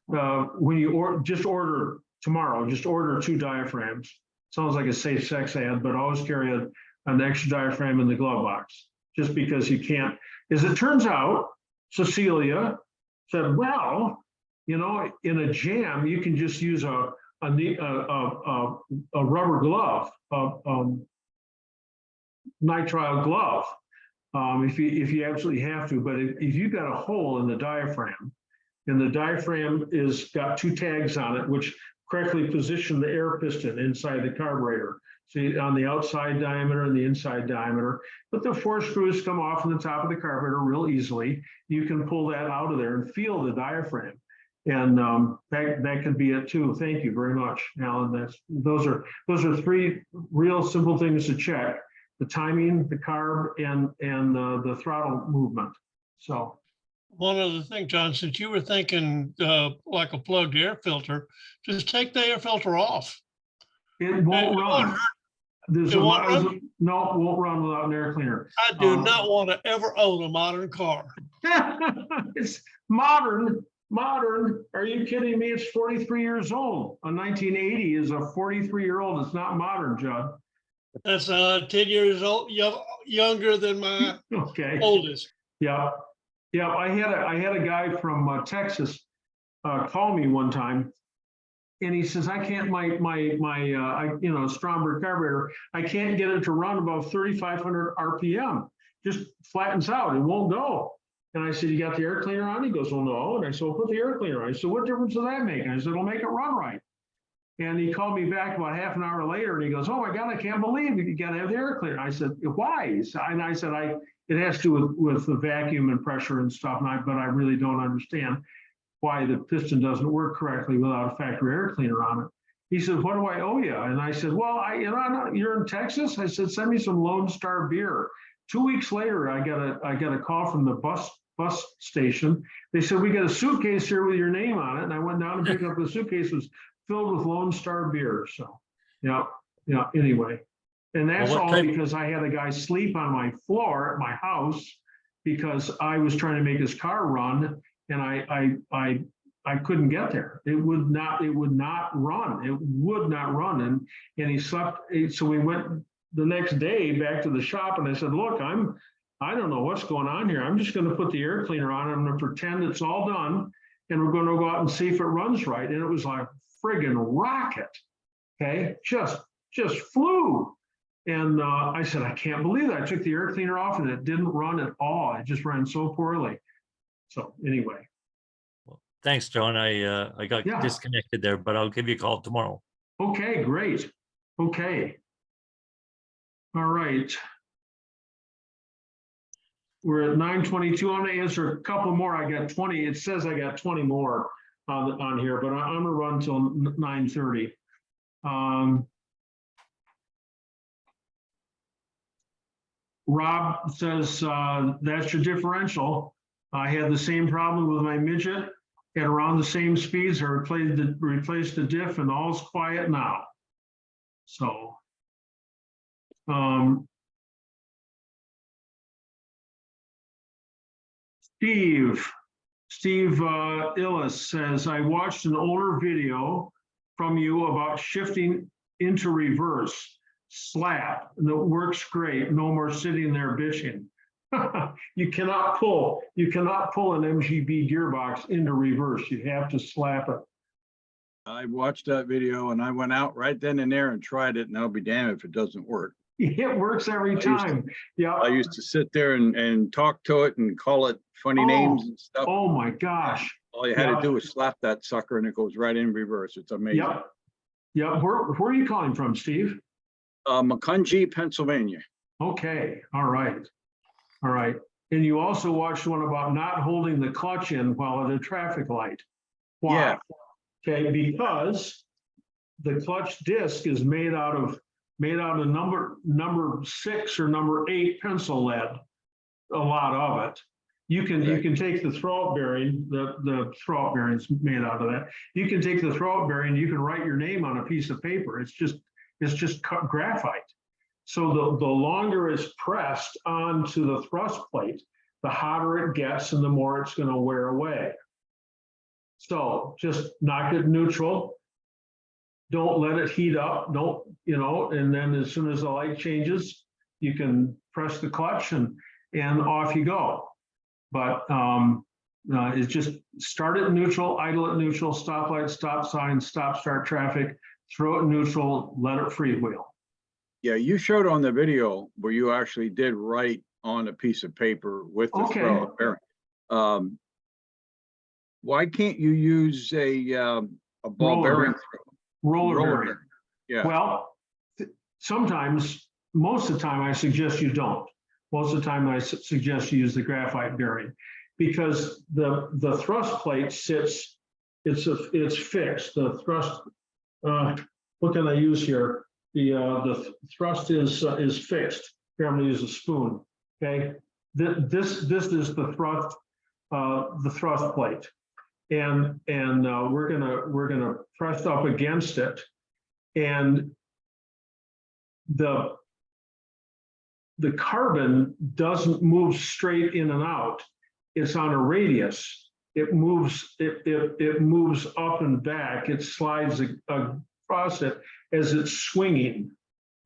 S1: when you just order tomorrow, just order 2 diaphragms. Sounds like a safe sex ad, but always carry an extra diaphragm in the glove box, just because you can't. As it turns out, Cecilia said, well, you know, in a jam, you can just use a rubber glove, nitrile glove. If you absolutely have to, but if you've got a hole in the diaphragm, and the diaphragm is got 2 tags on it, which correctly position the air piston inside the carburetor. See, on the outside diameter and the inside diameter, but the 4 screws come off on the top of the carburetor real easily. You can pull that out of there and feel the diaphragm. And that could be it too. Thank you very much, Alan. Those are 3 real simple things to check: the timing, the carb, and the throttle movement. So
S7: one other thing, John, since you were thinking like a plugged air filter, just take the air filter off.
S1: It won't run. No, it won't run without an air cleaner.
S7: I do not want to ever own a modern car.
S1: It's modern. Are you kidding me? It's 43 years old. A 1980 is a 43-year-old. It's not modern, Judd.
S7: That's 10 years old, younger than my oldest.
S1: Yeah. I had a guy from Texas call me one time, and he says, I can't my Stromberg carburetor, I can't get it to run above 3,500 RPM. Just flattens out. It won't go. And I said, you got the air cleaner on? He goes, well, no. And I said, well, put the air cleaner on. I said, what difference does that make? And I said, it'll make it run right. And he called me back about half an hour later, and he goes, oh my God, I can't believe you got to have the air cleaner. I said, why? And I said, it has to do with the vacuum and pressure and stuff, but I really don't understand why the piston doesn't work correctly without a factory air cleaner on it. He said, what do I owe you? And I said, well, you're in Texas? I said, send me some Lone Star beer. 2 weeks later, I got a call from the bus station. They said, we got a suitcase here with your name on it. And I went down and picked up the suitcase. It was filled with Lone Star beer. So, yeah, anyway. And that's all because I had a guy sleep on my floor at my house because I was trying to make his car run, and I couldn't get there. It would not run. It would not run. And he slept. So we went the next day back to the shop, and I said, look, I don't know what's going on here. I'm just going to put the air cleaner on. I'm going to pretend it's all done, and we're going to go out and see if it runs right. And it was like friggin' rocket. Okay, just flew. And I said, I can't believe that. I took the air cleaner off and it didn't run at all. It just ran so poorly. So anyway.
S17: Well, thanks, John. I got disconnected there, but I'll give you a call tomorrow.
S1: Okay, great. Okay. All right. We're at 9:22. I'm going to answer a couple more. I got 20. It says I got 20 more on here, but I'm going to run until 9:30. Rob says, that's your differential. I had the same problem with my midget at around the same speeds. I replaced the diff and all's quiet now. So, Steve Illis says, I watched an older video from you about shifting into reverse. Slap, and it works great. No more sitting there bitching. You cannot pull an MGB gearbox into reverse. You have to slap it.
S11: I watched that video and I went out right then and there and tried it, and I'll be damned if it doesn't work.
S1: It works every time. Yeah.
S11: I used to sit there and talk to it and call it funny names and stuff.
S1: Oh my gosh.
S11: All you had to do was slap that sucker and it goes right in reverse. It's amazing.
S1: Yep. Where are you calling from, Steve?
S11: Macungie, Pennsylvania.
S1: Okay. All right. And you also watched one about not holding the clutch in while at a traffic light. Why?
S11: Yeah.
S1: Okay, because the clutch disc is made out of number 6 or number 8 pencil lead, a lot of it. You can take the throwout bearing, the throwout bearing's made out of that. You can take the throwout bearing, you can write your name on a piece of paper. It's just graphite. So the longer it's pressed onto the thrust plate, the hotter it gets and the more it's going to wear away. So just knock it neutral. Don't let it heat up. Don't, and then as soon as the light changes, you can press the clutch and off you go. But it's just start it neutral, idle it neutral, stoplight, stop sign, stop, start traffic, throw it neutral, let it freewheel.
S13: Yeah, you showed on the video where you actually did write on a piece of paper with the throw bearing. Why can't you use a ball bearing?
S1: Roller bearing.
S13: Yeah.
S1: Well, sometimes, most of the time, I suggest you don't. Most of the time, I suggest you use the graphite bearing because the thrust plate sits. It's fixed. The thrust. What can I use here? The thrust is fixed. Here I'm going to use a spoon. Okay. This is the thrust plate. And we're gonna press up against it, and the carbon doesn't move straight in and out. It's on a radius. It moves. It moves up and back. It slides across it as it's swinging.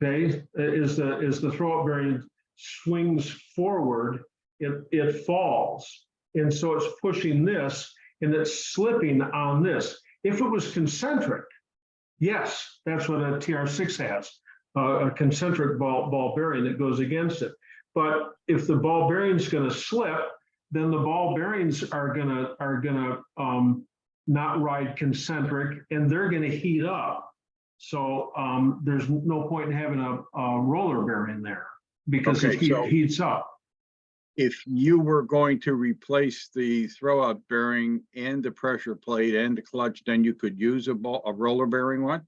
S1: Okay, as the throwout bearing swings forward, it falls, and so it's pushing this. And it's slipping on this. If it was concentric, yes, that's what a TR6 has, a concentric ball bearing that goes against it. But if the ball bearing is going to slip, then the ball bearings are gonna not ride concentric, and they're going to heat up. So there's no point in having a roller bearing there because it heats up.
S13: If you were going to replace the throwout bearing and the pressure plate and the clutch, then you could use a roller bearing one?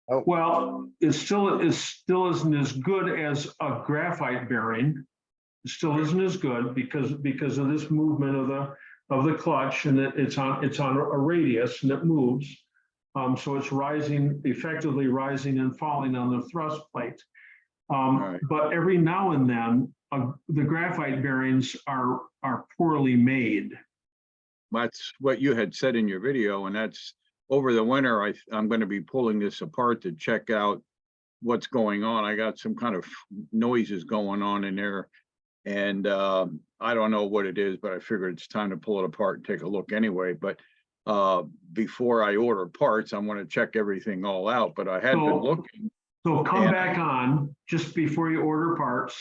S1: Well, it still isn't as good as a graphite bearing. It still isn't as good because of this movement of the clutch, and it's on a radius and it moves. So it's effectively rising and falling on the thrust plate. But every now and then, the graphite bearings are poorly made.
S13: That's what you had said in your video, and that's over the winter. I'm going to be pulling this apart to check out what's going on. I got some kind of noises going on in there, and I don't know what it is, but I figured it's time to pull it apart and take a look anyway. But before I order parts, I want to check everything all out. But I had been looking.
S1: So come back on just before you order parts.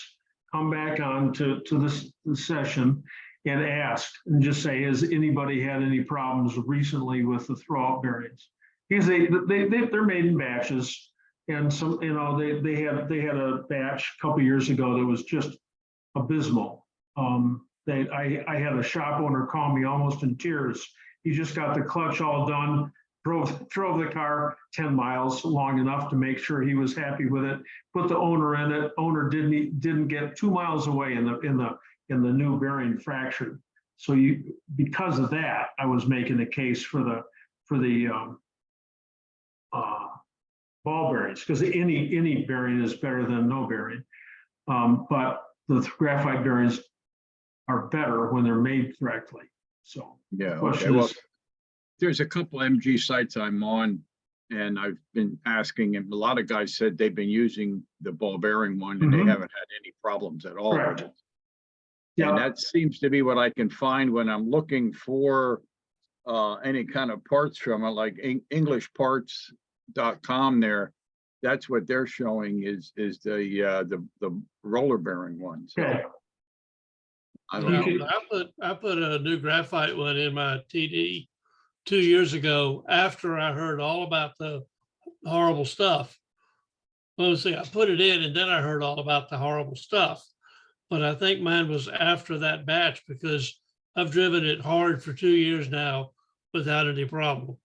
S1: Come back on to this session and ask, and just say, has anybody had any problems recently with the throwout bearings? Because they're made in batches, and some, they had a batch a couple years ago that was just abysmal. I had a shop owner call me almost in tears. He just got the clutch all done, drove the car 10 miles long enough to make sure he was happy with it, put the owner in it. Owner didn't get 2 miles away in the new bearing fractured. So because of that, I was making a case for the ball bearings, because any bearing is better than no bearing. But the graphite bearings are better when they're made correctly. So
S13: yeah, okay. Well, there's a couple MG sites I'm on, and I've been asking, and a lot of guys said they've been using the ball bearing one and they haven't had any problems at all.
S1: Correct.
S13: And that seems to be what I can find when I'm looking for any kind of parts from it, like EnglishParts.com there. That's what they're showing is the roller bearing one. So
S1: okay.
S13: I don't know.
S7: I put a new graphite one in my TD 2 years ago after I heard all about the horrible stuff. Well, see, I put it in and then I heard all about the horrible stuff. But I think mine was after that batch because I've driven it hard for 2 years now without any problem.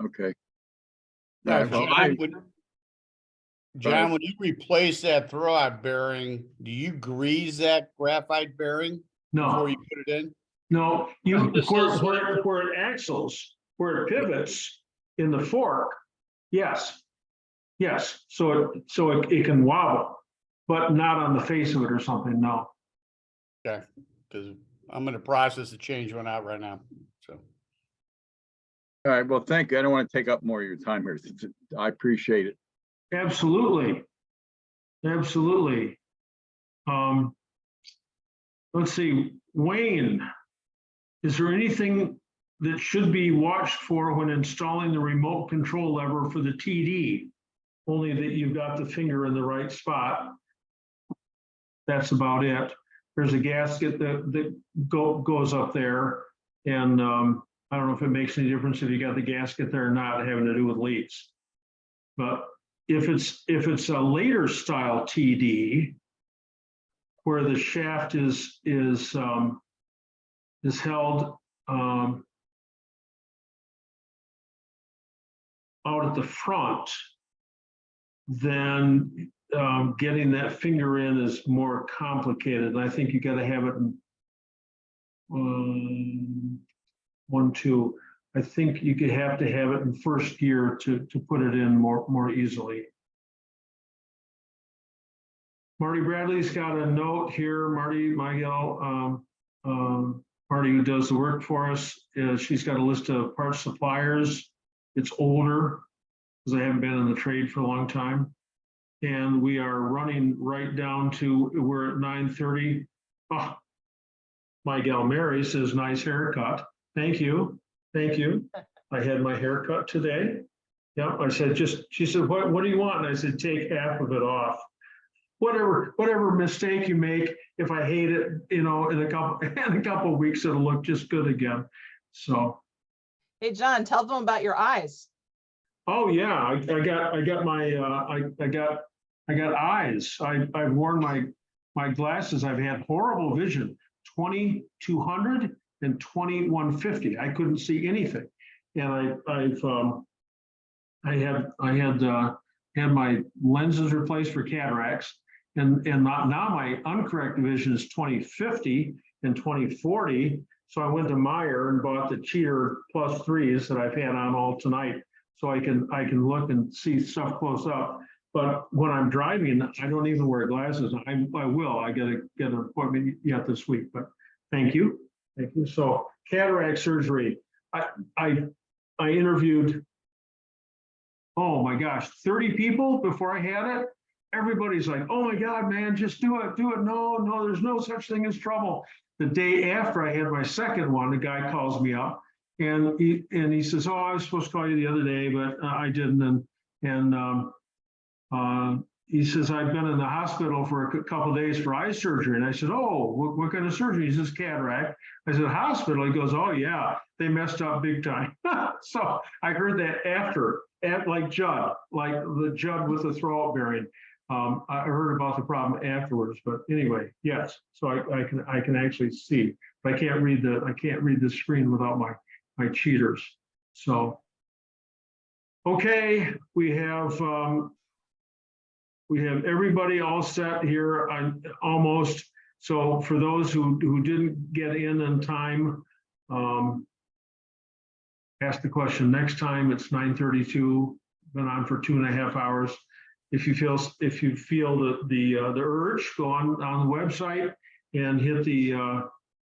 S13: Okay.
S18: Now,
S11: Well,
S18: John, when you replace that throwout bearing, do you grease that graphite bearing
S1: No.
S18: before you put it in?
S1: No, you,
S7: This is-
S1: where it axles, where it pivots in the fork, yes. Yes, so it can wobble, but not on the face of it or something, no.
S18: Okay, because I'm in the process of changing one out right now, so.
S11: all right, well, thank you. I don't want to take up more of your time here. I appreciate it.
S1: Absolutely. Absolutely. Let's see, Wayne, is there anything that should be watched for when installing the remote control lever for the TD? Only that you've got the finger in the right spot. That's about it. There's a gasket that goes up there. And I don't know if it makes any difference if you got the gasket there or not, having to do with leaks. But if it's a later style TD, where the shaft is held out at the front, then getting that finger in is more complicated. And I think you got to have it in 1, 2. I think you could have to have it in first gear to put it in more easily. Marty Bradley's got a note here. Marty, Miguel, Marty, who does the work for us, she's got a list of parts suppliers. It's older because I haven't been in the trade for a long time. And we are running right down to, we're at 9:30. Oh, my gal Mary says, nice haircut. Thank you. Thank you. I had my haircut today. Yep, I said, she said, what do you want? And I said, take half of it off. Whatever mistake you make, if I hate it, in a couple of weeks, it'll look just good again. So.
S20: Hey, John, tell them about your eyes.
S1: Oh yeah, I got my I got eyes. I've worn my glasses. I've had horrible vision, 20/200 and 20/150. I couldn't see anything, and I had my lenses replaced for cataracts, and now my uncorrected vision is 20/50 and 20/40. So I went to Meyer and bought the Cheater +3s that I've had on all tonight, so I can look and see stuff close up. But when I'm driving, I don't even wear glasses. I will. I get an appointment yet this week. But thank you. So cataract surgery. I interviewed, oh my gosh, 30 people before I had it. Everybody's like, oh my God, man, just do it. No, there's no such thing as trouble. The day after I had my second one, the guy calls me up and he says, oh, I was supposed to call you the other day, but I didn't. And he says, I've been in the hospital for a couple of days for eye surgery. And I said, oh, what kind of surgery? He says, cataract. I said, hospital? He goes, oh yeah, they messed up big time. So I heard that like Judd, like the Judd with the throat bearing. I heard about the problem afterwards, but anyway, yes. So I can actually see, but I can't read the screen without my cheaters. So, okay, we have everybody all set here, almost. So for those who didn't get in time, ask the question next time. It's 9:32. Been on for 2.5 hours. If you feel the urge, go on the website and hit the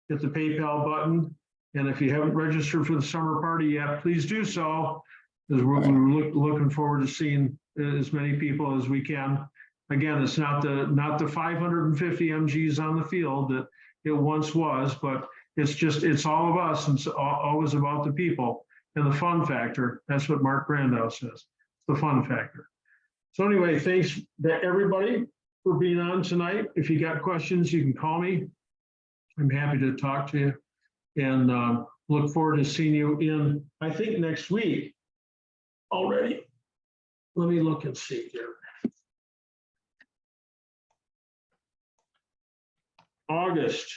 S1: PayPal button. And if you haven't registered for the summer party yet, please do so, because we're looking forward to seeing as many people as we can. Again, it's not the 550 MGs on the field that it once was, but it's all of us, and it's always about the people and the fun factor. That's what Mark Brandow says, the fun factor. So anyway, thanks to everybody for being on tonight. If you got questions, you can call me. I'm happy to talk to you, and look forward to seeing you in, I think, next week already. Let me look and see here. August,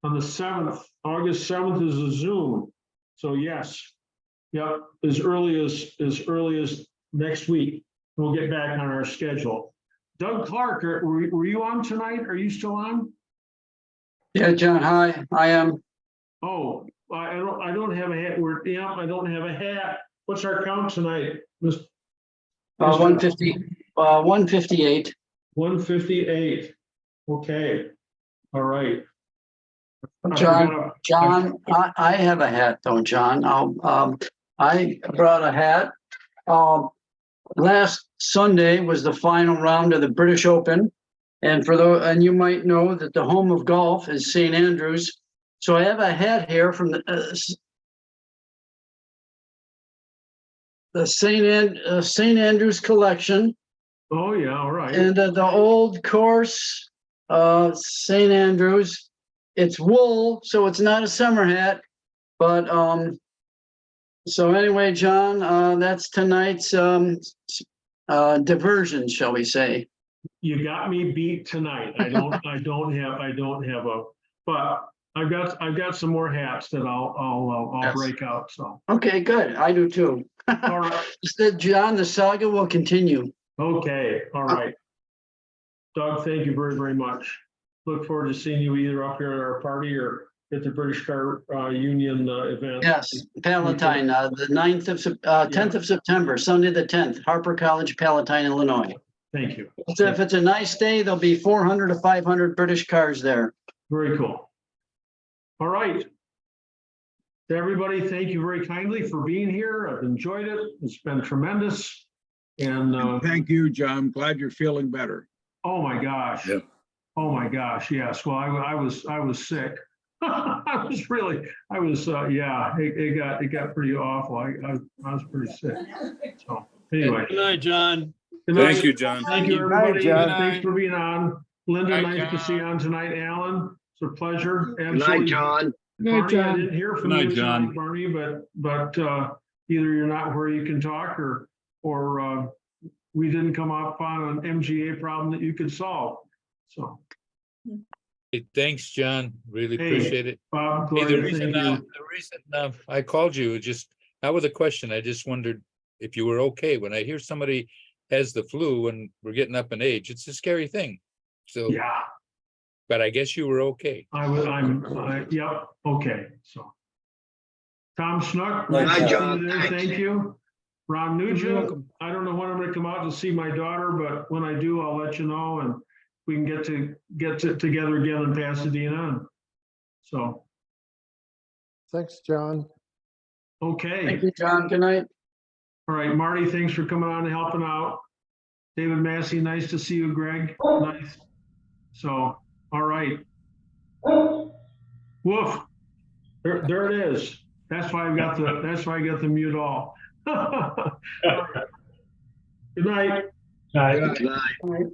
S1: on the 7th, August 7th is a Zoom. So yes, yep, as early as next week. We'll get back on our schedule. Doug Clark, were you on tonight? Are you still on?
S12: Yeah, John, hi, I am.
S1: Oh, I don't have a hat. I don't have a hat. What's our count tonight?
S12: 150, 158.
S1: 158. Okay. All right.
S12: John, I have a hat though, John. I brought a hat. Last Sunday was the final round of the British Open. And and you might know that the home of golf is St. Andrews. So I have a hat here from the St. Andrews collection.
S1: Oh yeah, all right.
S12: And the old course, St. Andrews. It's wool, so it's not a summer hat. But so anyway, John, that's tonight's diversion, shall we say?
S1: You got me beat tonight. I don't have a, but I've got some more hats that I'll
S12: Yes.
S1: break out. So
S12: Okay, good. I do too.
S1: all right.
S12: John, the saga will continue.
S1: Okay, all right. Doug, thank you very, very much. Look forward to seeing you either up here at our party or at the British Car Union event.
S12: Yes, Palatine, the 10th of September, Sunday the 10th, Harper College, Palatine, Illinois.
S1: Thank you.
S12: So if it's a nice day, there'll be 400 to 500 British cars there.
S1: Very cool. All right. To everybody, thank you very kindly for being here. I've enjoyed it. It's been tremendous. And
S11: Thank you, John. Glad you're feeling better.
S1: oh my gosh.
S11: Yep.
S1: Oh my gosh. Yes. Well, I was sick. I was yeah, it got pretty awful. I was pretty sick. So anyway.
S7: Good night, John.
S1: Good night.
S14: Thank you, John.
S1: Thank you,
S19: Night,
S1: everybody.
S19: John.
S1: Thanks for being on. Linda,
S14: Night,
S1: nice to see you
S14: John.
S1: on tonight. Alan, it's a pleasure.
S8: Good night,
S1: Absolutely.
S8: John.
S1: Barney, I didn't hear from
S14: Good
S1: you
S14: night, John.
S1: tonight, Barney, but either you're not where you can talk or we didn't come up on an MGA problem that you could solve. So.
S14: Hey, thanks, John. Really
S1: Hey,
S14: appreciate it.
S1: Bob,
S14: Hey,
S1: Gloria,
S14: the reason
S1: thank you.
S14: I called you just not with a question. I just wondered if you were okay. When I hear somebody has the flu and we're getting up in age, it's a scary thing. So,
S1: Yeah,
S14: but I guess you were okay.
S1: yep, okay, so. Tom Snook,
S10: Night,
S1: nice to see
S10: John.
S1: you there, thank you. Ron Nugent, I don't know when I'm gonna come out to see my daughter, but when I do, I'll let you know, and we can get together again in Pasadena. And so,
S19: Thanks, John.
S1: okay.
S12: Thank you, John. Good night.
S1: All right, Marty, thanks for coming on and helping out. David Massey, nice to see you, Greg. Nice. So, all right. Woof. There it is. That's why I got the mute all. Good night.
S11: Good night.
S8: Good night.